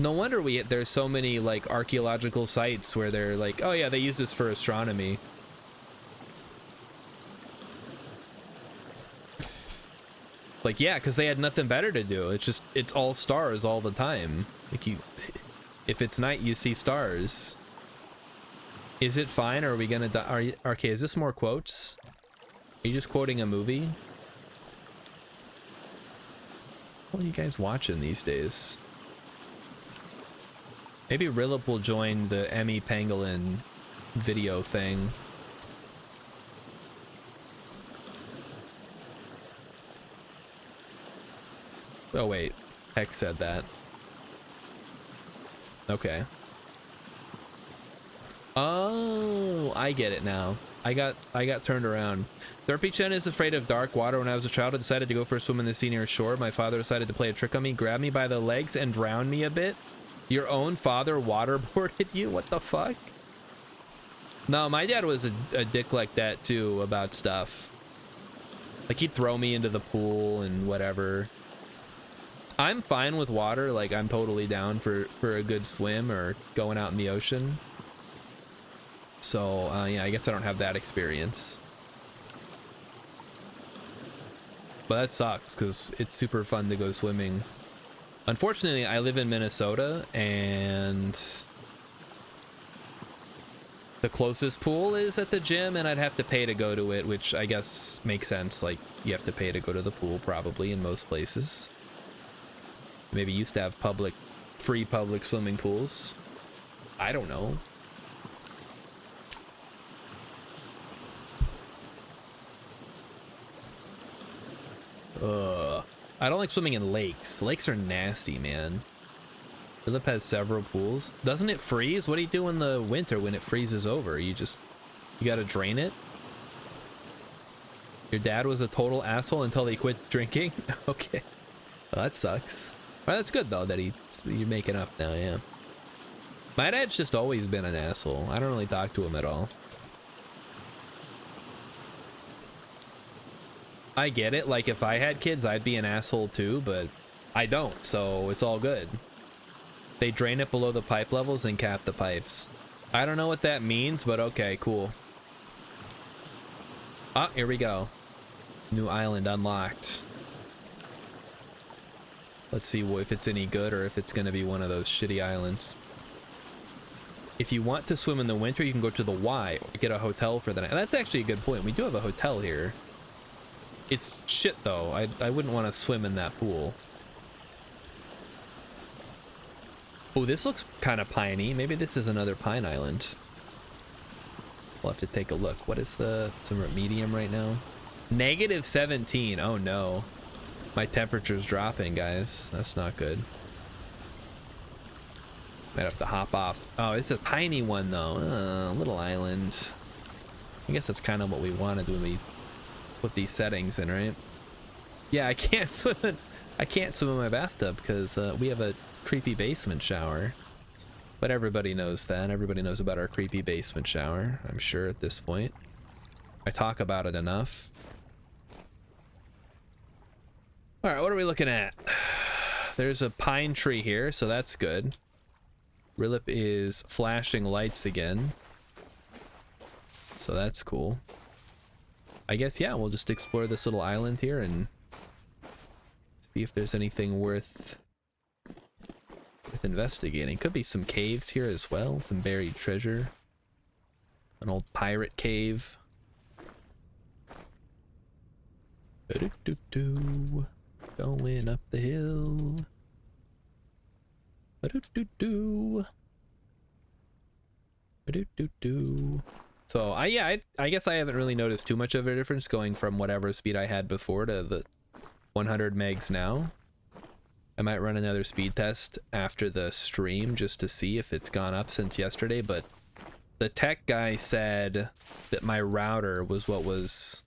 No wonder there's so many like archaeological sites where they're like, oh yeah, they use this for astronomy. Like, yeah, because they had nothing better to do. It's all stars all the time. Like if it's night, you see stars. Is it fine? Or are we gonna die? Okay, is this more quotes? Are you just quoting a movie? What are you guys watching these days? Maybe Rillip will join the Emmy Pangolin video thing. Oh wait, Hex said that. Okay. Oh, I get it now. I got turned around. Derpy Chen is afraid of dark water. When I was a child, I decided to go for a swim in the sea near shore. My father decided to play a trick on me, grab me by the legs and drown me a bit. Your own father waterboarded you? What the fuck? No, my dad was a dick like that too about stuff. Like he'd throw me into the pool and whatever. I'm fine with water. Like I'm totally down for a good swim or going out in the ocean. So yeah, I guess I don't have that experience. But that sucks because it's super fun to go swimming. Unfortunately, I live in Minnesota and the closest pool is at the gym and I'd have to pay to go to it, which I guess makes sense. Like you have to pay to go to the pool probably in most places. Maybe used to have free public swimming pools. I don't know. I don't like swimming in lakes. Lakes are nasty, man. Philip has several pools. Doesn't it freeze? What do you do in the winter when it freezes over? You gotta drain it? Your dad was a total asshole until he quit drinking? Okay. Well, that sucks. Well, that's good though that you're making up now, yeah. My dad's just always been an asshole. I don't really talk to him at all. I get it, like if I had kids I'd be an asshole too, but I don't, so it's all good. They drain it below the pipe levels and cap the pipes. I don't know what that means, but okay, cool. Ah, here we go. New island unlocked. Let's see if it's any good or if it's gonna be one of those shitty islands. If you want to swim in the winter, you can go to the Y or get a hotel for the night. And that's actually a good point. We do have a hotel here. It's shit though. I wouldn't want to swim in that pool. Oh, this looks kind of piney. Maybe this is another pine island. We'll have to take a look. What is the medium right now? -17. Oh no. My temperature's dropping, guys. That's not good. Might have to hop off. Oh, it's a tiny one though. Little island. I guess that's kind of what we wanted when we put these settings in, right? Yeah, I can't swim in my bathtub because we have a creepy basement shower. But everybody knows that. Everybody knows about our creepy basement shower, I'm sure at this point. I talk about it enough. All right, what are we looking at? There's a pine tree here, so that's good. Rilip is flashing lights again. So that's cool. I guess, yeah, we'll just explore this little island here and see if there's anything worth investigating. Could be some caves here as well, some buried treasure. An old pirate cave. Ba-do-do-do. Going up the hill. Ba-do-do-do. Ba-do-do-do. So I guess I haven't really noticed too much of a difference going from whatever speed I had before to the 100 megs now. I might run another speed test after the stream just to see if it's gone up since yesterday, but the tech guy said that my router was what was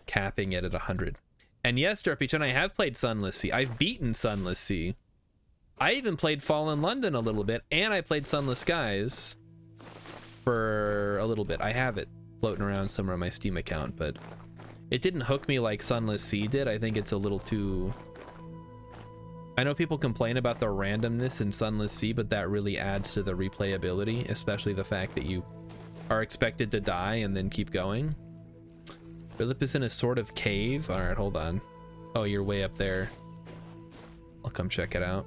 capping it at 100. And yes, Derpy, I have played Sunless Sea. I've beaten Sunless Sea. I even played Fallen London a little bit, and I played Sunless Skies for a little bit. I have it floating around somewhere on my Steam account, but it didn't hook me like Sunless Sea did. I think it's a little too... I know people complain about the randomness in Sunless Sea, but that really adds to the replayability, especially the fact that you are expected to die and then keep going. Philip is in a sort of cave. All right, hold on. Oh, you're way up there. I'll come check it out.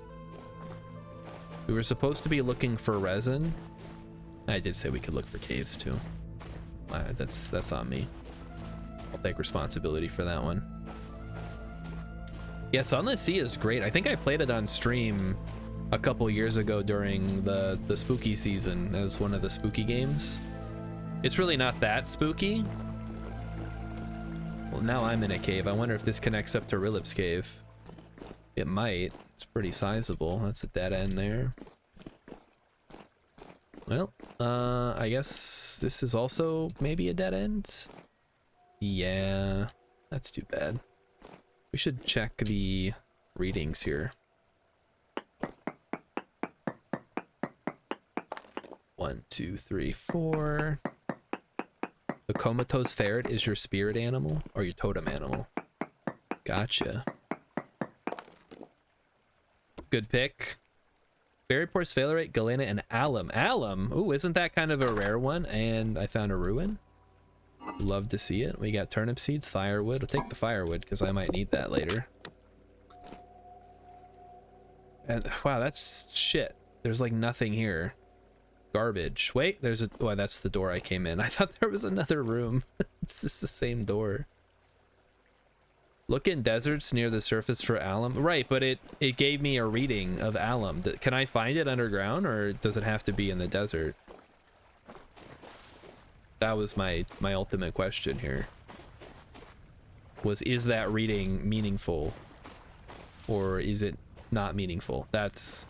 We were supposed to be looking for resin. I did say we could look for caves too. That's on me. I'll take responsibility for that one. Yeah, Sunless Sea is great. I think I played it on stream a couple years ago during the spooky season as one of the spooky games. It's really not that spooky. Well, now I'm in a cave. I wonder if this connects up to Rilip's cave. It might. It's pretty sizable. That's a dead end there. Well, I guess this is also maybe a dead end. Yeah, that's too bad. We should check the readings here. 1, 2, 3, 4. The comatose ferret is your spirit animal or your totem animal? Gotcha. Good pick. Berrypore, Sphalerite, Galena, and Alum. Alum? Ooh, isn't that kind of a rare one? And I found a ruin. Love to see it. We got turnip seeds, firewood. I'll take the firewood because I might need that later. And wow, that's shit. There's like nothing here. Garbage. Wait, there's a... Oh, that's the door I came in. I thought there was another room. It's just the same door. Look in deserts near the surface for alum. Right, but it gave me a reading of alum. Can I find it underground or does it have to be in the desert? That was my ultimate question here. Is that reading meaningful or is it not meaningful? That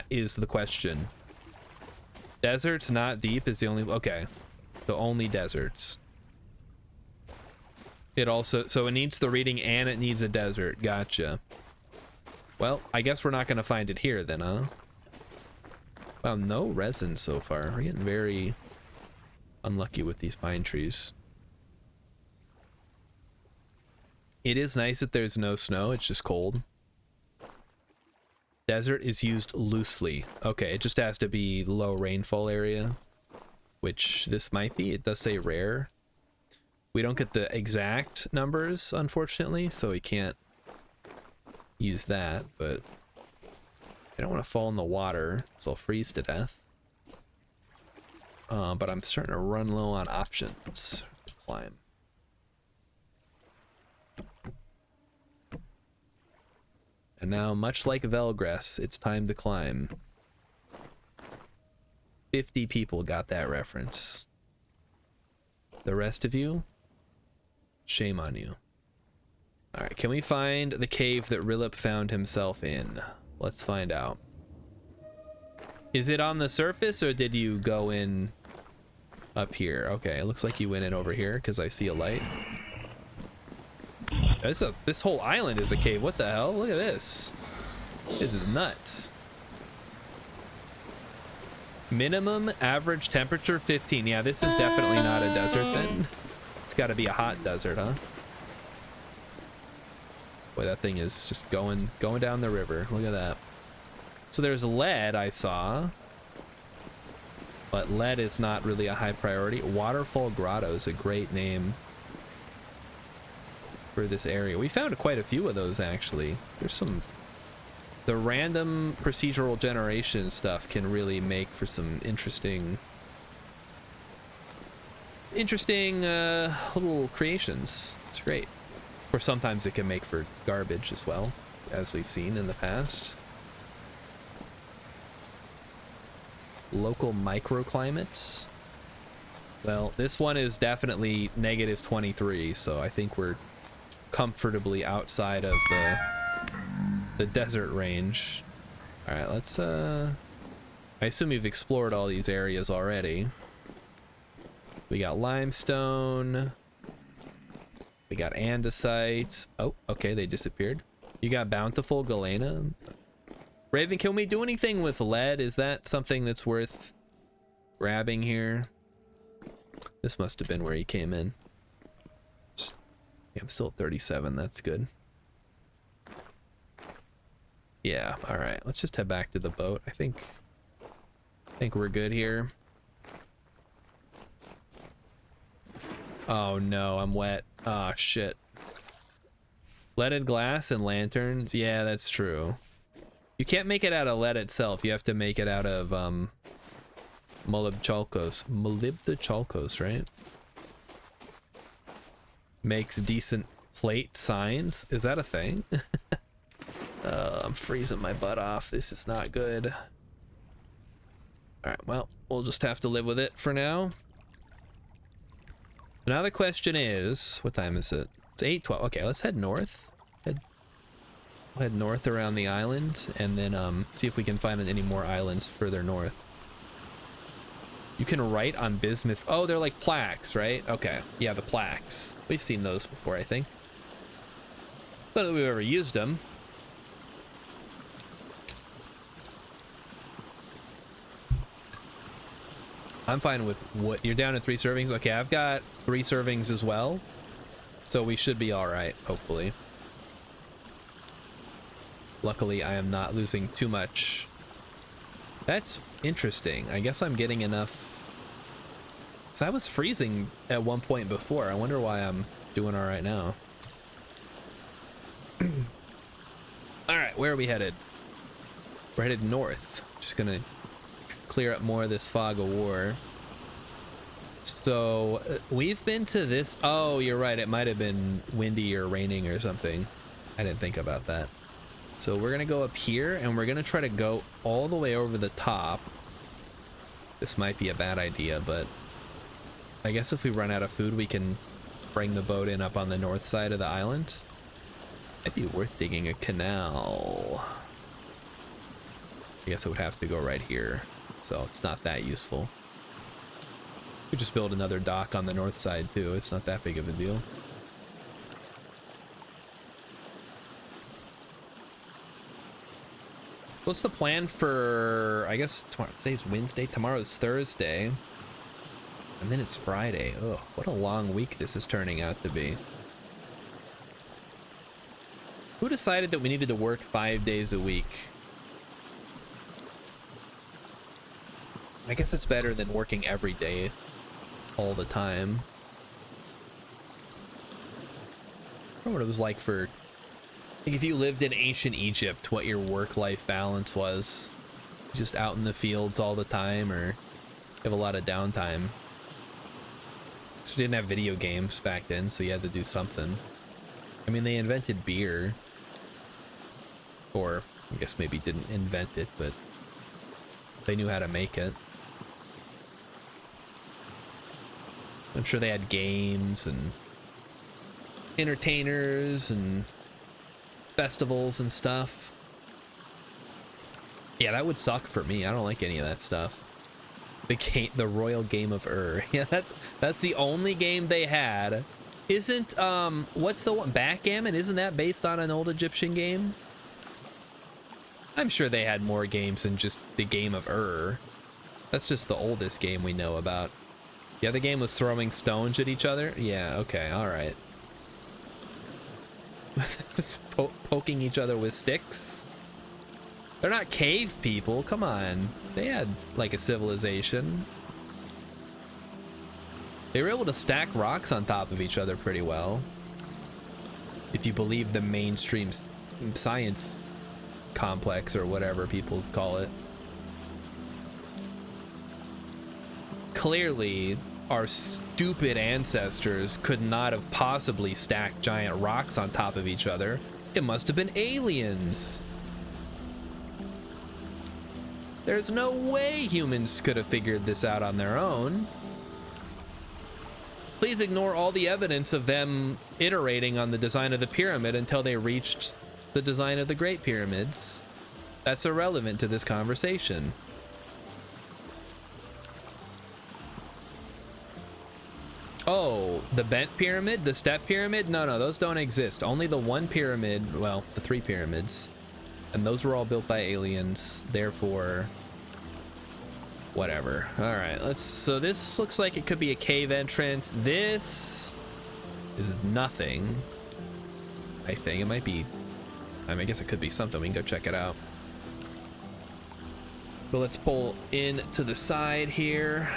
is the question. Deserts not deep is the only... Okay, so only deserts. It also... So it needs the reading and it needs a desert. Gotcha. Well, I guess we're not going to find it here then, huh? Wow, no resin so far. We're getting very unlucky with these pine trees. It is nice that there's no snow. It's just cold. Desert is used loosely. Okay, it just has to be low rainfall area, which this might be. It does say rare. We don't get the exact numbers, unfortunately, so we can't use that, but I don't want to fall in the water, so I'll freeze to death. But I'm starting to run low on options to climb. And now, much like Velgress, it's time to climb. 50 people got that reference. The rest of you, shame on you. Alright, can we find the cave that Rilip found himself in? Let's find out. Is it on the surface or did you go in up here? Okay, it looks like you went in over here because I see a light. This whole island is a cave. What the hell? Look at this. This is nuts. Minimum average temperature 15. Yeah, this is definitely not a desert then. It's got to be a hot desert, huh? Boy, that thing is just going down the river. Look at that. So there's lead I saw. But lead is not really a high priority. Waterfall Grotto is a great name for this area. We found quite a few of those actually. There's some... The random procedural generation stuff can really make for some interesting little creations. It's great. Or sometimes it can make for garbage as well, as we've seen in the past. Local microclimates. Well, this one is definitely negative 23, so I think we're comfortably outside of the desert range. All right, let's I assume you've explored all these areas already. We got limestone. We got andesite. Oh, okay, they disappeared. You got bountiful galena. Raven, can we do anything with lead? Is that something that's worth grabbing here? This must have been where he came in. Yeah, I'm still at 37. That's good. Yeah, all right. Let's just head back to the boat. I think we're good here. Oh no, I'm wet. Ah, shit. Leaded glass and lanterns. Yeah, that's true. You can't make it out of lead itself. You have to make it out of molybdenum. Molybdenum, right? Makes decent plate signs. Is that a thing? I'm freezing my butt off. This is not good. All right, well, we'll just have to live with it for now. Now the question is, what time is it? It's 8:12. Okay, let's head north. We'll head north around the island and then see if we can find any more islands further north. You can write on bismuth. Oh, they're like plaques, right? Okay, yeah, the plaques. We've seen those before, I think. Not that we've ever used them. I'm fine with what you're down to 3 servings. Okay, I've got 3 servings as well, so we should be all right, hopefully. Luckily, I am not losing too much. That's interesting. I guess I'm getting enough. So I was freezing at one point before. I wonder why I'm doing all right now. All right, where are we headed? We're headed north. Just gonna clear up more of this fog of war. So we've been to this. Oh, you're right. It might have been windy or raining or something. I didn't think about that. So we're gonna go up here and we're gonna try to go all the way over the top. This might be a bad idea, but I guess if we run out of food, we can bring the boat in up on the north side of the island. Might be worth digging a canal. I guess it would have to go right here, so it's not that useful. We could just build another dock on the north side too. It's not that big of a deal. What's the plan for, I guess tomorrow, today's Wednesday, tomorrow's Thursday, and then it's Friday. Oh, what a long week this is turning out to be. Who decided that we needed to work 5 days a week? I guess it's better than working every day all the time. I don't know what it was like for, like, if you lived in ancient Egypt, what your work-life balance was. Just out in the fields all the time, or you have a lot of downtime. So you didn't have video games back then, so you had to do something. I mean, they invented beer. Or, I guess maybe didn't invent it, but they knew how to make it. I'm sure they had games and entertainers and festivals and stuff. Yeah, that would suck for me. I don't like any of that stuff. The Royal Game of Ur. Yeah, that's the only game they had Isn't what's the one, Backgammon? Isn't that based on an old Egyptian game? I'm sure they had more games than just the game of Ur. That's just the oldest game we know about. The other game was throwing stones at each other. Yeah, okay, all right. Just poking each other with sticks. They're not cave people. Come on, they had like a civilization. They were able to stack rocks on top of each other pretty well, if you believe the mainstream science complex or whatever people call it. Clearly, our stupid ancestors could not have possibly stacked giant rocks on top of each other. It must have been aliens. There's no way humans could have figured this out on their own. Please ignore all the evidence of them iterating on the design of the pyramid until they reached the design of the Great Pyramids. That's irrelevant to this conversation. Oh, the bent pyramid, the step pyramid? No, those don't exist. Only the one pyramid, well, the 3 pyramids. And those were all built by aliens, therefore, whatever. All right, so this looks like it could be a cave entrance. This is nothing. I think it might be, I mean, I guess it could be something. We can go check it out. But let's pull in to the side here.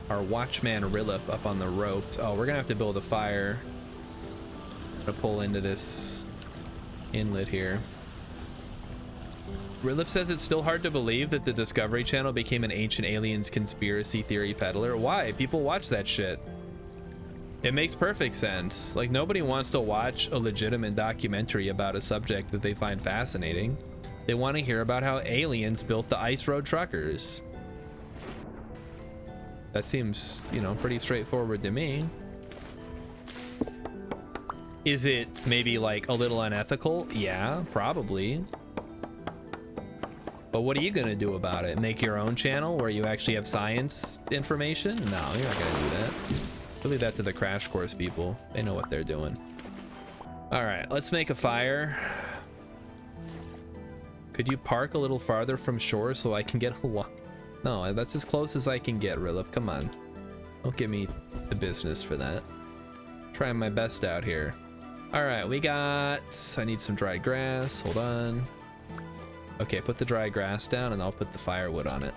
Our watchman Rilip up on the ropes. Oh, we're gonna have to build a fire to pull into this inlet here. Rilip says it's still hard to believe that the Discovery Channel became an Ancient Aliens conspiracy theory peddler. Why? People watch that shit. It makes perfect sense. Like, nobody wants to watch a legitimate documentary about a subject that they find fascinating. They want to hear about how aliens built the Ice Road truckers. That seems, you know, pretty straightforward to me. Is it maybe like a little unethical? Yeah, probably. But what are you gonna do about it? Make your own channel where you actually have science information? No, you're not gonna do that. We'll leave that to the Crash Course people. They know what they're doing. All right, let's make a fire. Could you park a little farther from shore so I can get a walk? No, that's as close as I can get, Rilip. Come on. Don't give me the business for that. Trying my best out here. All right, I need some dried grass. Hold on. Okay, put the dry grass down and I'll put the firewood on it.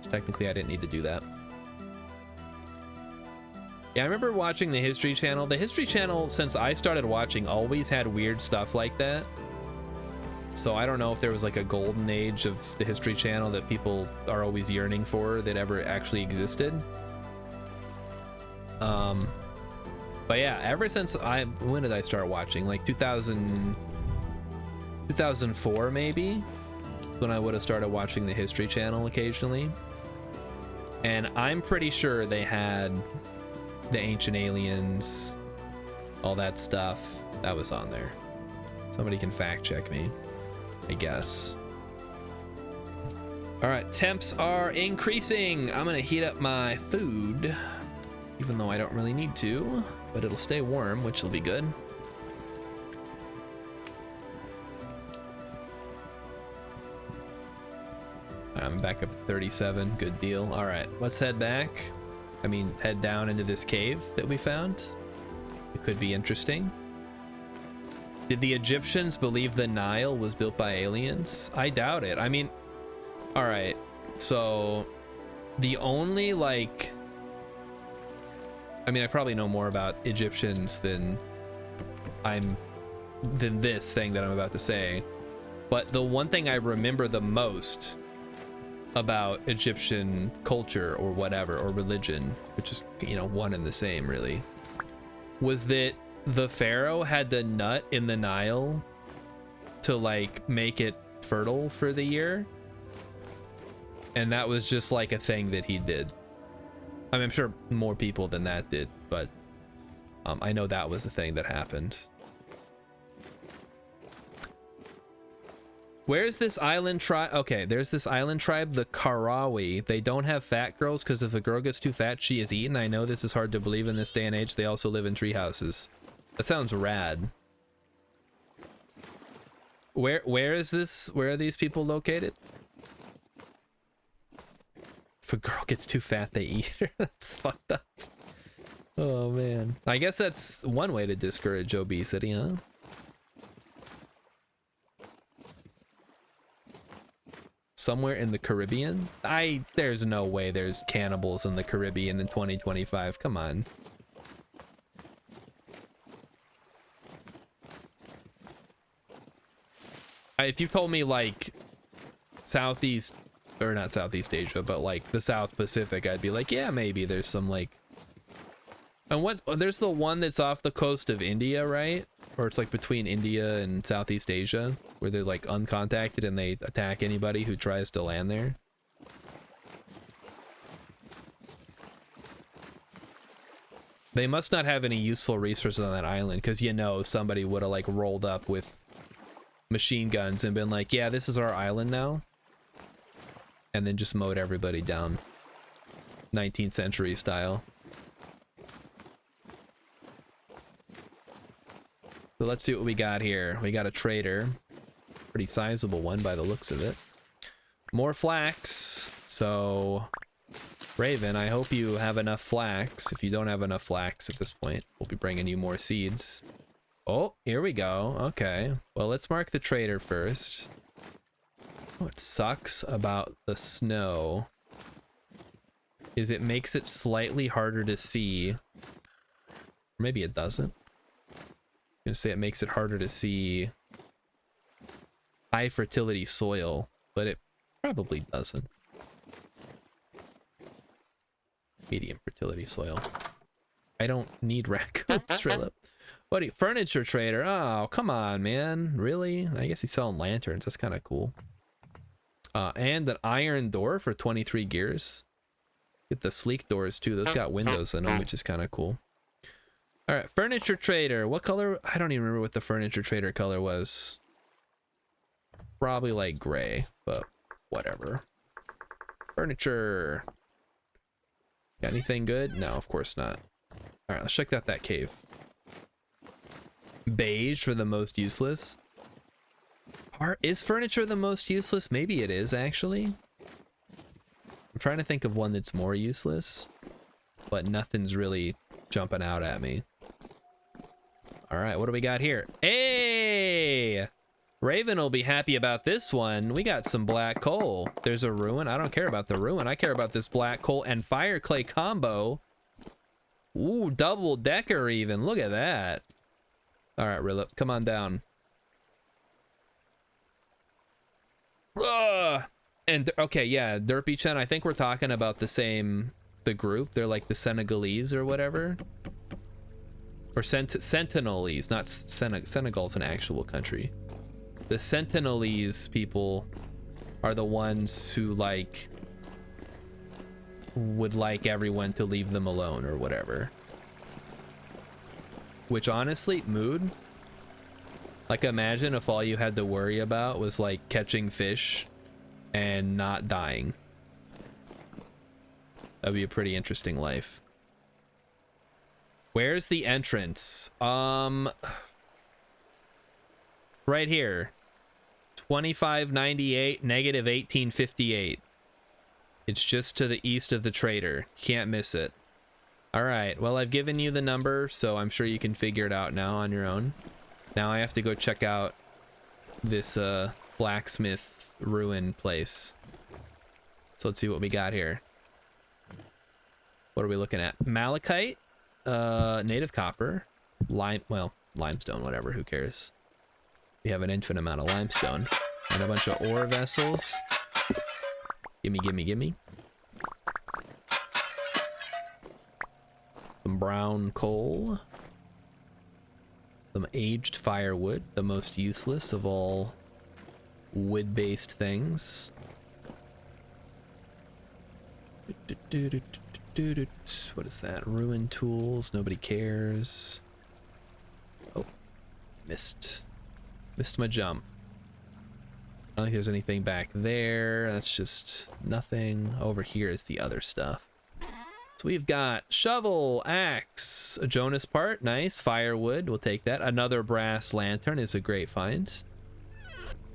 Technically, I didn't need to do that. Yeah, I remember watching the History Channel. The History Channel, since I started watching, always had weird stuff like that. So I don't know if there was like a golden age of the History Channel that people are always yearning for that ever actually existed. But yeah, ever since when did I start watching? Like 2004 maybe, when I would have started watching the History Channel occasionally. And I'm pretty sure they had the Ancient Aliens, all that stuff that was on there. Somebody can fact check me, I guess. All right, temps are increasing. I'm gonna heat up my food, even though I don't really need to, but it'll stay warm, which will be good. I'm back up to 37, good deal. All right, let's head down into this cave that we found. It could be interesting. Did the Egyptians believe the Nile was built by aliens? I doubt it. I mean, all right, so the only I probably know more about Egyptians than this thing that I'm about to say, but the one thing I remember the most about Egyptian culture or whatever, or religion, which is, you know, one and the same really, was that the pharaoh had to nut in the Nile to like make it fertile for the year, and that was just like a thing that he did. I mean, I'm sure more people than that did, but I know that was the thing that happened. Where's this island tribe? Okay, there's this island tribe, the Karawi. They don't have fat girls because if a girl gets too fat, she is eaten. I know this is hard to believe in this day and age. They also live in tree houses. That sounds rad. Where is this? Where are these people located? If a girl gets too fat, they eat her. That's fucked up. Oh man. I guess that's one way to discourage obesity, huh? Somewhere in the Caribbean? There's no way there's cannibals in the Caribbean in 2025. Come on. If you told me like Southeast, or not Southeast Asia, but like the South Pacific, I'd be like, yeah, maybe there's some like, and there's the one that's off the coast of India, right? Or it's like between India and Southeast Asia, where they're like uncontacted and they attack anybody who tries to land there. They must not have any useful resources on that island, because you know somebody would have like rolled up with machine guns and been like, yeah, this is our island now, and then just mowed everybody down 19th century style. So let's see what we got here. We got a trader, pretty sizable one by the looks of it. More flax. So Raven, I hope you have enough flax. If you don't have enough flax at this point, we'll be bringing you more seeds. Oh, here we go. Okay, well, let's mark the trader first. What sucks about the snow is it makes it slightly harder to see. Or maybe it doesn't. I'm gonna say it makes it harder to see high fertility soil, but it probably doesn't. Medium fertility soil. I don't need raccoons, really. What do you, furniture trader? Oh, come on, man. Really? I guess he's selling lanterns. That's kind of cool. And an iron door for 23 gears. Get the sleek doors too. Those got windows in them, which is kind of cool. All right, furniture trader. What color? I don't even remember what the furniture trader color was. Probably like gray, but whatever. Furniture. Got anything good? No, of course not. All right, let's check out that cave. Beige for the most useless. Is furniture the most useless? Maybe it is, actually. I'm trying to think of one that's more useless, but nothing's really jumping out at me. All right, what do we got here? Hey! Raven will be happy about this one. We got some black coal. There's a ruin. I don't care about the ruin. I care about this black coal and fire clay combo. Ooh, double decker even. Look at that. All right, Rilip, come on down. Ugh. And okay, yeah, Derpy Chen, I think we're talking about the group. They're like the Senegalese or whatever. Or Sentinelese, not Senegal's an actual country. The Sentinelese people are the ones who like would like everyone to leave them alone or whatever. Which honestly, mood. Like imagine if all you had to worry about was like catching fish and not dying. That'd be a pretty interesting life. Where's the entrance? Right here. 2598, negative 1858. It's just to the east of the trader. Can't miss it. All right, well, I've given you the number, so I'm sure you can figure it out now on your own. Now I have to go check out this blacksmith ruin place. So let's see what we got here. What are we looking at? Malachite, native copper, limestone, whatever, who cares? We have an infinite amount of limestone and a bunch of ore vessels. Gimme, gimme, gimme. Some brown coal. Some aged firewood, the most useless of all wood-based things. What is that? Ruin tools, nobody cares. Oh, missed my jump. I don't think there's anything back there. That's just nothing. Over here is the other stuff. So we've got shovel, axe, a Jonas part, nice. Firewood, we'll take that. Another brass lantern is a great find.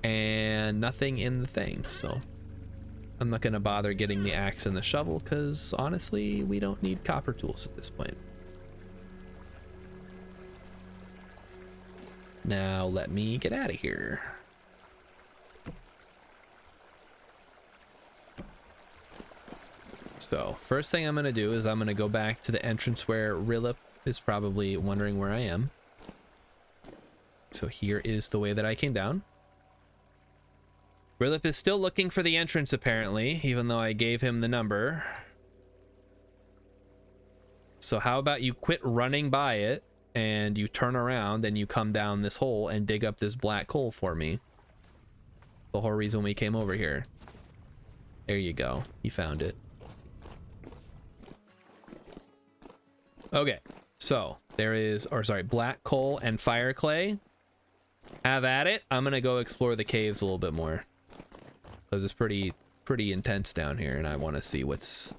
And nothing in the thing, so I'm not gonna bother getting the axe and the shovel because honestly, we don't need copper tools at this point. Now let me get out of here. So first thing I'm gonna do is I'm gonna go back to the entrance where Rilip is probably wondering where I am. So here is the way that I came down. Rilip is still looking for the entrance apparently, even though I gave him the number. So how about you quit running by it and you turn around and you come down this hole and dig up this black coal for me. The whole reason we came over here. There you go. You found it. Okay, so there is, or sorry, black coal and fire clay. Have at it. I'm gonna go explore the caves a little bit more because it's pretty intense down here, and I want to see what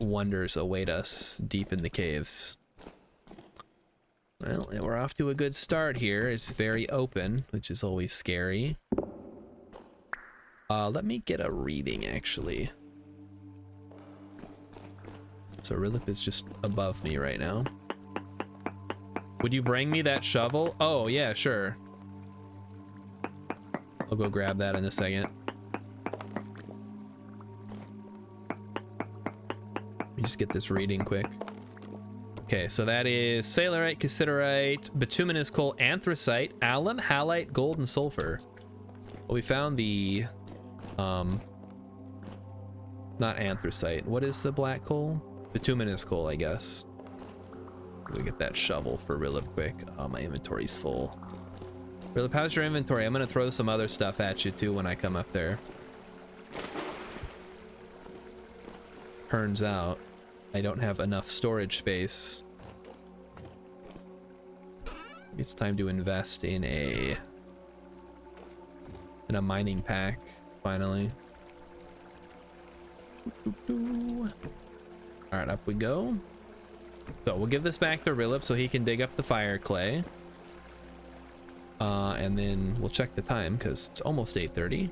wonders await us deep in the caves. Well, we're off to a good start here. It's very open, which is always scary. Let me get a reading actually. So Rilip is just above me right now. Would you bring me that shovel? Oh, yeah, sure. I'll go grab that in a second. Let me just get this reading quick. Okay, so that is sphalerite, cassiterite, bituminous coal, anthracite, alum, halite, gold, and sulfur. Well, we found the, not anthracite. What is the black coal? Bituminous coal, I guess. We'll get that shovel for Rilip quick. Oh, my inventory's full. Rilip, how's your inventory? I'm gonna throw some other stuff at you too when I come up there. Turns out I don't have enough storage space. It's time to invest in a mining pack finally. All right, up we go. So we'll give this back to Rilip so he can dig up the fire clay. And then we'll check the time because it's almost 8:30.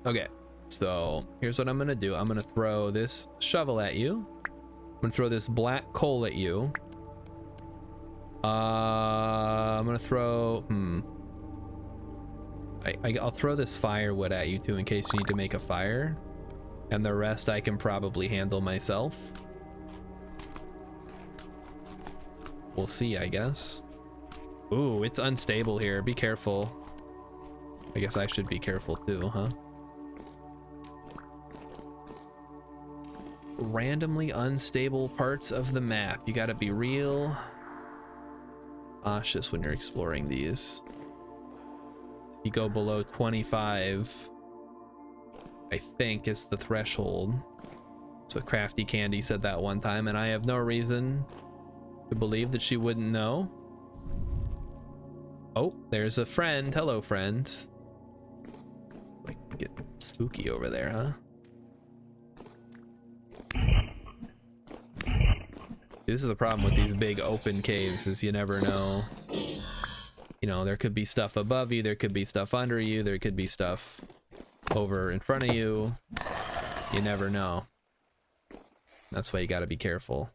Okay, so here's what I'm gonna do. I'm gonna throw this shovel at you. I'm gonna throw this black coal at you. I'm gonna throw, I'll throw this firewood at you too in case you need to make a fire. And the rest I can probably handle myself. We'll see, I guess. Ooh, it's unstable here. Be careful. I guess I should be careful too, huh? Randomly unstable parts of the map. You gotta be real cautious when you're exploring these. You go below 25. I think is the threshold. That's what Crafty Candy said that one time, and I have no reason to believe that she wouldn't know. Oh, there's a friend. Hello, friend. Like, get spooky over there, huh? This is the problem with these big open caves, is you never know. You know, there could be stuff above you, there could be stuff under you, there could be stuff over in front of you. You never know. That's why you gotta be careful.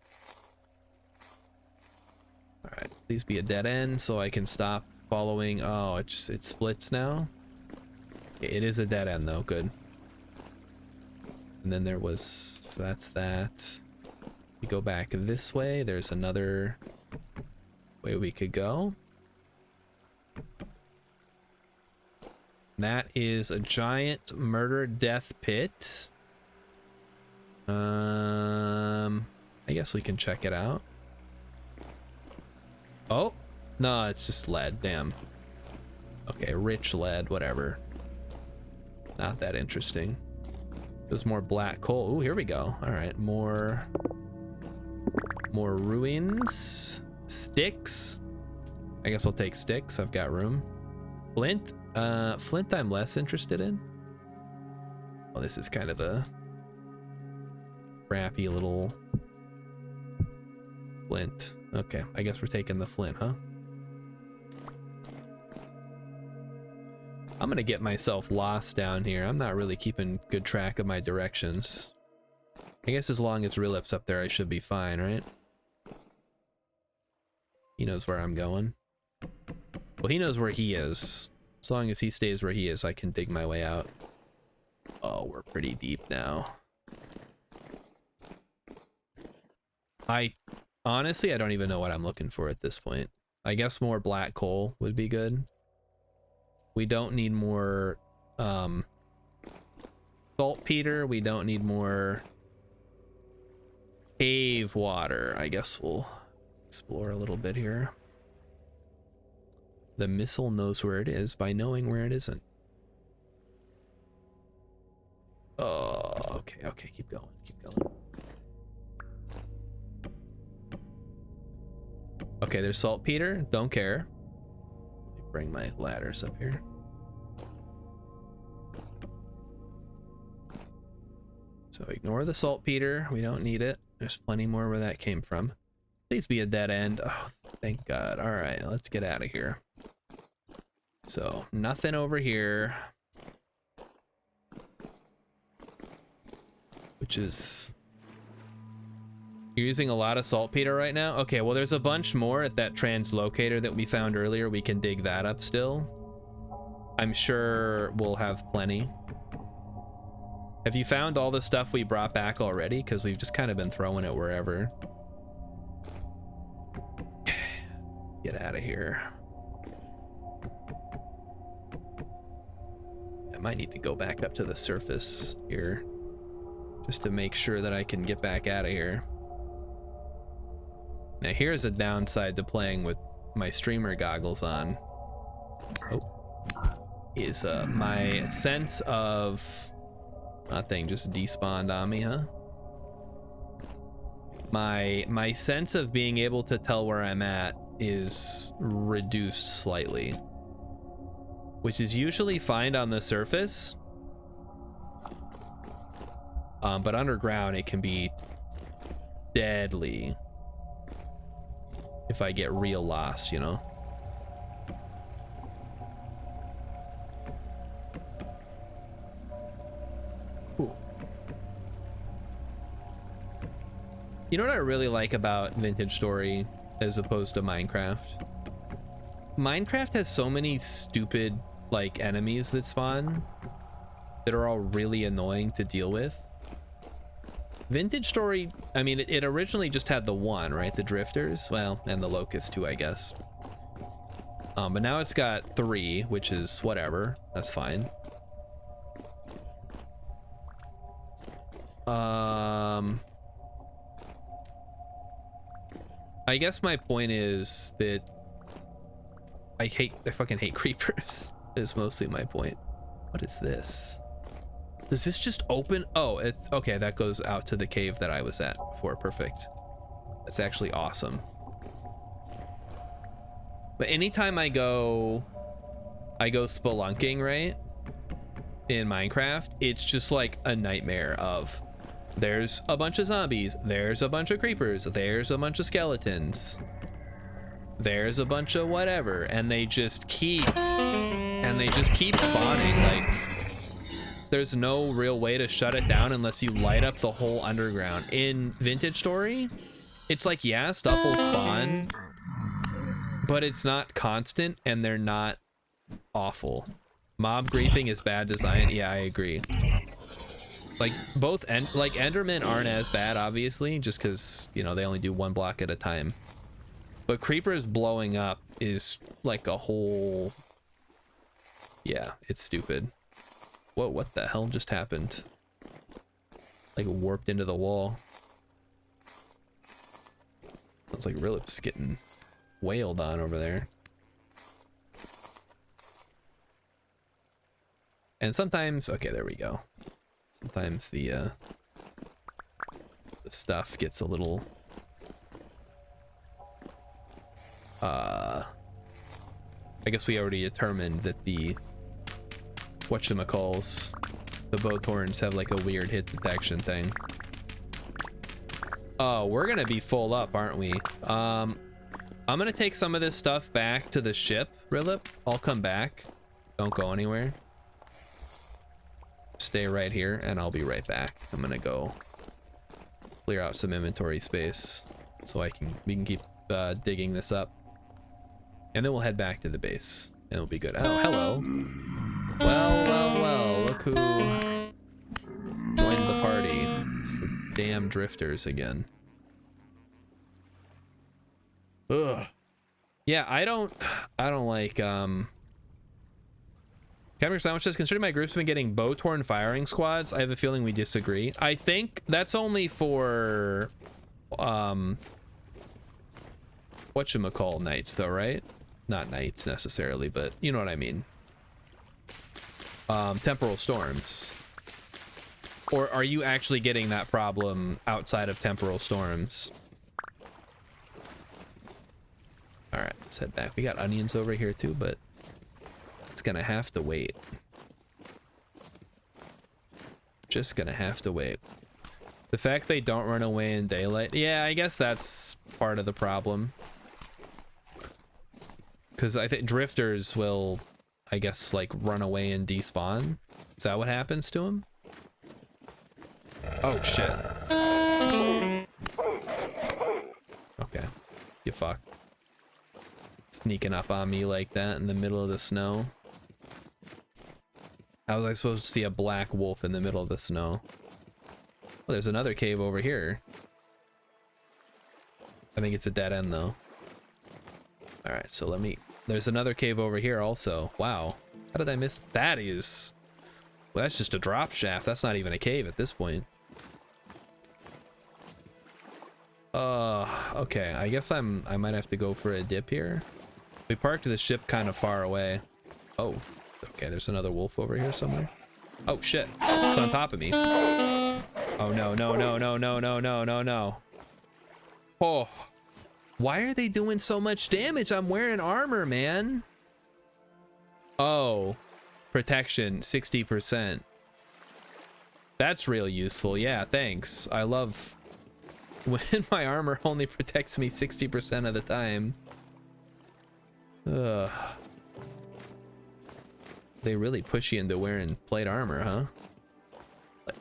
All right, please be a dead end so I can stop following. Oh, it splits now. It is a dead end though. Good. And then there was, so that's that. We go back this way. There's another way we could go. That is a giant murder death pit. I guess we can check it out. Oh, no, it's just lead. Damn. Okay, rich lead, whatever. Not that interesting. There's more black coal. Ooh, here we go. All right, more ruins, sticks. I guess I'll take sticks. I've got room. Flint. Flint I'm less interested in. Oh, this is kind of a crappy little flint. Okay, I guess we're taking the flint, huh? I'm gonna get myself lost down here. I'm not really keeping good track of my directions. I guess as long as Rilip's up there, I should be fine, right? He knows where I'm going. Well, he knows where he is. As long as he stays where he is, I can dig my way out. Oh, we're pretty deep now. Honestly, I don't even know what I'm looking for at this point. I guess more black coal would be good. We don't need more saltpeter. We don't need more cave water. I guess we'll explore a little bit here. The missile knows where it is by knowing where it isn't. Oh, okay, keep going, keep going. Okay, there's saltpeter, don't care. Let me bring my ladders up here. So ignore the saltpeter, we don't need it. There's plenty more where that came from. Please be a dead end. Oh, thank God. All right, let's get out of here. So nothing over here. Which is... You're using a lot of saltpeter right now? Okay, well there's a bunch more at that translocator that we found earlier. We can dig that up still. I'm sure we'll have plenty. Have you found all the stuff we brought back already? Because we've just kind of been throwing it wherever. Get out of here. I might need to go back up to the surface here just to make sure that I can get back out of here. Now here's a downside to playing with my streamer goggles on. Oh, is my sense of... That thing just despawned on me, huh? My sense of being able to tell where I'm at is reduced slightly, which is usually fine on the surface, but underground it can be deadly if I get real lost, you know? Ooh. You know what I really like about Vintage Story as opposed to Minecraft? Minecraft has so many stupid like enemies that spawn that are all really annoying to deal with. Vintage Story, I mean, it originally just had the one, right? The drifters, well, and the locust too, I guess. But now it's got 3, which is whatever. That's fine. I guess my point is that I fucking hate creepers is mostly my point. What is this? Does this just open? Oh, it's okay. That goes out to the cave that I was at before. Perfect. That's actually awesome. But anytime I go spelunking, right? In Minecraft, it's just like a nightmare of there's a bunch of zombies, there's a bunch of creepers, there's a bunch of skeletons, there's a bunch of whatever, and they just keep spawning. Like, there's no real way to shut it down unless you light up the whole underground. In Vintage Story, it's like, yeah, stuff will spawn, but it's not constant and they're not awful. Mob griefing is bad design. Yeah, I agree. Like both like Endermen aren't as bad, obviously, just because, you know, they only do 1 block at a time. But creepers blowing up is like a whole... Yeah, it's stupid. Whoa, what the hell just happened? Like warped into the wall. Sounds like Rilip's getting wailed on over there. And sometimes, okay, there we go. Sometimes the stuff gets a little I guess we already determined that the whatchamacalls, the Boathorns have like a weird hit detection thing. Oh, we're gonna be full up, aren't we? I'm gonna take some of this stuff back to the ship, Rilip. I'll come back. Don't go anywhere. Stay right here and I'll be right back. I'm gonna go clear out some inventory space so we can keep digging this up. And then we'll head back to the base and it'll be good. Oh, hello. Well, look who joined the party. It's the damn drifters again. Ugh. Yeah, I don't like Captain Sandwich says, considering my group's been getting Boathorn firing squads, I have a feeling we disagree. I think that's only for whatchamacall knights though, right? Not knights necessarily, but you know what I mean. Temporal storms. Or are you actually getting that problem outside of temporal storms? All right, let's head back. We got onions over here too, but it's gonna have to wait. Just gonna have to wait. The fact they don't run away in daylight, yeah, I guess that's part of the problem. Because I think drifters will, I guess, like run away and despawn. Is that what happens to them? Oh shit. Okay, you fucked. Sneaking up on me like that in the middle of the snow. How was I supposed to see a black wolf in the middle of the snow? Well, there's another cave over here. I think it's a dead end though. All right, so there's another cave over here also. Wow, how did I miss? That is, well, that's just a drop shaft. That's not even a cave at this point. Okay, I guess I might have to go for a dip here. We parked the ship kind of far away. Oh, okay, there's another wolf over here somewhere. Oh shit, it's on top of me. Oh no, no, no, no, no, no, no, no, no. Oh, why are they doing so much damage? I'm wearing armor, man. Oh, protection, 60%. That's real useful. Yeah, thanks. I love when my armor only protects me 60% of the time. Ugh. They really push you into wearing plate armor, huh?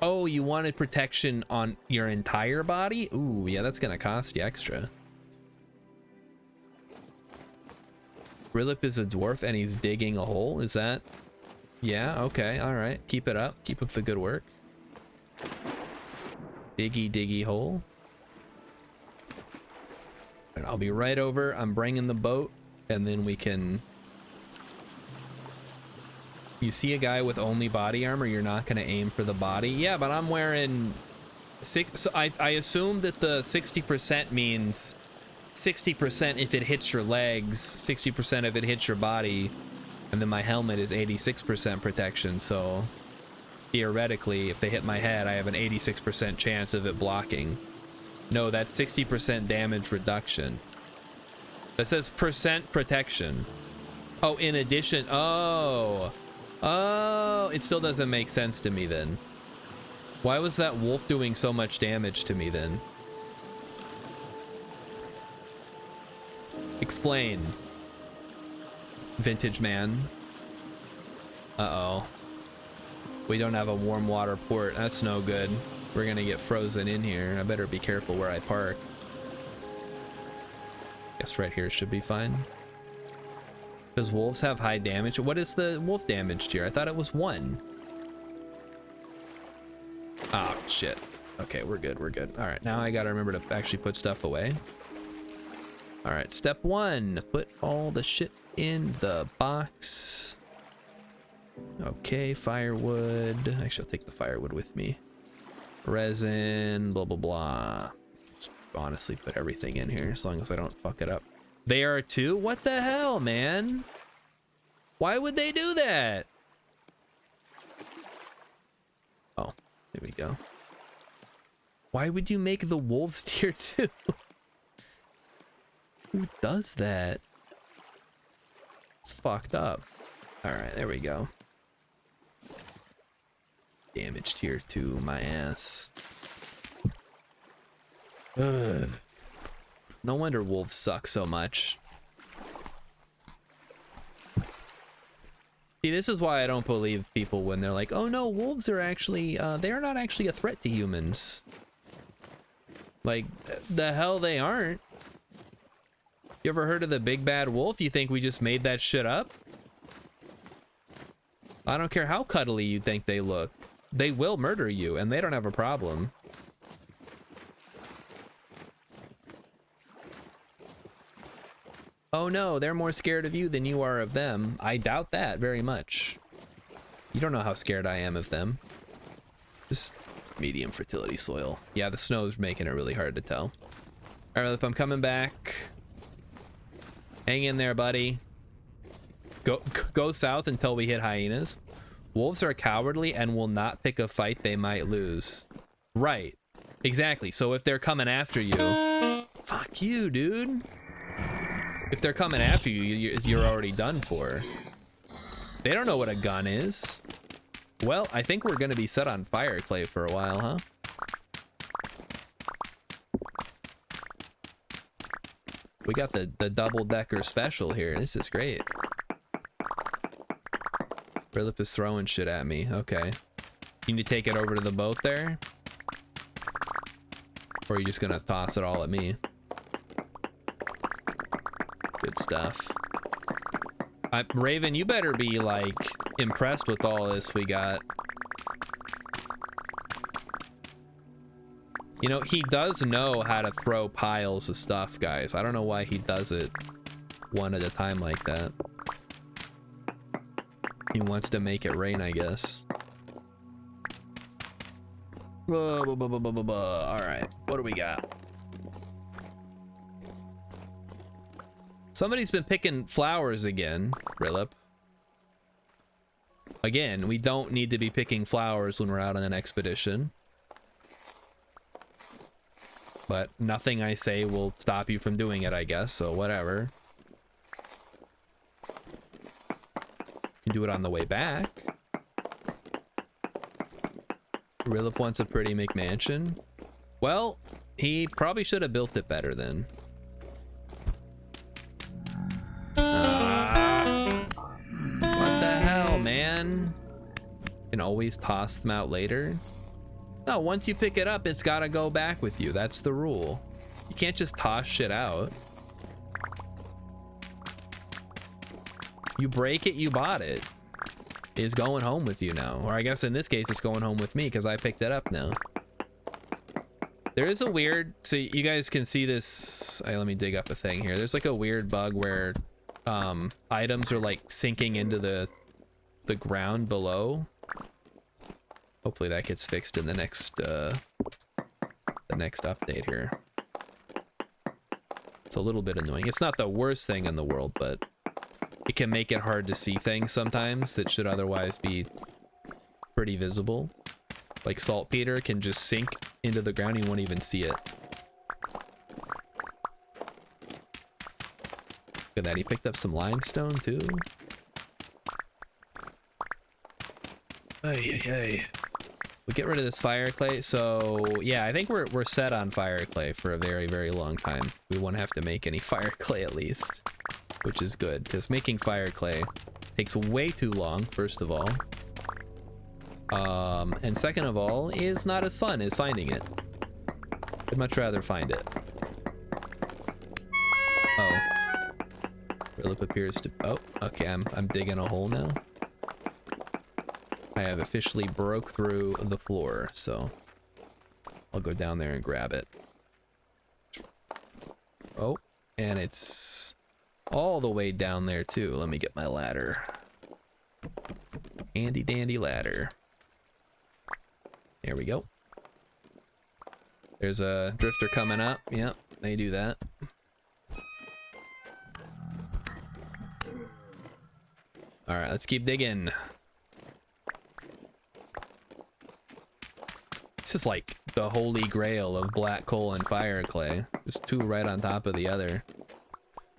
Oh, you wanted protection on your entire body? Ooh, yeah, that's gonna cost you extra. Rilip is a dwarf and he's digging a hole, is that? Yeah, okay, all right. Keep it up. Keep up the good work. Diggy, diggy hole. And I'll be right over. I'm bringing the boat and then we can... You see a guy with only body armor, you're not going to aim for the body. Yeah, but I'm wearing... So I assume that the 60% means 60% if it hits your legs, 60% if it hits your body, and then my helmet is 86% protection, so theoretically, if they hit my head, I have an 86% chance of it blocking. No, that's 60% damage reduction. That says percent protection. Oh, in addition, oh, it still doesn't make sense to me then. Why was that wolf doing so much damage to me then? Explain. Vintage man. Uh-oh. We don't have a warm water port. That's no good. We're gonna get frozen in here. I better be careful where I park. Guess right here should be fine. Does wolves have high damage? What is the wolf damage tier? I thought it was 1. Oh, shit. Okay, we're good, we're good. All right, now I gotta remember to actually put stuff away. All right, step 1, put all the shit in the box. Okay, firewood. Actually, I'll take the firewood with me. Resin, blah, blah, blah. Just honestly put everything in here as long as I don't fuck it up. They are too? What the hell, man? Why would they do that? Oh, there we go. Why would you make the wolves tier 2? Who does that? It's fucked up. All right, there we go. Damaged here too, my ass. Ugh. No wonder wolves suck so much. See, this is why I don't believe people when they're like, oh no, wolves are actually, they're not actually a threat to humans. Like, the hell they aren't. You ever heard of the big bad wolf? You think we just made that shit up? I don't care how cuddly you think they look. They will murder you, and they don't have a problem. Oh no, they're more scared of you than you are of them. I doubt that very much. You don't know how scared I am of them. Just medium fertility soil. Yeah, the snow's making it really hard to tell. All right, I'm coming back. Hang in there, buddy. Go south until we hit hyenas. Wolves are cowardly and will not pick a fight they might lose. Right. Exactly. So if they're coming after you, fuck you, dude. If they're coming after you, you're already done for. They don't know what a gun is. Well, I think we're gonna be set on fire clay for a while, huh? We got the double-decker special here. This is great. Philip is throwing shit at me. Okay. You need to take it over to the boat there? Or are you just gonna toss it all at me? Good stuff. Raven, you better be, like, impressed with all this we got. You know, he does know how to throw piles of stuff, guys. I don't know why he does it one at a time like that. He wants to make it rain, I guess. All right, what do we got? Somebody's been picking flowers again, Rillip. Again, we don't need to be picking flowers when we're out on an expedition. But nothing I say will stop you from doing it, I guess, so whatever. You can do it on the way back. Rillip wants a pretty McMansion. Well, he probably should have built it better then. What the hell, man? You can always toss them out later. No, once you pick it up, it's gotta go back with you. That's the rule. You can't just toss shit out. You break it, you bought it. It's going home with you now. Or I guess in this case, it's going home with me because I picked it up now. There is a weird, so you guys can see this. Let me dig up a thing here. There's like a weird bug where items are like sinking into the ground below. Hopefully that gets fixed in the next update here. It's a little bit annoying. It's not the worst thing in the world, but it can make it hard to see things sometimes that should otherwise be pretty visible. Like saltpeter can just sink into the ground, you won't even see it. Look at that, he picked up some limestone too. Hey. We get rid of this fire clay. So yeah, I think we're set on fire clay for a very, very long time. We won't have to make any fire clay at least, which is good because making fire clay takes way too long, first of all. And second of all, is not as fun as finding it. I'd much rather find it. Oh. Philip appears to, oh, okay, I'm digging a hole now. I have officially broke through the floor, so I'll go down there and grab it. Oh, and it's all the way down there too. Let me get my ladder. Handy dandy ladder. There we go. There's a drifter coming up. Yep, they do that. All right, let's keep digging. This is like the holy grail of black coal and fire clay. Just two right on top of the other.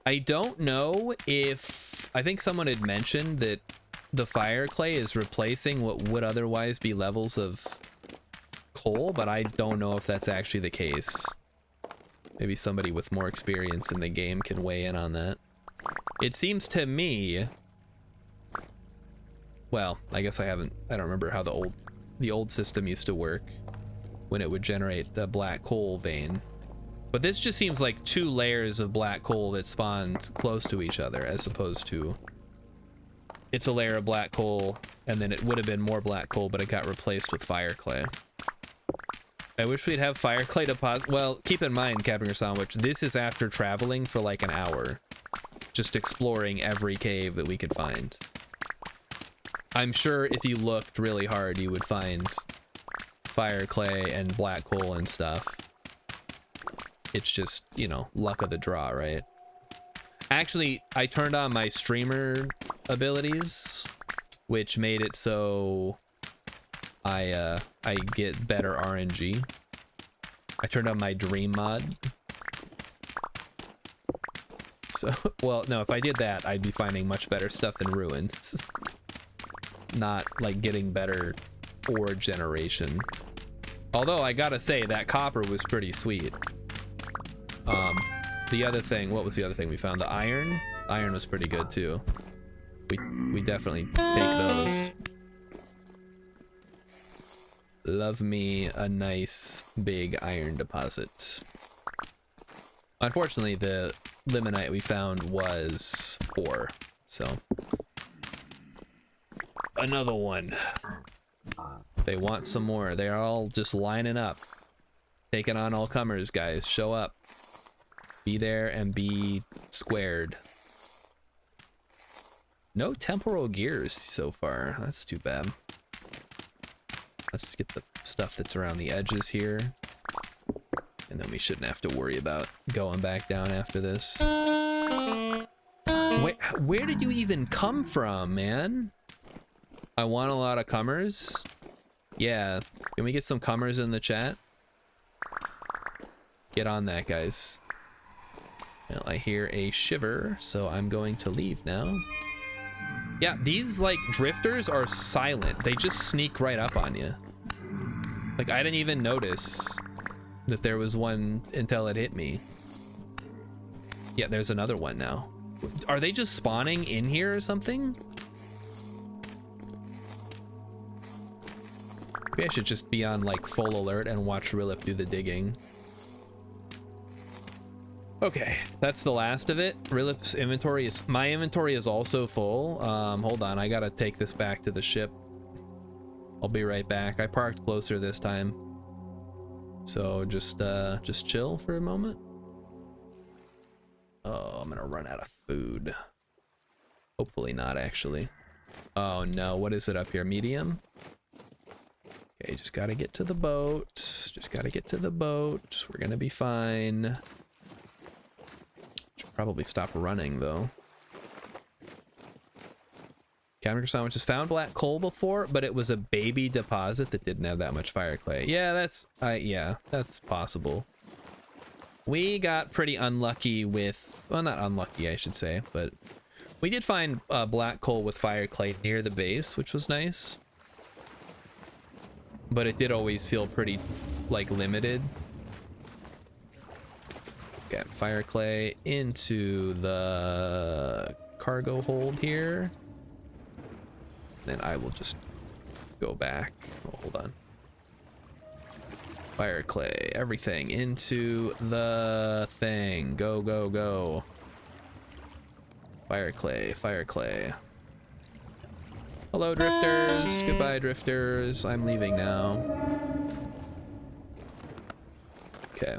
I don't know if, I think someone had mentioned that the fire clay is replacing what would otherwise be levels of coal, but I don't know if that's actually the case. Maybe somebody with more experience in the game can weigh in on that. It seems to me, well, I guess I don't remember how the old system used to work when it would generate the black coal vein. But this just seems like 2 layers of black coal that spawns close to each other, as opposed to it's a layer of black coal and then it would have been more black coal, but it got replaced with fire clay. I wish we'd have fire clay deposit. Well, keep in mind, Captain Sandwich, this is after traveling for like an hour, just exploring every cave that we could find. I'm sure if you looked really hard, you would find fire clay and black coal and stuff. It's just, you know, luck of the draw, right? Actually, I turned on my streamer abilities, which made it so I get better RNG. I turned on my dream mod. So, well, no, if I did that, I'd be finding much better stuff in ruins. Not like getting better ore generation. Although I gotta say that copper was pretty sweet. The other thing, what was the other thing we found? The iron? Iron was pretty good too. We definitely take those. Love me a nice big iron deposit. Unfortunately, the limonite we found was ore, so another one. They want some more. They're all just lining up, taking on all comers, guys. Show up. Be there and be squared. No temporal gears so far. That's too bad. Let's get the stuff that's around the edges here. And then we shouldn't have to worry about going back down after this. Where did you even come from, man? I want a lot of comers. Yeah, can we get some comers in the chat? Get on that, guys. Well, I hear a shiver, so I'm going to leave now. Yeah, these like drifters are silent. They just sneak right up on you. Like I didn't even notice that there was one until it hit me. Yeah, there's another one now. Are they just spawning in here or something? Maybe I should just be on like full alert and watch Rilip do the digging. Okay, that's the last of it. Rilip's inventory is, my inventory is also full. Hold on, I gotta take this back to the ship. I'll be right back. I parked closer this time. So just chill for a moment. Oh, I'm gonna run out of food. Hopefully not, actually. Oh no, what is it up here? Medium? Okay, just gotta get to the boat. Just gotta get to the boat. We're gonna be fine. Should probably stop running though. Camera Sandwiches found black coal before, but it was a baby deposit that didn't have that much fire clay. Yeah, that's possible. We got pretty unlucky with, well, not unlucky, I should say, but we did find black coal with fire clay near the base, which was nice. But it did always feel pretty, like, limited. Okay, fire clay into the cargo hold here. Then I will just go back. Oh, hold on. Fire clay, everything into the thing. Go, go, go. Fire clay, fire clay. Hello, drifters. Goodbye, drifters. I'm leaving now. Okay.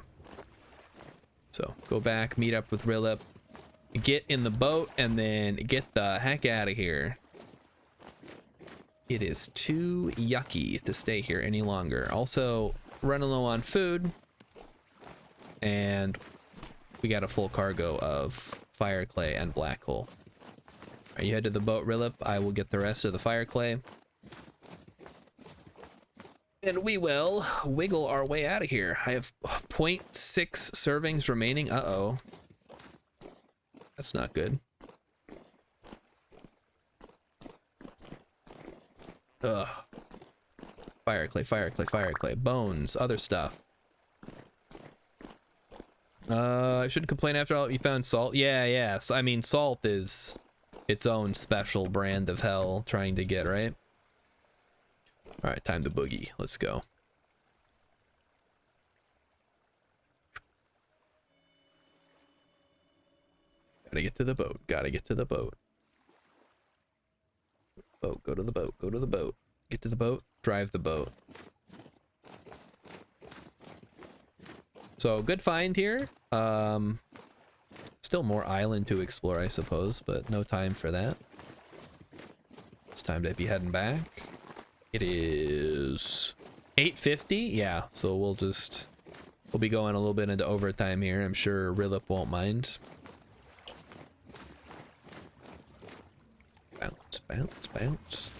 So go back, meet up with Rilip, get in the boat, and then get the heck out of here. It is too yucky to stay here any longer. Also, running low on food, and we got a full cargo of fire clay and black coal. Are you head to the boat, Rilip? I will get the rest of the fire clay. And we will wiggle our way out of here. I have 0.6 servings remaining. Uh-oh. That's not good. Ugh. Fire clay, fire clay, fire clay. Bones, other stuff. I shouldn't complain after all. You found salt? Yeah, yes. I mean, salt is its own special brand of hell trying to get, right? All right, time to boogie. Let's go. Gotta get to the boat. Gotta get to the boat. Boat, go to the boat. Go to the boat. Get to the boat. Drive the boat. So, good find here. Still more island to explore, I suppose, but no time for that. It's time to be heading back. It is 8:50. Yeah, so we'll be going a little bit into overtime here. I'm sure Rilip won't mind. Bounce, bounce, bounce.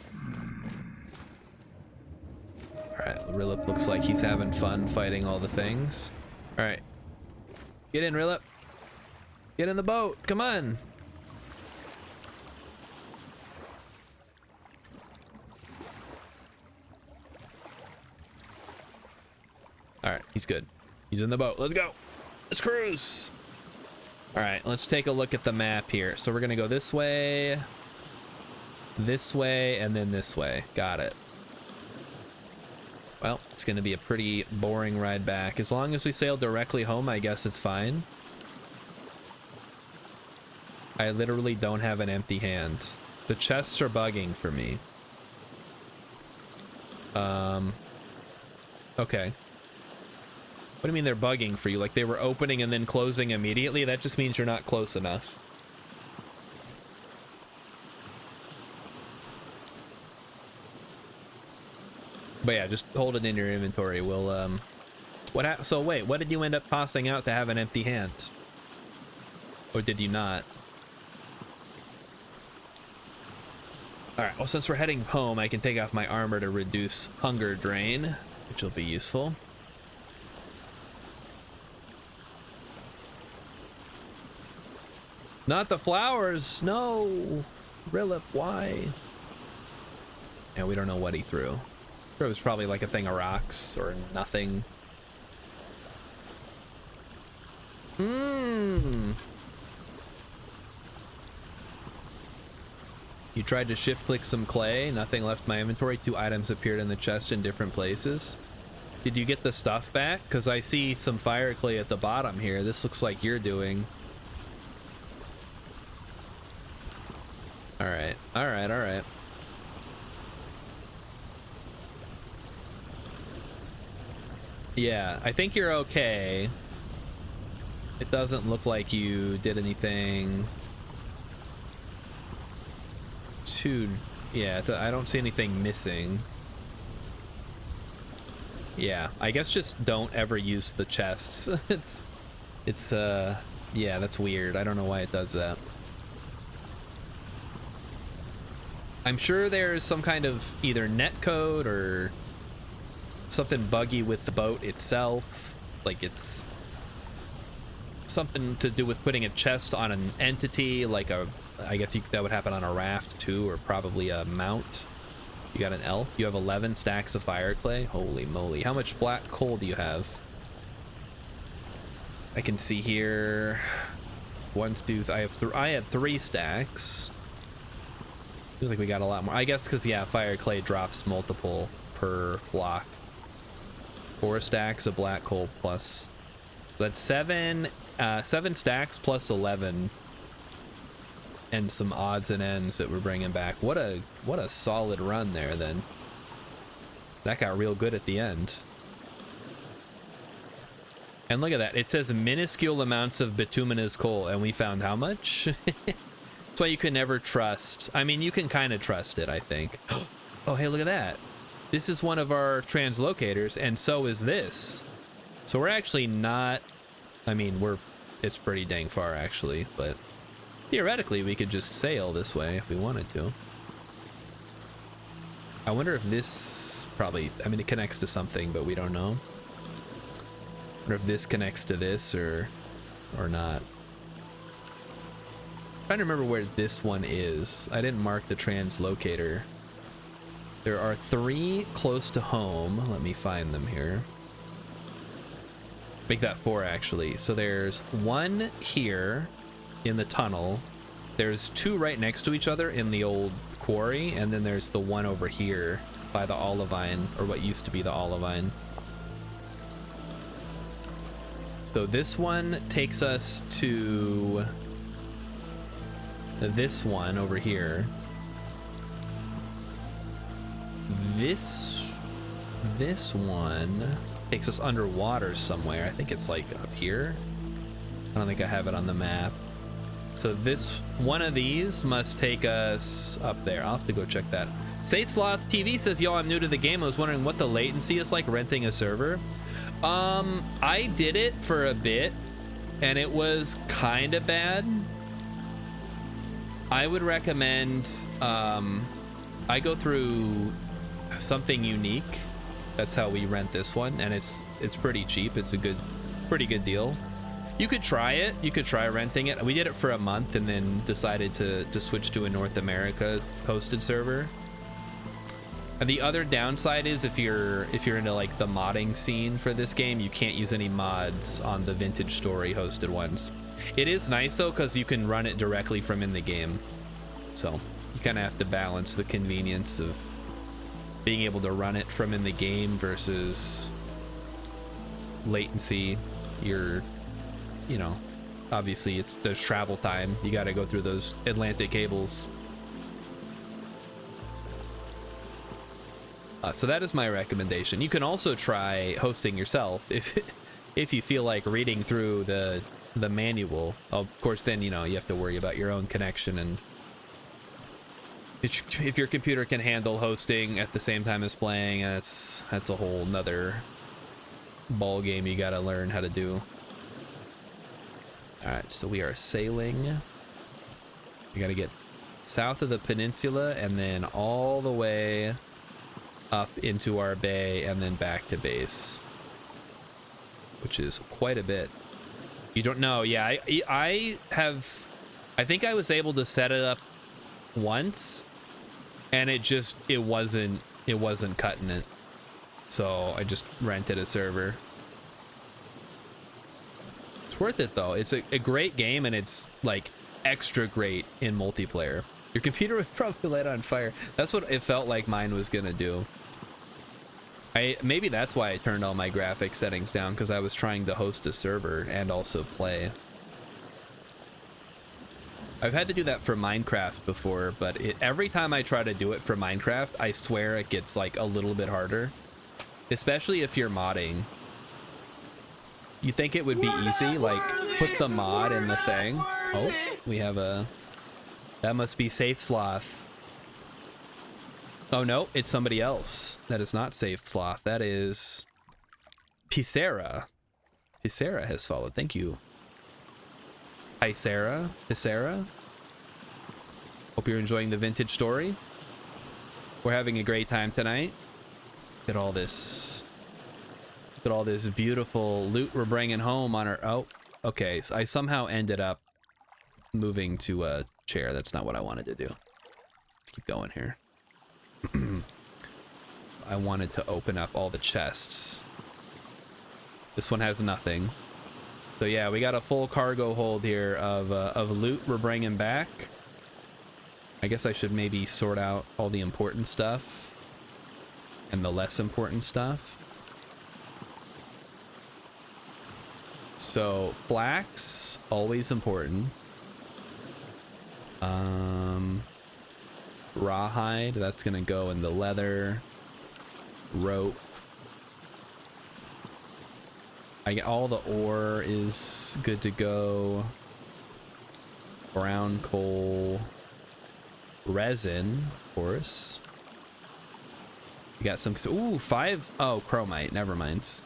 Alright, Rilip looks like he's having fun fighting all the things. Alright. Get in, Rilip. Get in the boat. Come on. Alright, he's good. He's in the boat. Let's go. Let's cruise. Alright, let's take a look at the map here. So we're gonna go this way, and then this way. Got it. Well, it's gonna be a pretty boring ride back. As long as we sail directly home, I guess it's fine. I literally don't have an empty hand. The chests are bugging for me. Okay. What do you mean they're bugging for you? Like they were opening and then closing immediately? That just means you're not close enough. But yeah, just hold it in your inventory. We'll, so wait, what did you end up tossing out to have an empty hand? Or did you not? Alright, well, since we're heading home, I can take off my armor to reduce hunger drain, which will be useful. Not the flowers! No! Rilip, why? Yeah, we don't know what he threw. It was probably like a thing of rocks or nothing. You tried to shift click some clay, nothing left in my inventory. 2 items appeared in the chest in different places. Did you get the stuff back? Because I see some fire clay at the bottom here. This looks like you're doing. Alright, alright, alright. Yeah, I think you're okay. It doesn't look like you did anything too... Yeah, I don't see anything missing. Yeah, I guess just don't ever use the chests. it's yeah, that's weird. I don't know why it does that. I'm sure there's some kind of either netcode or something buggy with the boat itself. Like it's something to do with putting a chest on an entity, like I guess that would happen on a raft too, or probably a mount. You got an elk. You have 11 stacks of fire clay. Holy moly. How much black coal do you have? I can see here. 1, 2, I had 3 stacks. Feels like we got a lot more. I guess because, yeah, fire clay drops multiple per block. 4 stacks of black coal plus. That's 7 stacks plus 11. And some odds and ends that we're bringing back. What a solid run there then. That got real good at the end. And look at that. It says minuscule amounts of bituminous coal, and we found how much? That's why you can never trust. I mean, you can kind of trust it, I think. Oh, hey, look at that. This is one of our translocators, and so is this. So we're actually not... I mean, it's pretty dang far, actually, but... Theoretically, we could just sail this way if we wanted to. I wonder if this probably... I mean, it connects to something, but we don't know. I wonder if this connects to this or not. Trying to remember where this one is. I didn't mark the translocator. There are 3 close to home. Let me find them here. Make that 4 actually. So there's 1 here in the tunnel. There's 2 right next to each other in the old quarry, and then there's the 1 over here by the Olivine, or what used to be the Olivine. So this one takes us to this one over here. This one takes us underwater somewhere. I think it's like up here. I don't think I have it on the map. So this one of these must take us up there. I'll have to go check that. State Sloth TV says, yo, I'm new to the game. I was wondering what the latency is like renting a server. I did it for a bit and it was kind of bad. I would recommend, I go through something unique. That's how we rent this one, and it's pretty cheap. It's a pretty good deal. You could try it. You could try renting it. We did it for a month and then decided to switch to a North America hosted server. And the other downside is if you're into like the modding scene for this game, you can't use any mods on the Vintage Story hosted ones. It is nice though, because you can run it directly from in the game. So you kind of have to balance the convenience of being able to run it from in the game versus latency. You know, obviously there's travel time. You got to go through those Atlantic cables. So that is my recommendation. You can also try hosting yourself if you feel like reading through the manual. Of course, then you know you have to worry about your own connection, and if your computer can handle hosting at the same time as playing, that's a whole nother ball game you got to learn how to do. All right, so we are sailing. We got to get south of the peninsula and then all the way up into our bay and then back to base, which is quite a bit. You don't know. Yeah, I think I was able to set it up once and it wasn't cutting it, so I just rented a server. It's worth it though. It's a great game, and it's like extra great in multiplayer. Your computer would probably light on fire. That's what it felt like mine was gonna do. Maybe that's why I turned all my graphics settings down, because I was trying to host a server and also play. I've had to do that for Minecraft before, but every time I try to do it for Minecraft, I swear it gets like a little bit harder, especially if you're modding. You think it would be easy, like put the mod in the thing. Oh, we have that must be Safe Sloth. Oh no, it's somebody else. That is not Safe Sloth. That is Pisera. Pisera has followed. Thank you. Hi, Sarah. Pisera. Hope you're enjoying the Vintage Story. We're having a great time tonight. Look at all this. Look at all this beautiful loot we're bringing home on our... Oh, okay. So I somehow ended up moving to a chair. That's not what I wanted to do. Let's keep going here. I wanted to open up all the chests. This one has nothing. So yeah, we got a full cargo hold here of loot we're bringing back. I guess I should maybe sort out all the important stuff and the less important stuff. So flax, always important. Rawhide, that's gonna go in the leather. Rope. I get all the ore is good to go. Brown coal. Resin, of course. We got some, ooh, 5, oh, chromite, never mind.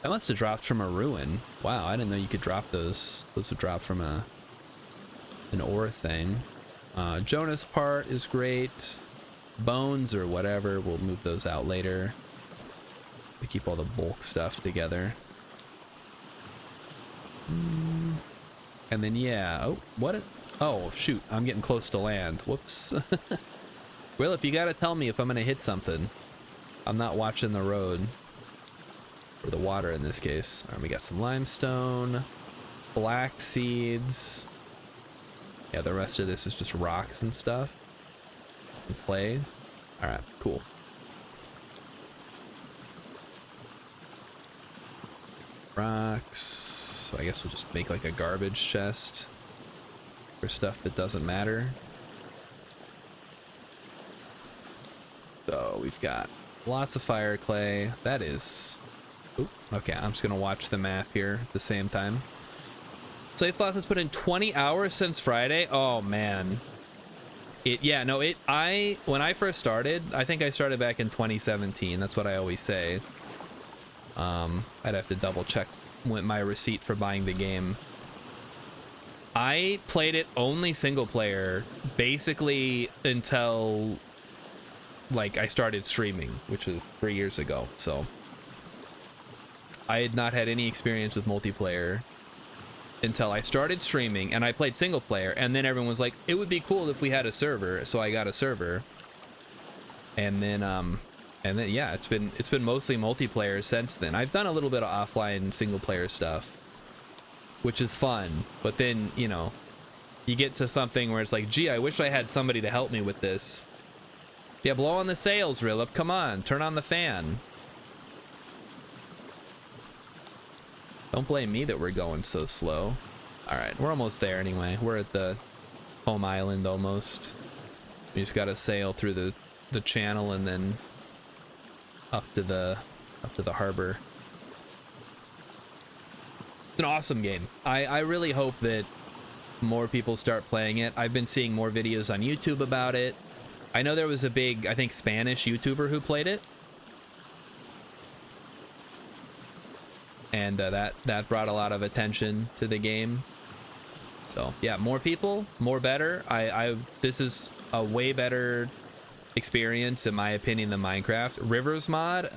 That must have dropped from a ruin. Wow, I didn't know you could drop those. Those would drop from an ore thing. Jonas part is great. Bones or whatever, we'll move those out later. We keep all the bulk stuff together. And then yeah, oh, what Oh, shoot. I'm getting close to land. Whoops. Willip, you gotta tell me if I'm gonna hit something. I'm not watching the road. Or the water in this case. All right, we got some limestone. Black seeds. Yeah, the rest of this is just rocks and stuff. And clay. All right, cool. Rocks. So I guess we'll just make like a garbage chest for stuff that doesn't matter. So we've got lots of fire clay. That is... Oop, okay, I'm just gonna watch the map here at the same time. Safeloth has put in 20 hours since Friday. Oh man. When I first started, I think I started back in 2017. That's what I always say. I'd have to double check with my receipt for buying the game. I played it only single player basically until like I started streaming, which was 3 years ago. So I had not had any experience with multiplayer until I started streaming, and I played single player, and then everyone was like, it would be cool if we had a server, so I got a server. And then yeah, it's been mostly multiplayer since then. I've done a little bit of offline single player stuff, which is fun, but then, you know, you get to something where it's like, gee, I wish I had somebody to help me with this. Yeah, blow on the sails, Rilip, come on, turn on the fan. Don't blame me that we're going so slow. All right, we're almost there anyway. We're at the home island almost. We just gotta sail through the channel and then up to the harbor. It's an awesome game. I really hope that more people start playing it. I've been seeing more videos on YouTube about it. I know there was a big, I think, Spanish YouTuber who played it. And that brought a lot of attention to the game. So yeah, more people, more better. This is a way better experience in my opinion than Minecraft. Rivers mod,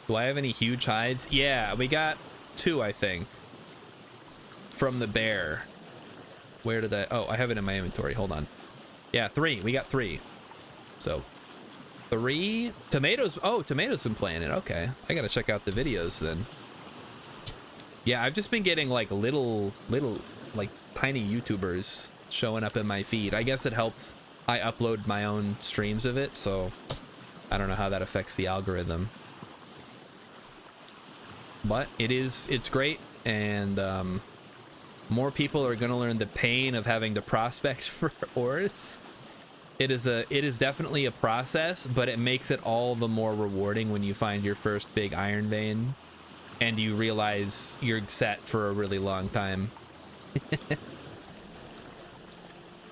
do I have any huge hides? Yeah, we got 2, I think, from the bear. Where did I? Oh, I have it in my inventory. Hold on. Yeah, 3. We got 3. So 3 tomatoes. Oh, tomatoes been playing it. Okay, I gotta check out the videos then. Yeah, I've just been getting like little like tiny YouTubers showing up in my feed. I guess it helps I upload my own streams of it, so I don't know how that affects the algorithm. But it's great, and more people are gonna learn the pain of having to prospect for ores. It is definitely a process, but it makes it all the more rewarding when you find your first big iron vein and you realize you're set for a really long time.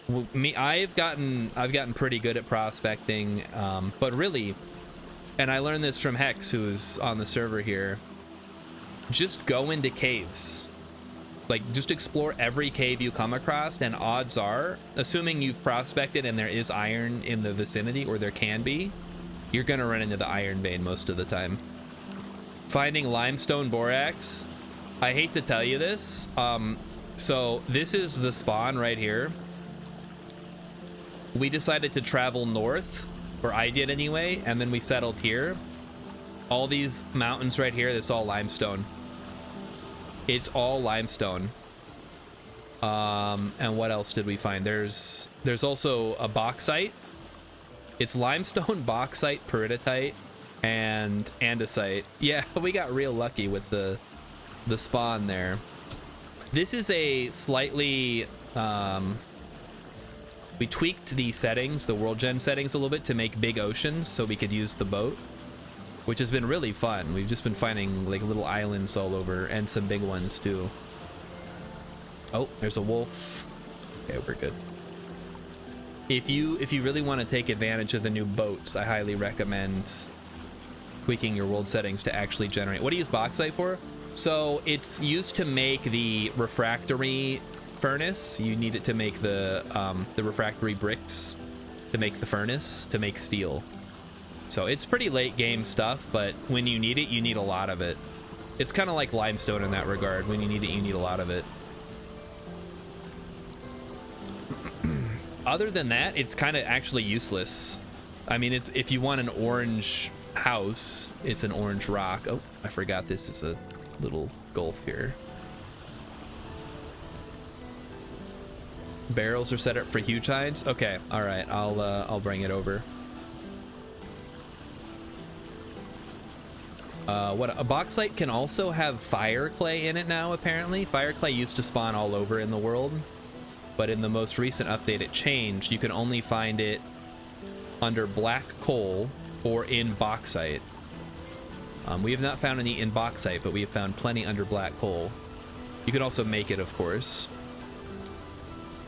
Well, I've gotten pretty good at prospecting, but really, and I learned this from Hex, who's on the server here, just go into caves. Like, just explore every cave you come across, and odds are, assuming you've prospected and there is iron in the vicinity, or there can be, you're gonna run into the iron vein most of the time. Finding limestone borax, I hate to tell you this, so this is the spawn right here. We decided to travel north, or I did anyway, and then we settled here. All these mountains right here, that's all limestone. It's all limestone. And what else did we find? There's also a bauxite. It's limestone, bauxite, peridotite, and andesite. Yeah, we got real lucky with the spawn there. This is a slightly we tweaked the settings, the world gen settings a little bit to make big oceans so we could use the boat, which has been really fun. We've just been finding like little islands all over, and some big ones too. Oh, there's a wolf. Okay, we're good. If you really want to take advantage of the new boats, I highly recommend tweaking your world settings to actually generate. What do you use bauxite for? So it's used to make the refractory furnace. You need it to make the refractory bricks to make the furnace to make steel. So it's pretty late game stuff, but when you need it, you need a lot of it. It's kind of like limestone in that regard. When you need it, you need a lot of it. Other than that, it's kind of actually useless. I mean, it's if you want an orange house, it's an orange rock. Oh, I forgot this is a little gulf here. Barrels are set up for huge hides. Okay, all right. I'll bring it over. What a bauxite can also have fire clay in it now. Apparently, fire clay used to spawn all over in the world, but in the most recent update, it changed. You can only find it under black coal or in bauxite. We have not found any in bauxite, but we have found plenty under black coal. You can also make it, of course.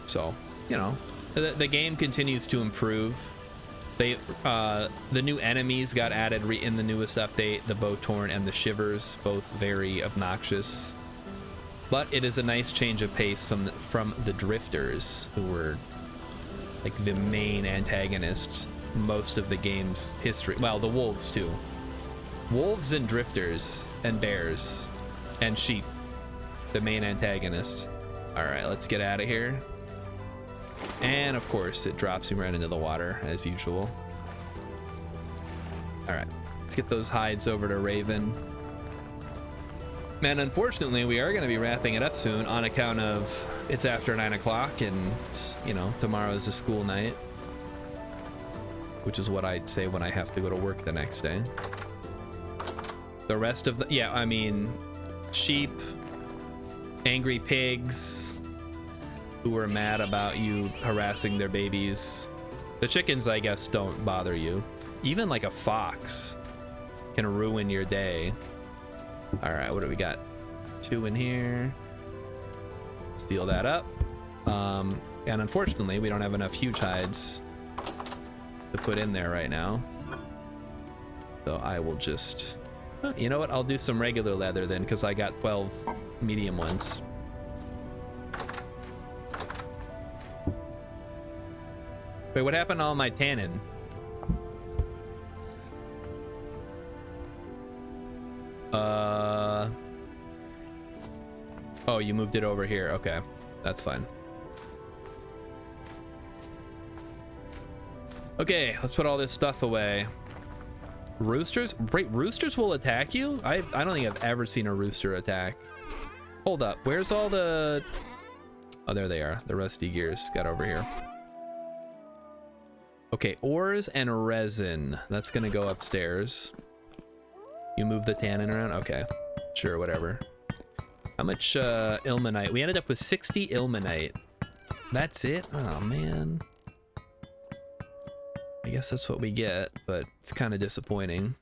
So, you know, the game continues to improve. The new enemies got added in the newest update, the Bowtorn and the Shivers, both very obnoxious. But it is a nice change of pace from the Drifters, who were like the main antagonists most of the game's history. Well, the wolves too. Wolves and drifters and bears and sheep, the main antagonists. All right, let's get out of here. And of course, it drops him right into the water as usual. All right, let's get those hides over to Raven. Man, unfortunately, we are going to be wrapping it up soon on account of it's after 9 o'clock and it's, you know, tomorrow is a school night, which is what I'd say when I have to go to work the next day. The rest of the, yeah, I mean, sheep, angry pigs who are mad about you harassing their babies. The chickens, I guess, don't bother you. Even like a fox can ruin your day. All right, what do we got? 2 in here. Seal that up. And unfortunately, we don't have enough huge hides to put in there right now. So I will just, you know what? I'll do some regular leather then, because I got 12 medium ones. Wait, what happened to all my tannin? Oh, you moved it over here. Okay, that's fine. Okay, let's put all this stuff away. Roosters? Wait, roosters will attack you? I don't think I've ever seen a rooster attack. Hold up, where's all the... Oh, there they are. The rusty gears got over here. Okay, ores and resin. That's gonna go upstairs. You move the tannin around? Okay, sure, whatever. How much ilmenite? We ended up with 60 ilmenite. That's it? Oh, man. I guess that's what we get, but it's kind of disappointing.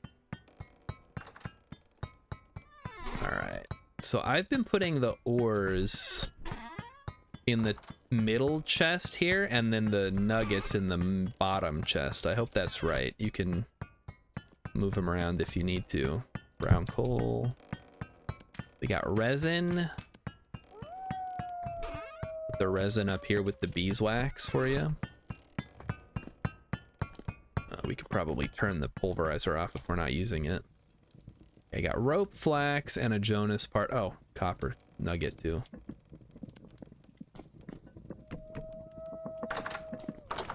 All right. So I've been putting the ores in the middle chest here, and then the nuggets in the bottom chest. I hope that's right. You can move them around if you need to. Brown coal. We got resin. Put the resin up here with the beeswax for you. We could probably turn the pulverizer off if we're not using it. I got rope, flax, and a Jonas part. Oh, copper nugget too.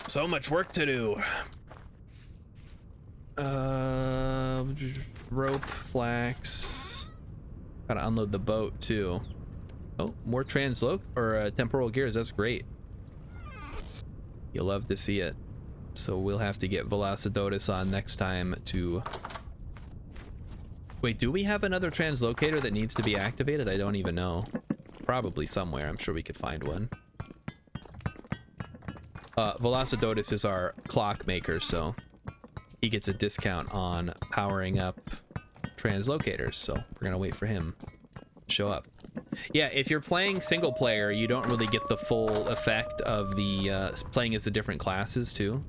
So much work to do. Rope, flax. Gotta unload the boat too. Oh, more temporal gears. That's great. You'll love to see it. So we'll have to get Velocidotus on next time to... Wait, do we have another translocator that needs to be activated? I don't even know. Probably somewhere. I'm sure we could find one. Velocidotus is our clock maker, so he gets a discount on powering up translocators, so we're gonna wait for him to show up. Yeah, if you're playing single player, you don't really get the full effect of the playing as the different classes too,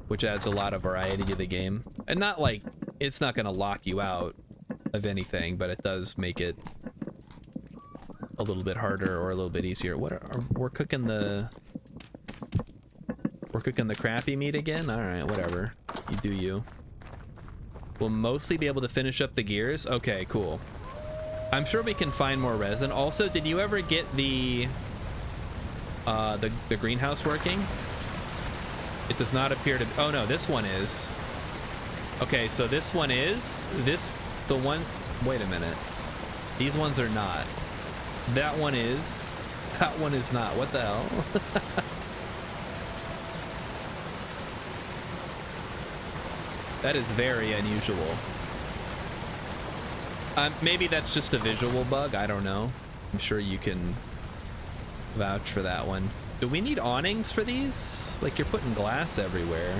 which adds a lot of variety to the game. And not like, it's not gonna lock you out of anything, but it does make it a little bit harder or a little bit easier. We're cooking the crappy meat again? All right, whatever. You do you. We'll mostly be able to finish up the gears. Okay, cool. I'm sure we can find more resin. Also, did you ever get the greenhouse working? It does not appear to. Oh no, this one is. Okay, so this one is. The one. Wait a minute. These ones are not. That one is. That one is not. What the hell? That is very unusual. Maybe that's just a visual bug. I don't know. I'm sure you can vouch for that one. Do we need awnings for these? Like, you're putting glass everywhere.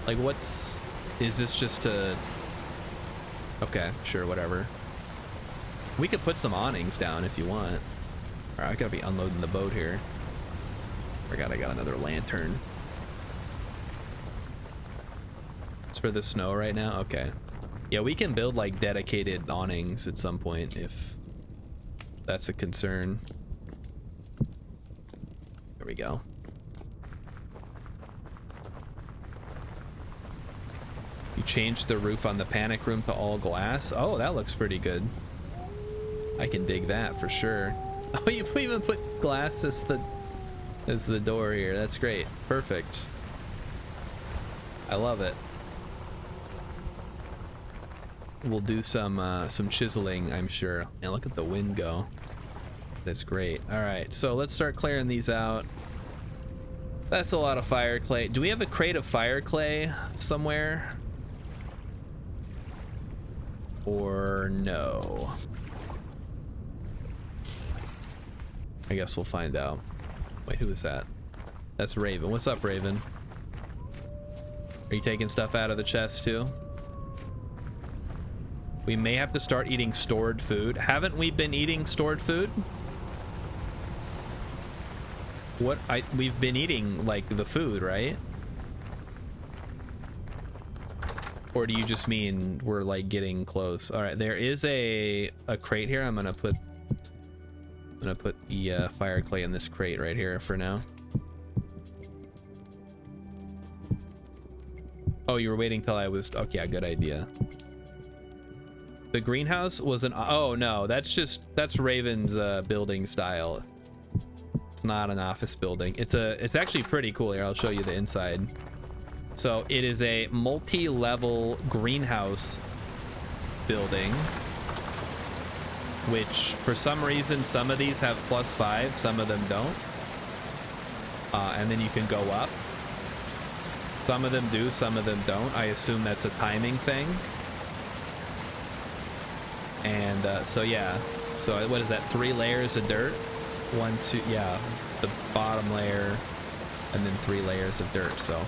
Like, what's... Is this just a... Okay, sure, whatever. We could put some awnings down if you want. All right, I gotta be unloading the boat here. Forgot I got another lantern. It's for the snow right now? Okay. Yeah, we can build like dedicated awnings at some point if that's a concern. There we go. You changed the roof on the panic room to all glass. Oh, that looks pretty good. I can dig that for sure. Oh, you even put glass as the door here. That's great. Perfect. I love it. We'll do some chiseling, I'm sure. And look at the wind go. That's great. All right, so let's start clearing these out. That's a lot of fire clay. Do we have a crate of fire clay somewhere? Or no? I guess we'll find out. Wait, who is that? That's Raven. What's up, Raven? Are you taking stuff out of the chest too? We may have to start eating stored food. Haven't we been eating stored food? We've been eating like the food, right? Or do you just mean we're like getting close? All right, there is a crate here. I'm gonna put the fire clay in this crate right here for now. Oh, you were waiting till I was... Okay, yeah, good idea. The greenhouse was an... Oh, no, that's Raven's building style. It's not an office building. It's actually pretty cool. Here, I'll show you the inside. So it is a multi-level greenhouse building, which for some reason, some of these have +5, some of them don't. And then you can go up. Some of them do, some of them don't. I assume that's a timing thing. And so yeah, so what is that, 3 layers of dirt? 1, 2, yeah, the bottom layer, and then 3 layers of dirt. So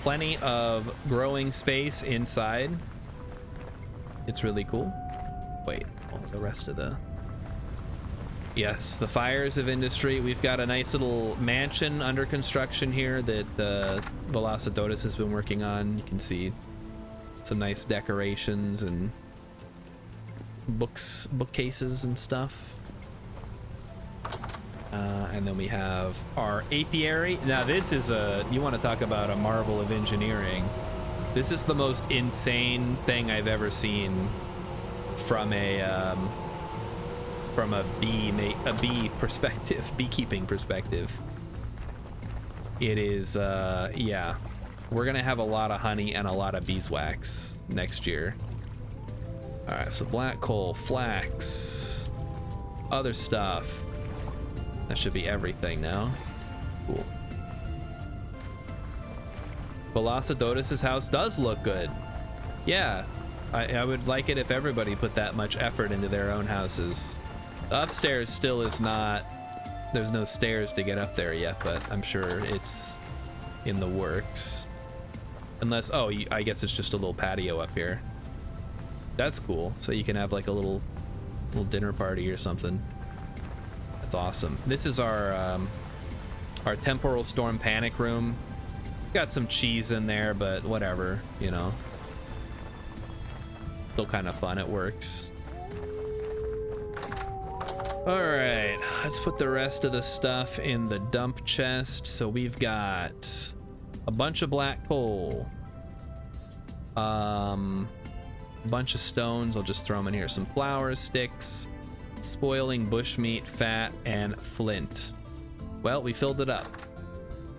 plenty of growing space inside. It's really cool. Wait, oh, the rest of the... Yes, the fires of industry. We've got a nice little mansion under construction here that Velocidotus has been working on. You can see some nice decorations and bookcases and stuff. And then we have our apiary. Now this is you want to talk about a marvel of engineering. This is the most insane thing I've ever seen from a bee perspective, beekeeping perspective. It is yeah, we're gonna have a lot of honey and a lot of beeswax next year. All right, so black coal, flax, other stuff. That should be everything now. Cool. Velocidotus's house does look good. Yeah, I would like it if everybody put that much effort into their own houses. The upstairs still is not, there's no stairs to get up there yet, but I'm sure it's in the works. Unless, oh, I guess it's just a little patio up here. That's cool. So you can have like a little dinner party or something. That's awesome. This is our temporal storm panic room. Got some cheese in there, but whatever, you know. It's still kind of fun. It works. All right, let's put the rest of the stuff in the dump chest. So we've got a bunch of black coal, Bunch of stones. I'll just throw them in here. Some flowers, sticks, spoiling bushmeat, fat, and flint. Well, we filled it up.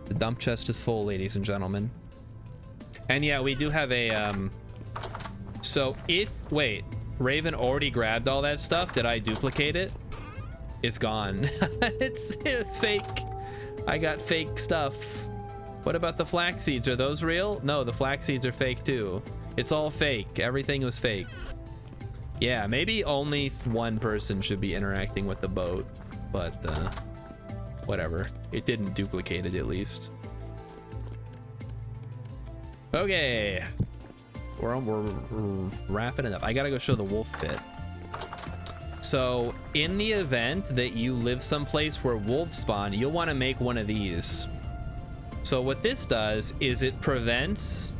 The dump chest is full, ladies and gentlemen. And yeah, we do have a so if wait, Raven already grabbed all that stuff. Did I duplicate it? It's gone. It's fake. I got fake stuff. What about the flax seeds? Are those real? No, the flax seeds are fake too. It's all fake. Everything was fake. Yeah, maybe only one person should be interacting with the boat, but whatever. It didn't duplicate it at least. Okay. We're wrapping it up. I gotta go show the wolf pit. So in the event that you live someplace where wolves spawn, you'll want to make one of these. So what this does is it prevents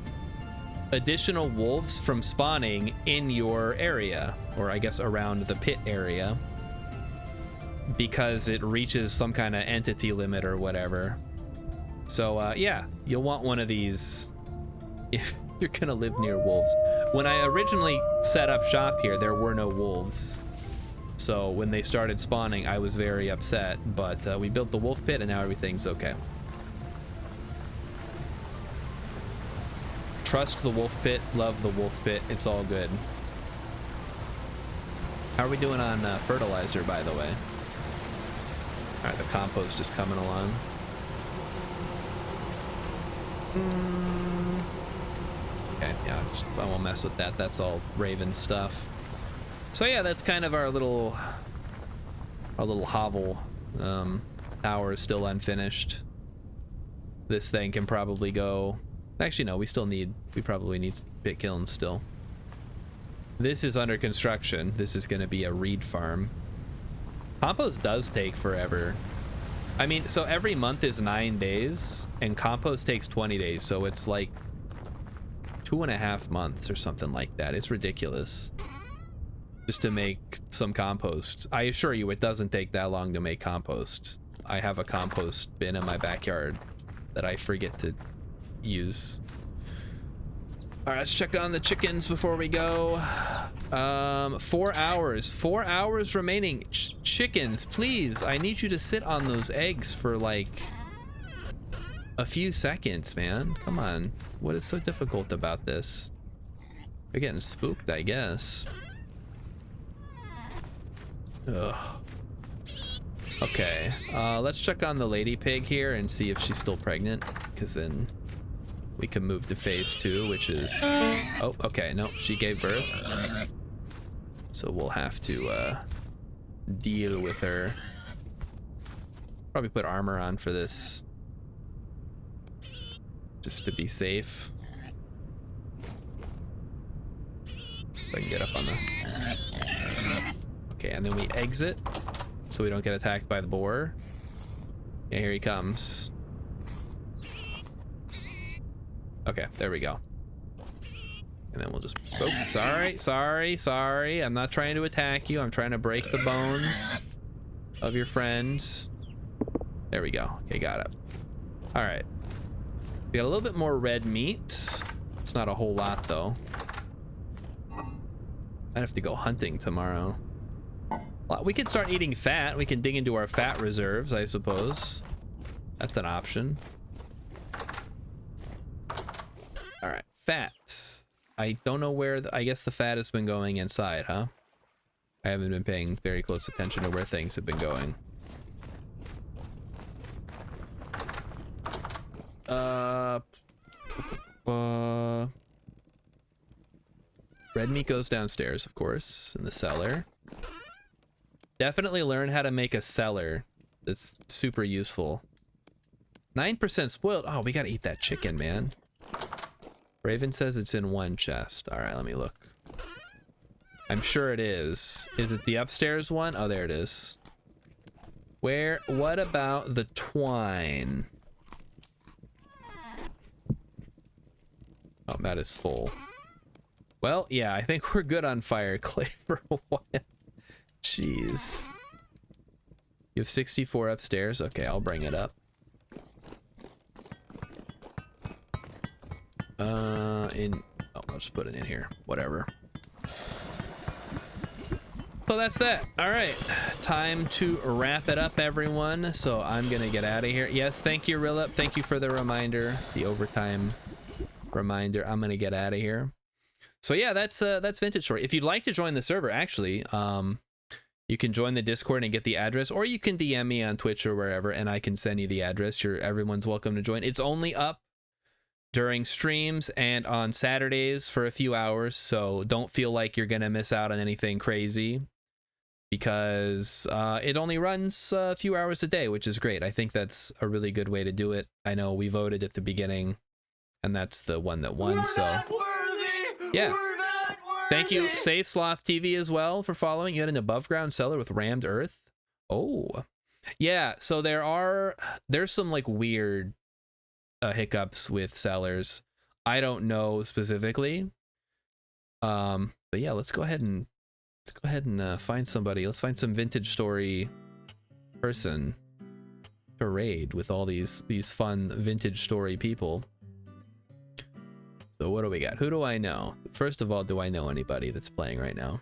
additional wolves from spawning in your area, or I guess around the pit area, because it reaches some kind of entity limit or whatever. So yeah, you'll want one of these if you're gonna live near wolves. When I originally set up shop here, there were no wolves. So when they started spawning, I was very upset, but we built the wolf pit and now everything's okay. Trust the wolf pit, love the wolf pit, it's all good. How are we doing on fertilizer, by the way? All right, the compost is coming along. Okay, yeah, I won't mess with that. That's all Raven stuff. So yeah, that's kind of our little hovel. Tower is still unfinished. This thing can probably go. Actually, no, we probably need pit kilns still. This is under construction. This is going to be a reed farm. Compost does take forever. I mean, so every month is 9 days, and compost takes 20 days, so it's like 2.5 months or something like that. It's ridiculous. Just to make some compost. I assure you, it doesn't take that long to make compost. I have a compost bin in my backyard that I forget to use. All right, let's check on the chickens before we go. 4 hours. 4 hours remaining. Chickens, please. I need you to sit on those eggs for like a few seconds, man. Come on. What is so difficult about this? They're getting spooked, I guess. Ugh. Okay. Let's check on the lady pig here and see if she's still pregnant, because then we can move to phase 2, which is... Oh, okay. No, she gave birth. So we'll have to deal with her. Probably put armor on for this, just to be safe. So I can get up on the... Okay, and then we exit so we don't get attacked by the boar. Yeah, here he comes. Okay, there we go. And then we'll just... Oh, sorry. I'm not trying to attack you. I'm trying to break the bones of your friends. There we go. Okay, got it. All right. We got a little bit more red meat. It's not a whole lot, though. I'd have to go hunting tomorrow. Well, we could start eating fat. We can dig into our fat reserves, I suppose. That's an option. All right, fats. I don't know where I guess the fat has been going inside, huh? I haven't been paying very close attention to where things have been going. Red meat goes downstairs, of course, in the cellar. Definitely learn how to make a cellar. It's super useful. 9% spoiled. Oh, we gotta eat that chicken, man. Raven says it's in one chest. All right, let me look. I'm sure it is. Is it the upstairs one? Oh, there it is. What about the twine? Oh, that is full. Well, yeah, I think we're good on fire clay for a while. Jeez. You have 64 upstairs? Okay, I'll bring it up. Oh, I'll just put it in here. Whatever. So that's that. All right, time to wrap it up, everyone. So I'm gonna get out of here. Yes, thank you, Rillup. Thank you for the reminder, the overtime reminder. I'm gonna get out of here. So yeah, that's Vintage Story. If you'd like to join the server, actually, you can join the Discord and get the address, or you can DM me on Twitch or wherever, and I can send you the address. Everyone's welcome to join. It's only up during streams and on Saturdays for a few hours, so don't feel like you're gonna miss out on anything crazy, because it only runs a few hours a day, which is great. I think that's a really good way to do it. I know we voted at the beginning, and that's the one that won. So yeah, thank you, Safe Sloth TV, as well, for following. You had an above ground cellar with rammed earth. Oh yeah, so there's some like weird hiccups with cellars. I don't know specifically, but yeah, let's go ahead and find somebody. Let's find some Vintage Story person to raid with all these fun Vintage Story people. So what do we got? Who do I know? First of all, do I know anybody that's playing right now?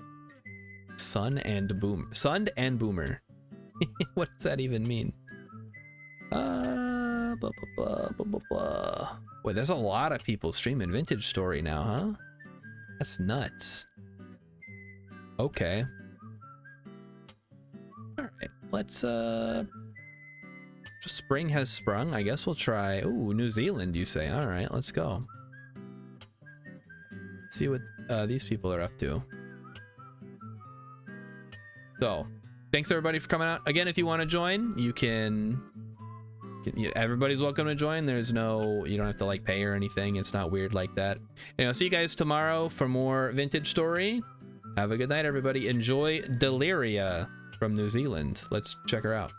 Sun and Boomer. What does that even mean? Blah, blah, blah, blah, blah. Wait, there's a lot of people streaming Vintage Story now, huh? That's nuts. Okay. All right, let's spring has sprung. I guess we'll try. Ooh, New Zealand, you say? All right, let's go. Let's see what these people are up to. So, thanks everybody for coming out. Again, if you want to join, you can. Everybody's welcome to join. You don't have to like pay or anything. It's not weird like that. Anyway, I'll see you guys tomorrow for more Vintage Story. Have a good night, everybody. Enjoy Deliria from New Zealand. Let's check her out.